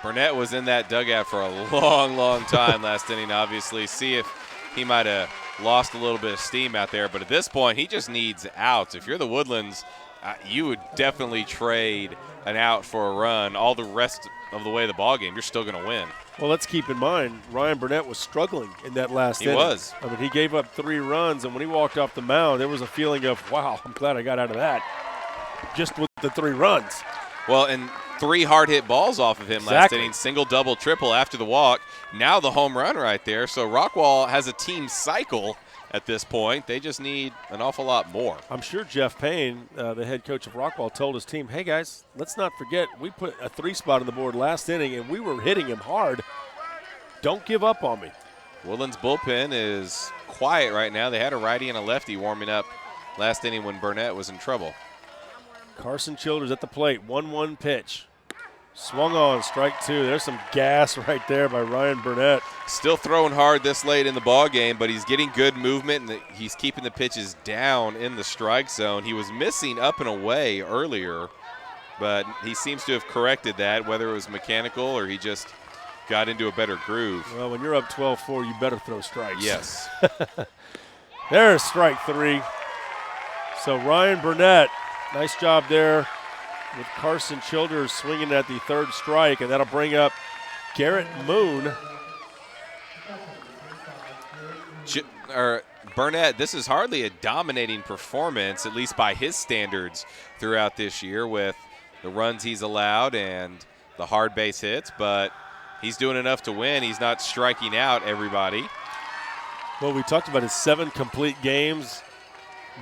Burnett was in that dugout for a long, long time last inning, obviously. See if he might have lost a little bit of steam out there. But at this point, he just needs outs. If you're the Woodlands, you would definitely trade an out for a run. All the rest of the way of the ballgame, you're still going to win. Well, let's keep in mind, Ryan Burnett was struggling in that last inning. He was. I mean, he gave up 3 runs, and when he walked off the mound, there was a feeling of, wow, I'm glad I got out of that. Just with the 3 runs. Well, and 3 hard-hit balls off of him last inning, single, double, triple after the walk. Now the home run right there. So Rockwall has a team cycle at this point. They just need an awful lot more. I'm sure Jeff Payne, the head coach of Rockwall, told his team, hey, guys, let's not forget we put a 3 spot on the board last inning, and we were hitting him hard. Don't give up on me. Woodlands' bullpen is quiet right now. They had a righty and a lefty warming up last inning when Burnett was in trouble. Carson Childers at the plate, 1-1 pitch. Swung on, strike 2. There's some gas right there by Ryan Burnett. Still throwing hard this late in the ball game, but he's getting good movement, and he's keeping the pitches down in the strike zone. He was missing up and away earlier, but he seems to have corrected that, whether it was mechanical or he just got into a better groove. Well, when you're up 12-4, you better throw strikes. Yes. There's strike 3. So Ryan Burnett, nice job there with Carson Childers swinging at the 3rd strike, and that'll bring up Garrett Moon. Burnett, this is hardly a dominating performance, at least by his standards, throughout this year with the runs he's allowed and the hard base hits, but he's doing enough to win. He's not striking out everybody. Well, we talked about his 7 complete games.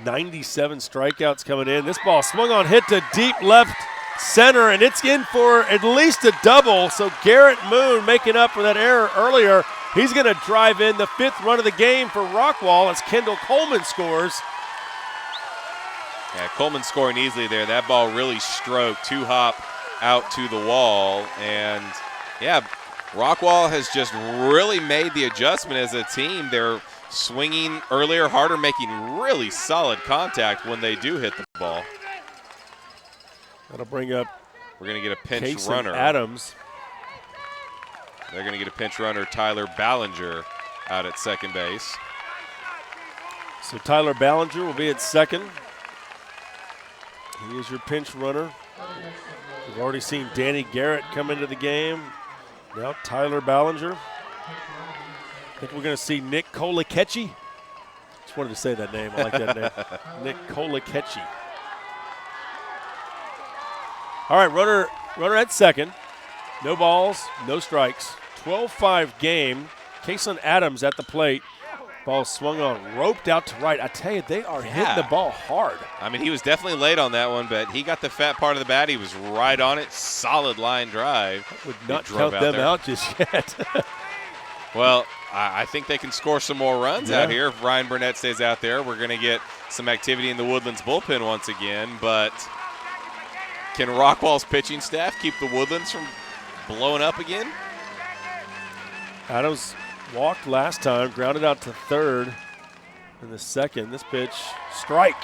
97 strikeouts coming in. This ball swung on, hit to deep left center, and it's in for at least a double. So Garrett Moon making up for that error earlier. He's going to drive in the 5th run of the game for Rockwall as Kendall Coleman scores. Yeah, Coleman scoring easily there. That ball really stroked, 2-hop out to the wall. And, yeah, Rockwall has just really made the adjustment as a team. They're swinging earlier, harder, making really solid contact when they do hit the ball. That'll bring up. We're going to get a pinch Kason runner. Adams. They're going to get a pinch runner, Tyler Ballinger, out at second base. So Tyler Ballinger will be at second. He is your pinch runner. We've already seen Danny Garrett come into the game. Now Tyler Ballinger. I think we're going to see Nick Kolakechi. Just wanted to say that name. I like that name. Nick Kolakechi. All right, runner at second. No balls, no strikes. 12-5 game. Kason Adams at the plate. Ball swung on, roped out to right. I tell you, they are hitting the ball hard. I mean, he was definitely late on that one, but he got the fat part of the bat. He was right on it. Solid line drive. Would not count them out just yet. Well, I think they can score some more runs out here if Ryan Burnett stays out there. We're going to get some activity in the Woodlands bullpen once again, but can Rockwall's pitching staff keep the Woodlands from blowing up again? Adams walked last time, grounded out to third in the second. This pitch, strike.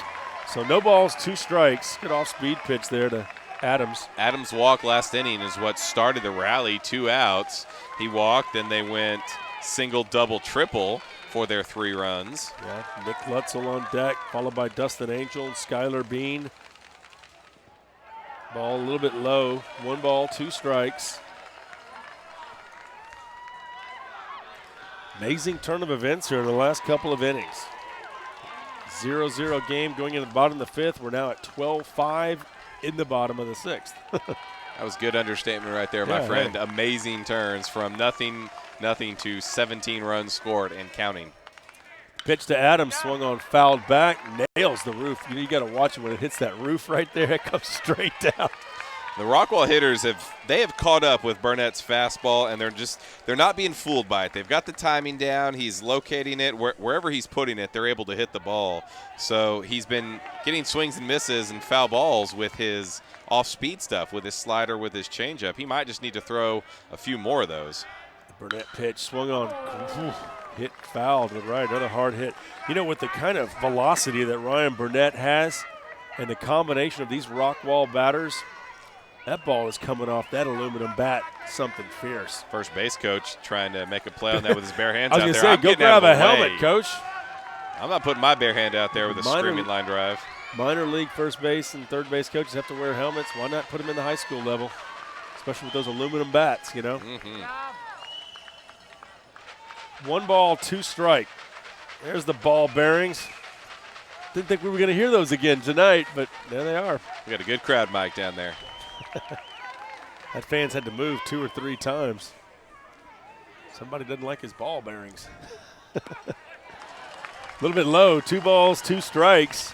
So no balls, 2 strikes. Good off-speed pitch there to Adams. Adams' walk last inning is what started the rally, 2 outs. He walked, then they went single, double, triple for their 3 runs. Yeah, Nick Lutzel on deck, followed by Dustin Angel and Skylar Bean. Ball a little bit low. 1 ball, 2 strikes. Amazing turn of events here in the last couple of innings. 0-0 game going into the bottom of the 5th. We're now at 12-5 in the bottom of the 6th. That was good understatement right there, my friend. Hey. Amazing turns from nothing to 17 runs scored and counting. Pitch to Adams, swung on, fouled back, nails the roof. You got to watch it when it hits that roof right there. It comes straight down. The Rockwall hitters have caught up with Burnett's fastball, and they're not being fooled by it. They've got the timing down. He's locating it wherever he's putting it. They're able to hit the ball. So he's been getting swings and misses and foul balls with his off-speed stuff, with his slider, with his changeup. He might just need to throw a few more of those. Burnett pitch, swung on, hit foul to the right, another hard hit. You know, with the kind of velocity that Ryan Burnett has and the combination of these Rockwall batters, that ball is coming off that aluminum bat, something fierce. First base coach trying to make a play on that with his bare hands out there. I was going to say, go grab a helmet, coach. I'm not putting my bare hand out there with a screaming line drive. Minor league first base and third base coaches have to wear helmets. Why not put them in the high school level, especially with those aluminum bats, you know? Mm-hmm. 1 ball, 2 strike. There's the ball bearings. Didn't think we were going to hear those again tonight, but there they are. We got a good crowd mic down there. That fans had to move 2 or 3 times. Somebody doesn't like his ball bearings. A little bit low, 2 balls, 2 strikes.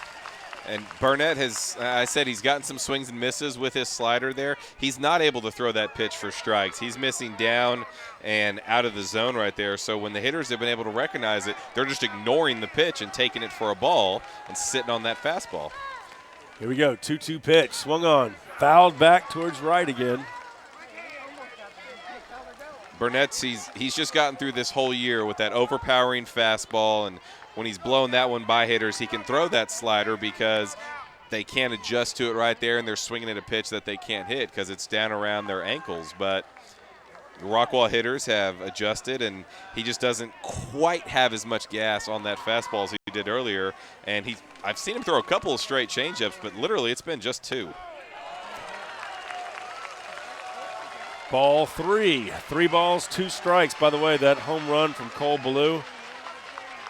And Burnett has, I said he's gotten some swings and misses with his slider there. He's not able to throw that pitch for strikes. He's missing down and out of the zone right there. So when the hitters have been able to recognize it, they're just ignoring the pitch and taking it for a ball and sitting on that fastball. Here we go, 2-2 pitch, swung on, fouled back towards right again. Burnett's, he's just gotten through this whole year with that overpowering fastball, and when he's blown that one by hitters, he can throw that slider because they can't adjust to it right there, and they're swinging at a pitch that they can't hit because it's down around their ankles. But the Rockwall hitters have adjusted, and he just doesn't quite have as much gas on that fastball as he did earlier. And I've seen him throw a couple of straight changeups, but literally it's been just 2. Ball 3. 3 balls, 2 strikes. By the way, that home run from Cole Ballou,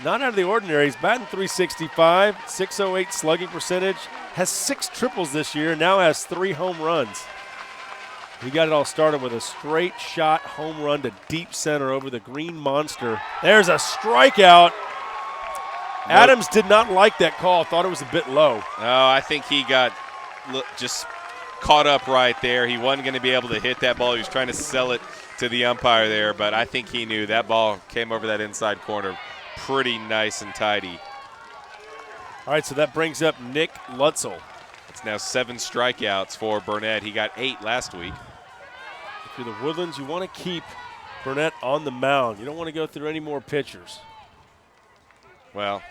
not out of the ordinary. He's batting .365, .608 slugging percentage, has 6 triples this year, now has 3 home runs. He got it all started with a straight shot home run to deep center over the green monster. There's a strikeout. Adams did not like that call, thought it was a bit low. Oh, I think he got just caught up right there. He wasn't going to be able to hit that ball. He was trying to sell it to the umpire there, but I think he knew that ball came over that inside corner pretty nice and tidy. All right, so that brings up Nick Lutzel. It's now 7 strikeouts for Burnett. He got 8 last week. If you're the Woodlands, you want to keep Burnett on the mound. You don't want to go through any more pitchers. Well,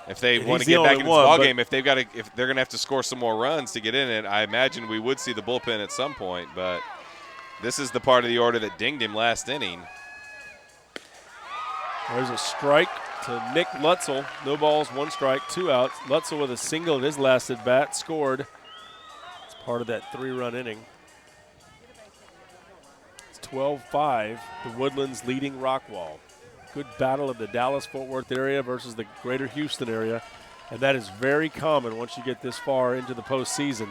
if they want to get back in this ballgame, if they're going to have to score some more runs to get in it, I imagine we would see the bullpen at some point. But this is the part of the order that dinged him last inning. There's a strike to Nick Lutzel. No balls, 1 strike, 2 outs. Lutzel with a single in his last at bat, scored. It's part of that 3-run inning. It's 12-5. The Woodlands leading Rockwall. Good battle of the Dallas-Fort Worth area versus the greater Houston area. And that is very common once you get this far into the postseason.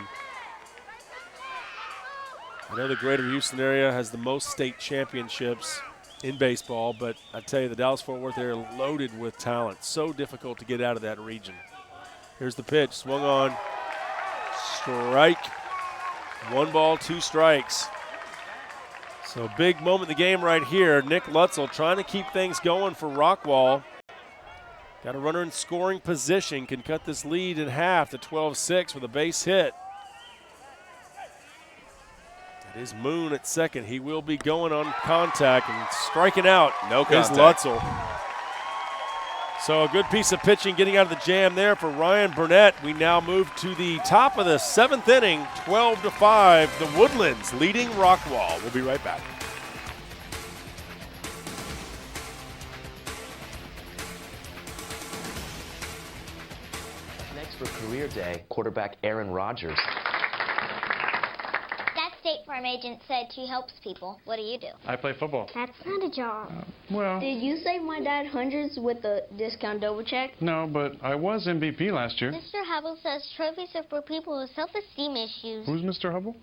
I know the greater Houston area has the most state championships in baseball, but I tell you, the Dallas-Fort Worth area loaded with talent. So difficult to get out of that region. Here's the pitch, swung on, strike. 1 ball, 2 strikes. So big moment in the game right here. Nick Lutzel trying to keep things going for Rockwall. Got a runner in scoring position, can cut this lead in half to 12-6 with a base hit. That is Moon at second. He will be going on contact and striking out. No contact. Is Lutzel. So a good piece of pitching getting out of the jam there for Ryan Burnett. We now move to the top of the 7th inning, 12-5. The Woodlands leading Rockwall. We'll be right back. Next for Career Day, quarterback Aaron Rodgers. That State Farm agent said she helps people. What do you do? I play football. That's not a job. Well, Did you save my dad hundreds with the discount double check? no, but I was MVP last year. Mr. Hubble says trophies are for people with self-esteem issues. Who's Mr. Hubble?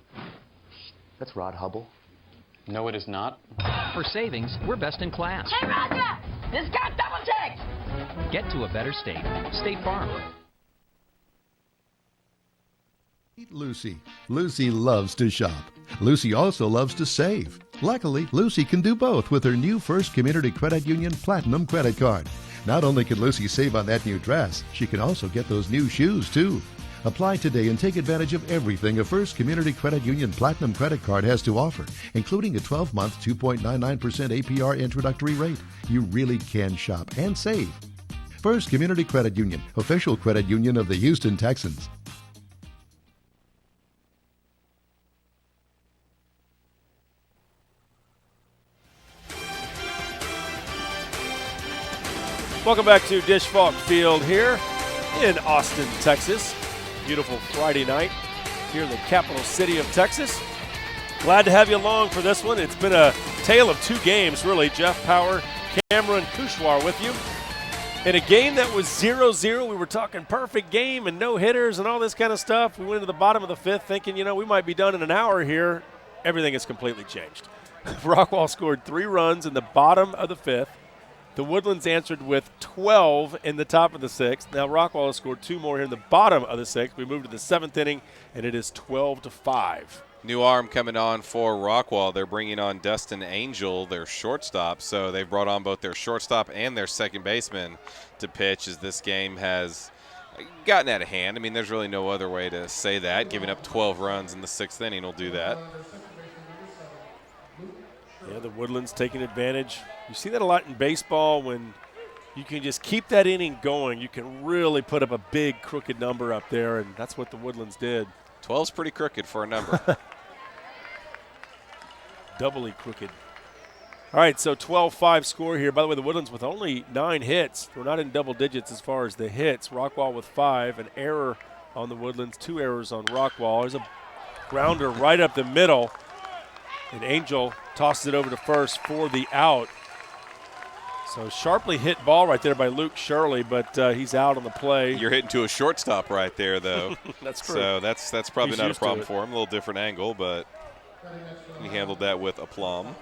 That's Rod Hubble. No, it is not. For savings, we're best in class. Hey, Roger! Discount double check! Get to a better state. State Farm. Meet Lucy. Lucy loves to shop. Lucy also loves to save. Luckily, Lucy can do both with her new First Community Credit Union Platinum Credit Card. Not only can Lucy save on that new dress, she can also get those new shoes, too. Apply today and take advantage of everything a First Community Credit Union Platinum Credit Card has to offer, including a 12-month 2.99% APR introductory rate. You really can shop and save. First Community Credit Union, official credit union of the Houston Texans. Welcome back to Dish Falk Field here in Austin, Texas. Beautiful Friday night here in the capital city of Texas. Glad to have you along for this one. It's been a tale of two games, really. Jeff Power, Cameron Kushwar with you. In a game that was 0-0, we were talking perfect game and no hitters and all this kind of stuff. We went to the bottom of the fifth thinking, we might be done in an hour here. Everything has completely changed. Rockwall scored 3 runs in the bottom of the fifth. The Woodlands answered with 12 in the top of the sixth. Now Rockwall has scored 2 more here in the bottom of the sixth. We moved to the 7th inning, and it is 12-5. New arm coming on for Rockwall. They're bringing on Dustin Angel, their shortstop. So they've brought on both their shortstop and their second baseman to pitch as this game has gotten out of hand. I mean, there's really no other way to say that. Giving up 12 runs in the 6th inning will do that. Yeah, the Woodlands taking advantage. You see that a lot in baseball when you can just keep that inning going. You can really put up a big crooked number up there, and that's what the Woodlands did. 12's pretty crooked for a number. Doubly crooked. All right, so 12-5 score here. By the way, the Woodlands with only 9 hits. We're not in double digits as far as the hits. Rockwall with 5, an error on the Woodlands, 2 errors on Rockwall. There's a grounder right up the middle, and Angel tosses it over to first for the out. So sharply hit ball right there by Luke Shirley, but he's out on the play. You're hitting to a shortstop right there, though. That's true. So that's probably He's not a used to problem it. for him. A little different angle, but he handled that with aplomb.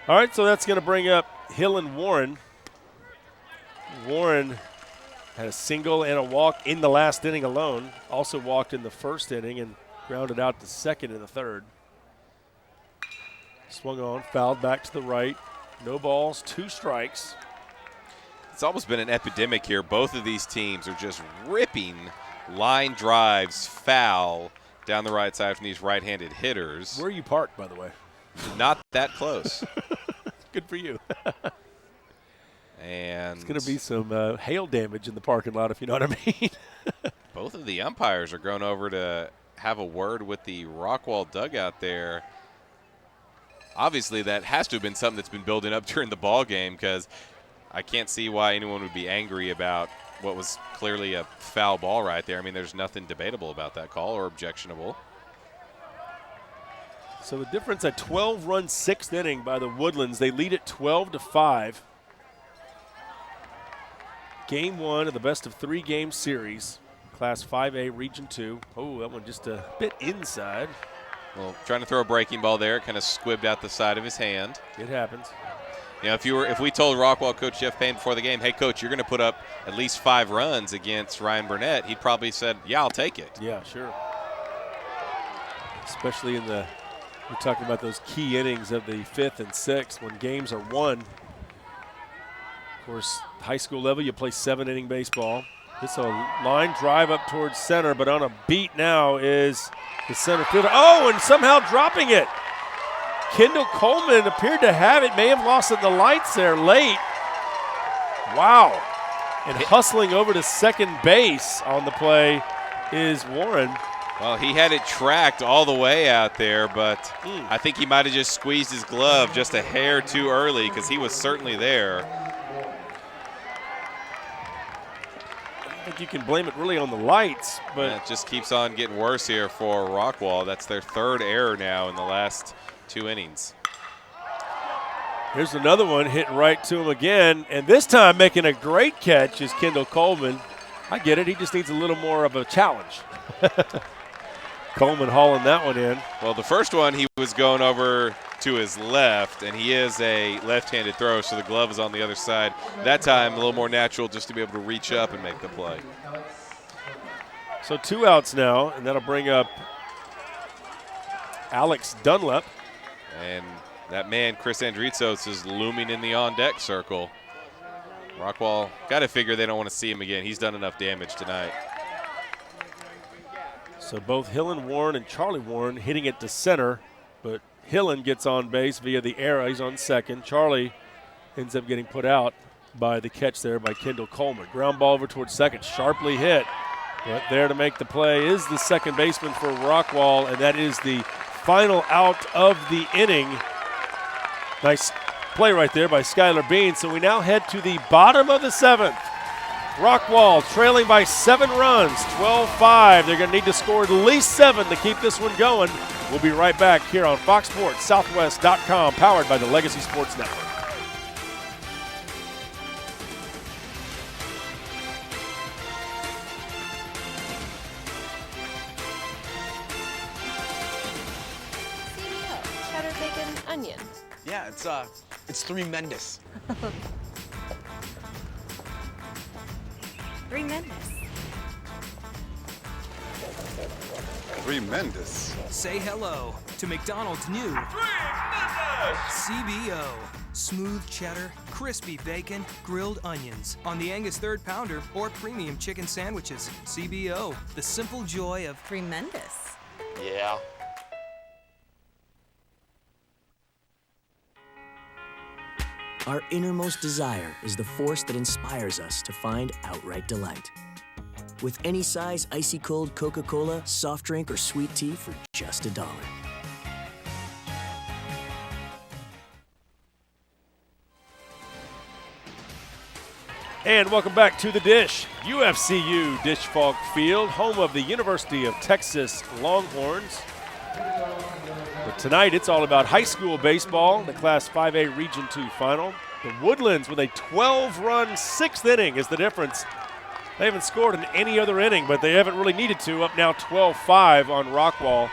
All right, so that's going to bring up Hill and Warren. Warren had a single and a walk in the last inning alone. Also walked in the first inning and grounded out to second in the third. Swung on, fouled back to the right. No balls, 2 strikes. It's almost been an epidemic here. Both of these teams are just ripping line drives foul down the right side from these right-handed hitters. Where are you parked, by the way? Not that close. Good for you. And it's going to be some hail damage in the parking lot, if you know what I mean. Both of the umpires are going over to have a word with the Rockwall dugout there. Obviously, that has to have been something that's been building up during the ball game, because I can't see why anyone would be angry about what was clearly a foul ball right there. I mean, there's nothing debatable about that call or objectionable. So the difference, a 12-run 6th inning by the Woodlands. They lead it 12-5. Game 1 of the best-of-3 game series, Class 5A Region 2. Oh, that one just a bit inside. Well, trying to throw a breaking ball there, kind of squibbed out the side of his hand. It happens. You know, if we told Rockwall coach Jeff Payne before the game, hey, coach, you're going to put up at least 5 runs against Ryan Burnett, he'd probably said, yeah, I'll take it. Yeah, sure. Especially we're talking about those key innings of the 5th and 6th when games are won. Of course, high school level, you play 7-inning baseball. It's a line drive up towards center, but on a beat now is the center fielder. Oh, and somehow dropping it. Kendall Coleman appeared to have it, may have lost it in the lights there late. Wow. And hustling over to second base on the play is Warren. Well, he had it tracked all the way out there, but I think he might have just squeezed his glove just a hair too early, because he was certainly there. I think you can blame it really on the lights, but it just keeps on getting worse here for Rockwall. That's their 3rd error now in the last 2 innings. Here's another one hitting right to him again, and this time making a great catch is Kendall Coleman. I get it. He just needs a little more of a challenge. Coleman hauling that one in. Well, the first one he was going over to his left, and he is a left-handed thrower, so the glove is on the other side. That time, a little more natural just to be able to reach up and make the play. So 2 outs now, and that'll bring up Alex Dunlap. And that man, Chris Andrizos, is looming in the on-deck circle. Rockwall, got to figure they don't want to see him again. He's done enough damage tonight. So both Hillen Warren and Charlie Warren hitting it to center, but Hillen gets on base via the error. He's on second. Charlie ends up getting put out by the catch there by Kendall Coleman. Ground ball over towards second, sharply hit. But there to make the play is the second baseman for Rockwall, and that is the final out of the inning. Nice play right there by Skylar Bean. So we now head to the bottom of the 7th. Rockwall trailing by 7 runs, 12-5. They're going to need to score at least 7 to keep this one going. We'll be right back here on Fox Sports Southwest.com, powered by the Legacy Sports Network. CBO, cheddar, bacon, onion. Yeah, it's tremendous. Tremendous. Tremendous. Say hello to McDonald's new CBO. Smooth cheddar, crispy bacon, grilled onions on the Angus 3rd Pounder or premium chicken sandwiches. CBO, the simple joy of Tremendous. Yeah. Our innermost desire is the force that inspires us to find outright delight. With any size icy cold Coca-Cola, soft drink, or sweet tea for just $1. And welcome back to The Dish. UFCU Dish Falk Field, home of the University of Texas Longhorns. But tonight it's all about high school baseball, the Class 5A Region 2 final. The Woodlands with a 12-run 6th inning is the difference. They haven't scored in any other inning, but they haven't really needed to. Up now 12-5 on Rockwall.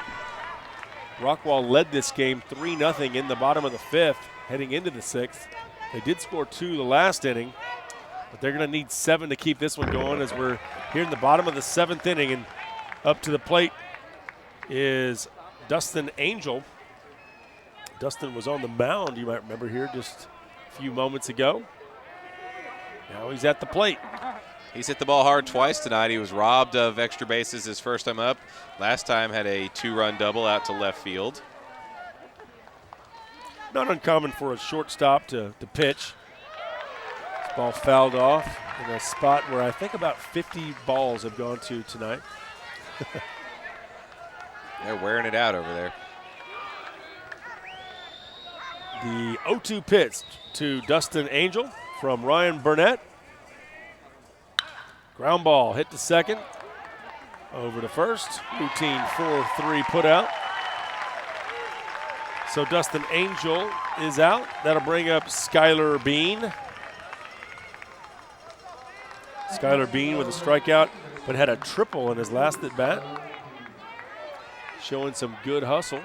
Rockwall led this game 3-0 in the bottom of the 5th, heading into the 6th. They did score 2 the last inning, but they're going to need 7 to keep this one going as we're here in the bottom of the 7th inning. And up to the plate is Dustin Angel. Dustin was on the mound, you might remember here just a few moments ago. Now he's at the plate. He's hit the ball hard twice tonight. He was robbed of extra bases his first time up. Last time had a 2-run double out to left field. Not uncommon for a shortstop to pitch. This ball fouled off in a spot where I think about 50 balls have gone to tonight. They're wearing it out over there. The 0-2 pitch to Dustin Angel from Ryan Burnett. Ground ball hit to second. Over to first. Routine 4-3 put out. So Dustin Angel is out. That'll bring up Skylar Bean. Skylar Bean with a strikeout, but had a triple in his last at bat. Showing some good hustle.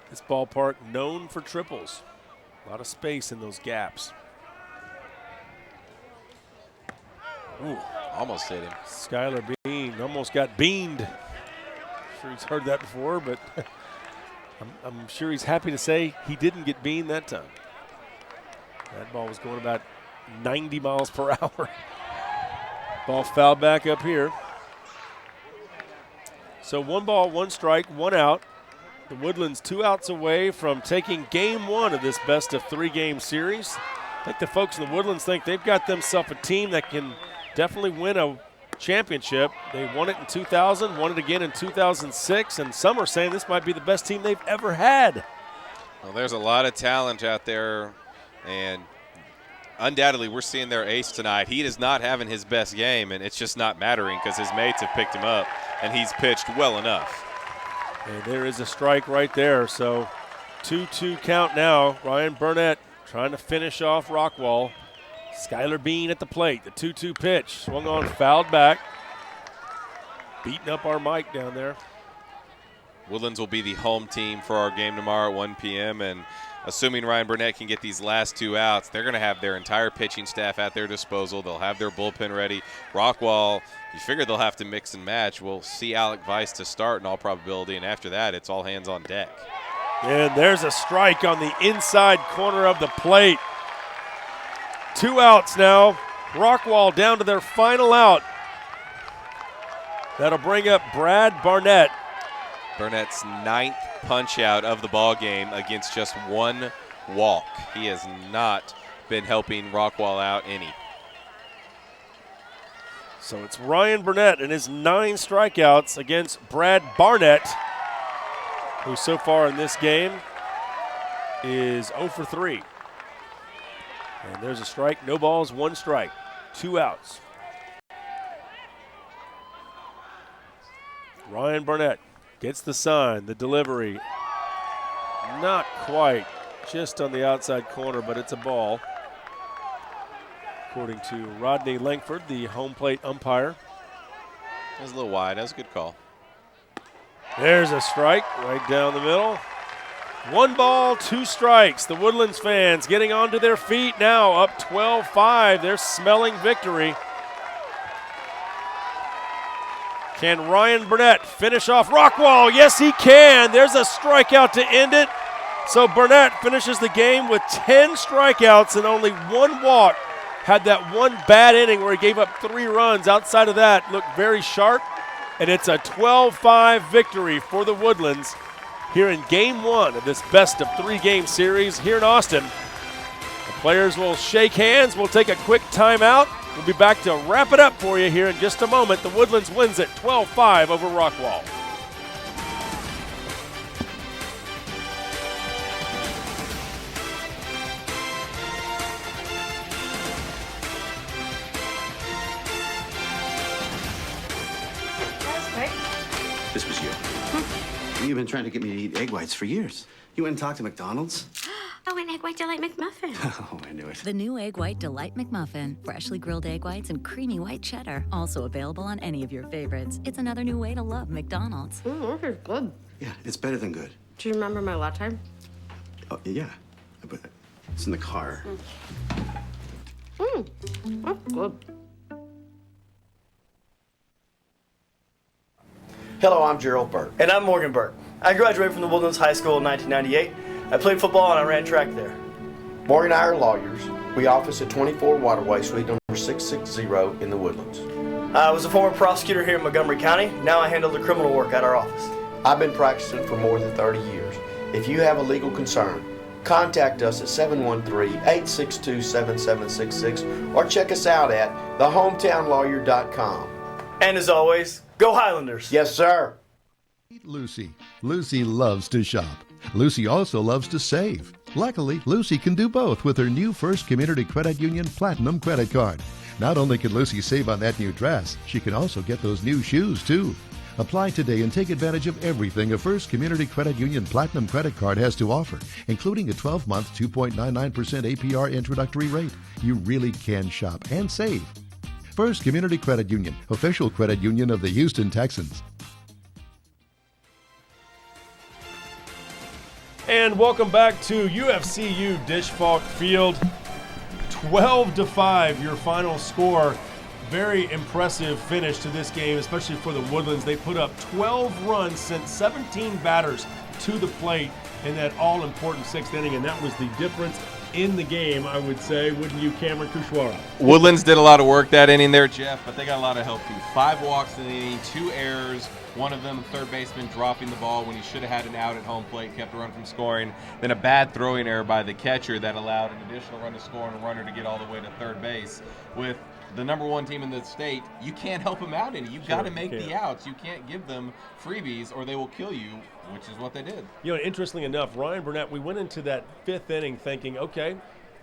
This ballpark known for triples. A lot of space in those gaps. Ooh, almost hit him. Skylar Bean almost got beamed. I'm sure he's heard that before, but I'm sure he's happy to say he didn't get beamed that time. That ball was going about 90 miles per hour. Ball fouled back up here. So 1 ball, 1 strike, 1 out. The Woodlands 2 outs away from taking game 1 of this best of 3 game series. I think the folks in the Woodlands think they've got themselves a team that can definitely win a championship. They won it in 2000, won it again in 2006, and some are saying this might be the best team they've ever had. Well, there's a lot of talent out there, and undoubtedly we're seeing their ace tonight. He is not having his best game, and it's just not mattering because his mates have picked him up, and he's pitched well enough. And there is a strike right there, so 2-2 count now. Ryan Burnett trying to finish off Rockwall. Skylar Bean at the plate. The 2-2 pitch. Swung on, fouled back. Beating up our mic down there. Woodlands will be the home team for our game tomorrow at 1 p.m. And assuming Ryan Burnett can get these last 2 outs, they're going to have their entire pitching staff at their disposal. They'll have their bullpen ready. Rockwall, you figure they'll have to mix and match. We'll see Alec Weiss to start in all probability, and after that, it's all hands on deck. And there's a strike on the inside corner of the plate. 2 outs now. Rockwall down to their final out. That'll bring up Brad Barnett. Burnett's 9th punch out of the ball game against just 1 walk. He has not been helping Rockwall out any. So it's Ryan Burnett and his 9 strikeouts against Brad Barnett, who so far in this game is 0 for 3. And there's a strike, no balls, 1 strike, 2 outs. Ryan Burnett gets the sign, the delivery. Not quite, just on the outside corner, but it's a ball. According to Rodney Langford, the home plate umpire. That was a little wide. That was a good call. There's a strike right down the middle. 1 ball, 2 strikes. The Woodlands fans getting onto their feet now, up 12-5. They're smelling victory. Can Ryan Burnett finish off Rockwall? Yes, he can. There's a strikeout to end it. So Burnett finishes the game with 10 strikeouts and only 1 walk. Had that 1 bad inning where he gave up 3 runs. Outside of that, looked very sharp. And it's a 12-5 victory for the Woodlands here in Game 1 of this best-of-3 game series here in Austin. The players will shake hands. We'll take a quick timeout. We'll be back to wrap it up for you here in just a moment. The Woodlands wins it 12-5 over Rockwall. This was you. You've been trying to get me to eat egg whites for years. You went and talked to McDonald's? Oh, an Egg White Delight McMuffin. Oh, I knew it. The new Egg White Delight McMuffin. Freshly grilled egg whites and creamy white cheddar. Also available on any of your favorites. It's another new way to love McDonald's. This is good. Yeah, it's better than good. Do you remember my latte? Oh, yeah, but it's in the car. That's good. Hello, I'm Gerald Burke. And I'm Morgan Burke. I graduated from the Woodlands High School in 1998. I played football and I ran track there. Morgan and I are lawyers. We office at 24 Waterway Suite number 660 in the Woodlands. I was a former prosecutor here in Montgomery County. Now I handle the criminal work at our office. I've been practicing for more than 30 years. If you have a legal concern, contact us at 713-862-7766 or check us out at thehometownlawyer.com. And as always, go Highlanders. Yes, sir. Lucy. Lucy loves to shop. Lucy also loves to save. Luckily, Lucy can do both with her new First Community Credit Union Platinum Credit Card. Not only can Lucy save on that new dress, she can also get those new shoes, too. Apply today and take advantage of everything a First Community Credit Union Platinum Credit Card has to offer, including a 12-month 2.99% APR introductory rate. You really can shop and save. First Community Credit Union, official credit union of the Houston Texans. And welcome back to UFCU Dish Falk Field. 12-5, your final score. Very impressive finish to this game, especially for the Woodlands. They put up 12 runs, sent 17 batters to the plate in that all-important 6th inning, and that was the difference in the game, I would say. Wouldn't you, Cameron Kushwara? Woodlands did a lot of work that inning there, Jeff, but they got a lot of help too. 5 walks in the inning, 2 errors, one of them third baseman dropping the ball when he should have had an out at home plate, kept a run from scoring. Then a bad throwing error by the catcher that allowed an additional run to score and a runner to get all the way to third base. With the #1 team in the state, you can't help them out any. You've got to make the outs. You can't give them freebies or they will kill you, which is what they did. You know, interestingly enough, Ryan Burnett, we went into that 5th inning thinking, okay,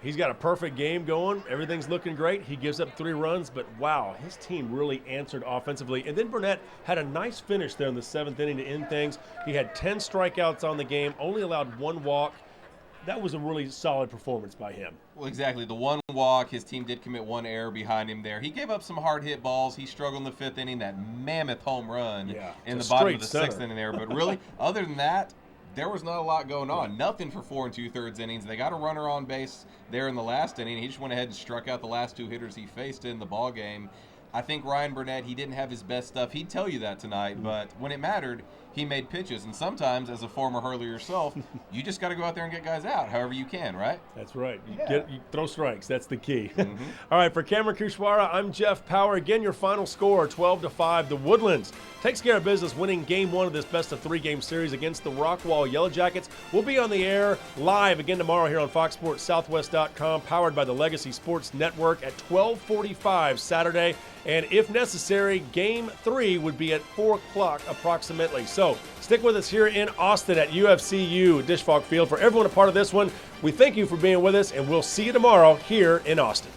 he's got a perfect game going. Everything's looking great. He gives up 3 runs, but wow, his team really answered offensively. And then Burnett had a nice finish there in the 7th inning to end things. He had 10 strikeouts on the game, only allowed 1 walk. that was a really solid performance by him. Well, exactly. The one walk, his team did commit one error behind him there. He gave up some hard hit balls. He struggled in the 5th inning, that mammoth home run in the bottom of the 6th inning there. But really, other than that, there was not a lot going on. Nothing for 4 2/3 innings. They got a runner on base there in the last inning. He just went ahead and struck out the last 2 hitters he faced in the ball game. I think Ryan Burnett, he didn't have his best stuff. He'd tell you that tonight, but when it mattered, he made pitches. And sometimes, as a former hurler yourself, you just got to go out there and get guys out however you can, right? That's right. You throw strikes. That's the key. All right, for Cameron Kushwara, I'm Jeff Power. Again, your final score, 12-5. The Woodlands takes care of business, winning Game 1 of this best-of-3 game series against the Rockwall Yellowjackets. We'll be on the air live again tomorrow here on FoxSportsSouthwest.com, powered by the Legacy Sports Network at 12:45 Saturday. And if necessary, Game 3 would be at 4 o'clock approximately. So stick with us here in Austin at UFCU Disch-Falk Field. For everyone a part of this one, we thank you for being with us, and we'll see you tomorrow here in Austin.